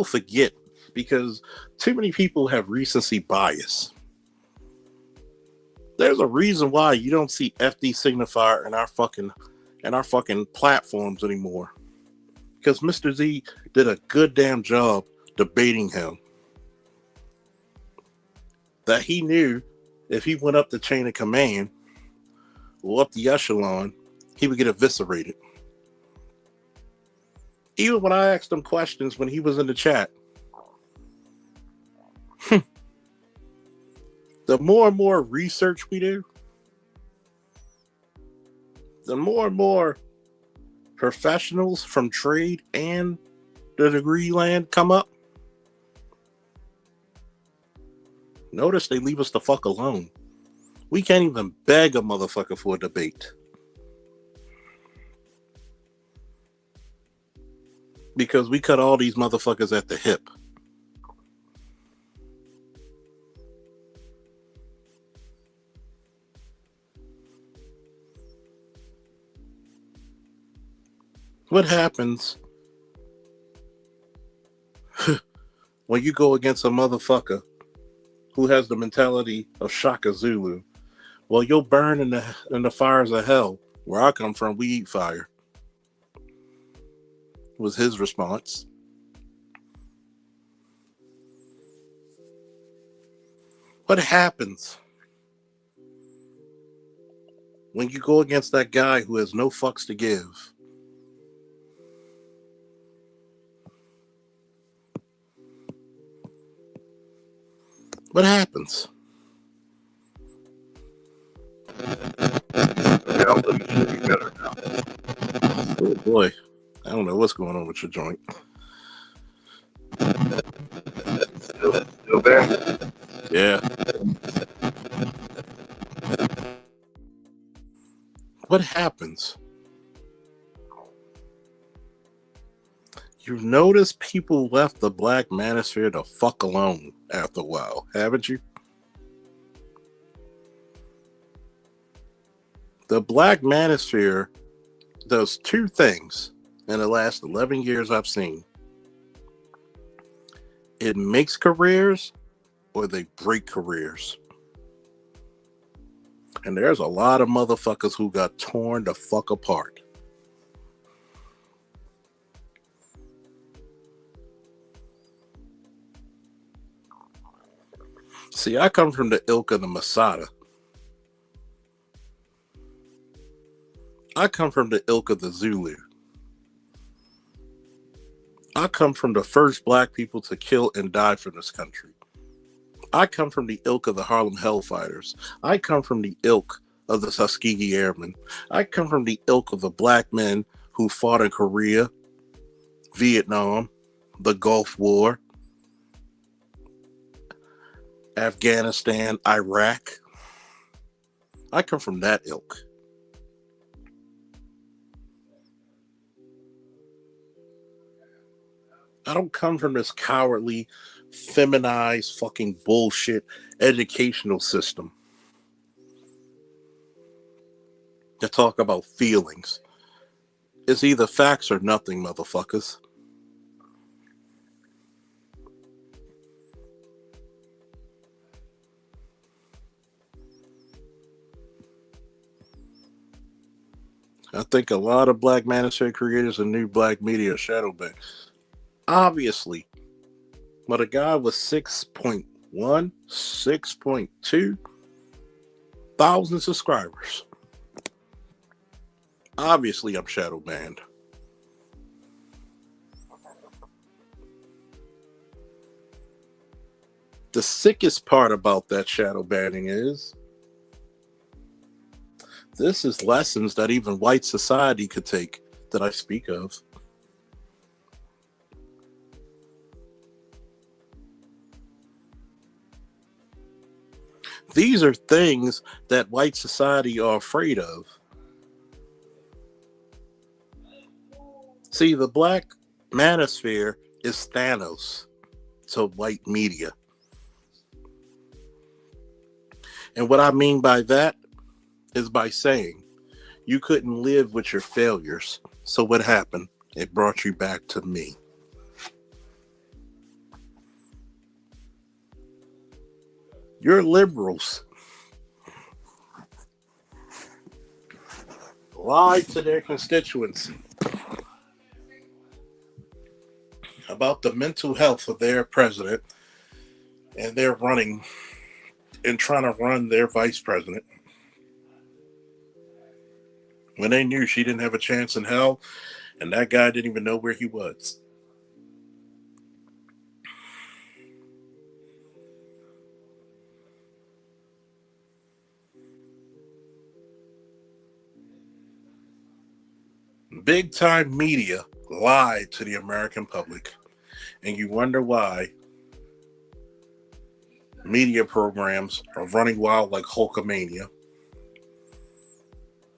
forget because too many people have recency bias. There's a reason why you don't see FD Signifier in our fucking platforms anymore. Because Mr. Z did a good damn job debating him. That he knew if he went up the chain of command or up the echelon, he would get eviscerated. Even when I asked him questions when he was in the chat, the more and more research we do, the more and more professionals from trade and the degree land come up. Notice they leave us the fuck alone. We can't even beg a motherfucker for a debate. Because we cut all these motherfuckers at the hip. What happens when you go against a motherfucker who has the mentality of Shaka Zulu? Well, you'll burn in the fires of hell. Where I come from, we eat fire. Was his response. What happens when you go against that guy who has no fucks to give? What happens? Oh boy. I don't know what's going on with your joint. Still there? Yeah. What happens? You've noticed people left the Black Manosphere to fuck alone after a while, haven't you? The Black Manosphere does two things in the last 11 years I've seen. It makes careers or they break careers. And there's a lot of motherfuckers who got torn the fuck apart. See, I come from the ilk of the Masada. I come from the ilk of the Zulu. I come from the first black people to kill and die for this country. I come from the ilk of the Harlem Hellfighters. I come from the ilk of the Tuskegee Airmen. I come from the ilk of the black men who fought in Korea, Vietnam, the Gulf War, Afghanistan, Iraq. I come from that ilk. I don't come from this cowardly, feminized fucking bullshit educational system to talk about feelings. It's either facts or nothing, motherfuckers. I think a lot of Black Manosphere creators and new black media are shadow banned. Obviously, but a guy with 6.1, 6.2 thousand subscribers. Obviously, I'm shadow banned. The sickest part about that shadow banning is this is lessons that even white society could take that I speak of. These are things that white society are afraid of. See, the Black Manosphere is Thanos to white media. And what I mean by that is by saying you couldn't live with your failures. So what happened? It brought you back to me. You're liberals. Lied to their constituency about the mental health of their president, and they're running and trying to run their vice president when they knew she didn't have a chance in hell, and that guy didn't even know where he was. Big time media lied to the American public, and you wonder why media programs are running wild like Hulkamania,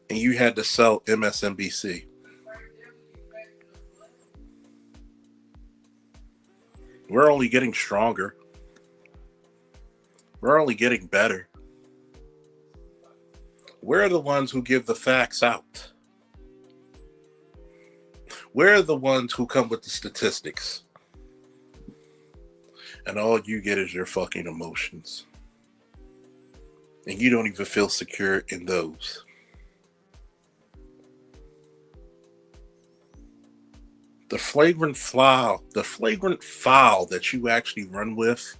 and you had to sell MSNBC. We're only getting stronger. We're only getting better. We're the ones who give the facts out. We're the ones who come with the statistics. And all you get is your fucking emotions. And you don't even feel secure in those. The flagrant foul that you actually run with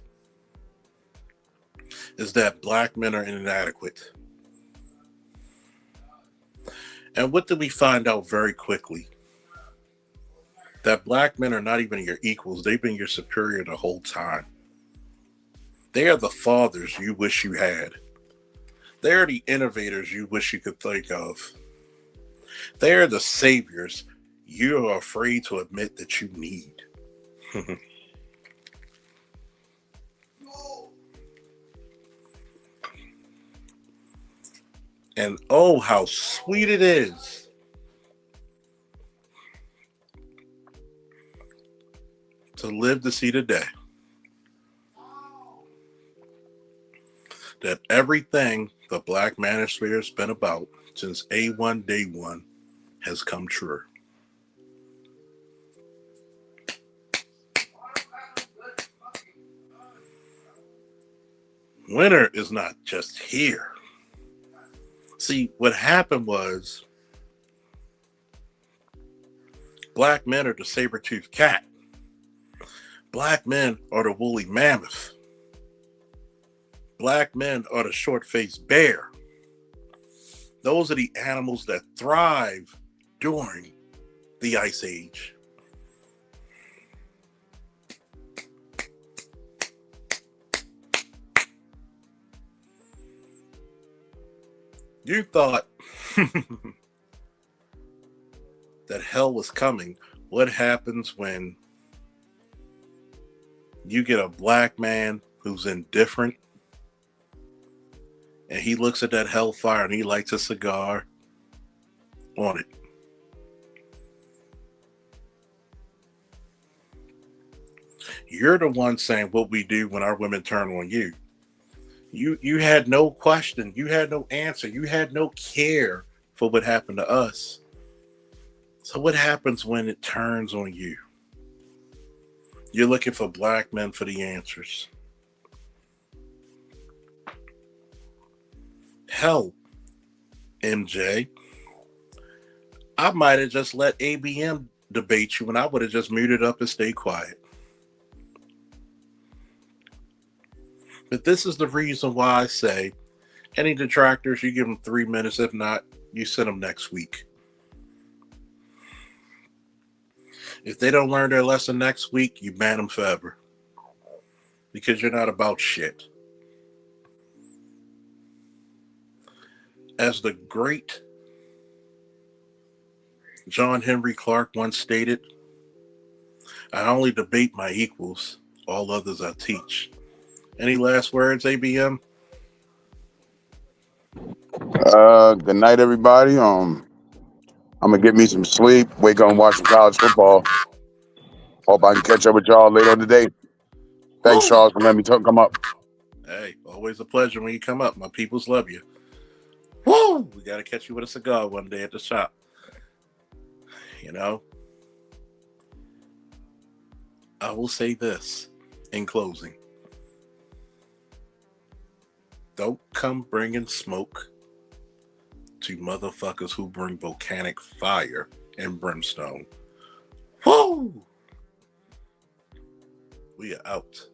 is that black men are inadequate. And what did we find out very quickly? That black men are not even your equals. They've been your superior the whole time. They are the fathers you wish you had. They are the innovators you wish you could think of. They are the saviors you are afraid to admit that you need. And oh, how sweet it is to live to see the day that everything the Black Manosphere has been about since A1 day one has come true. Winter is not just here. See, what happened was black men are the saber-toothed cat. Black men are the woolly mammoth. Black men are the short-faced bear. Those are the animals that thrive during the Ice Age. You thought that hell was coming. What happens when you get a black man who's indifferent and he looks at that hellfire and he lights a cigar on it? You're the one saying what we do when our women turn on you. You had no question. You had no answer. You had no care for what happened to us. So what happens when it turns on you? You're looking for black men for the answers. Hell, MJ, I might have just let ABM debate you and I would have just muted up and stayed quiet. But this is the reason why I say any detractors, you give them 3 minutes. If not, you send them next week. If they don't learn their lesson next week, you ban them forever. Because you're not about shit. As the great John Henry Clark once stated, I only debate my equals. All others I teach. Any last words, ABM? Good night, everybody. I'm gonna get me some sleep. Wake up and watch some college football. Hope I can catch up with y'all later today. Thanks, Charles, for letting me come up. Hey, always a pleasure when you come up. My peoples love you. Woo! We got to catch you with a cigar one day at the shop. You know? I will say this in closing. Don't come bringing smoke to motherfuckers who bring volcanic fire and brimstone. Woo! We are out.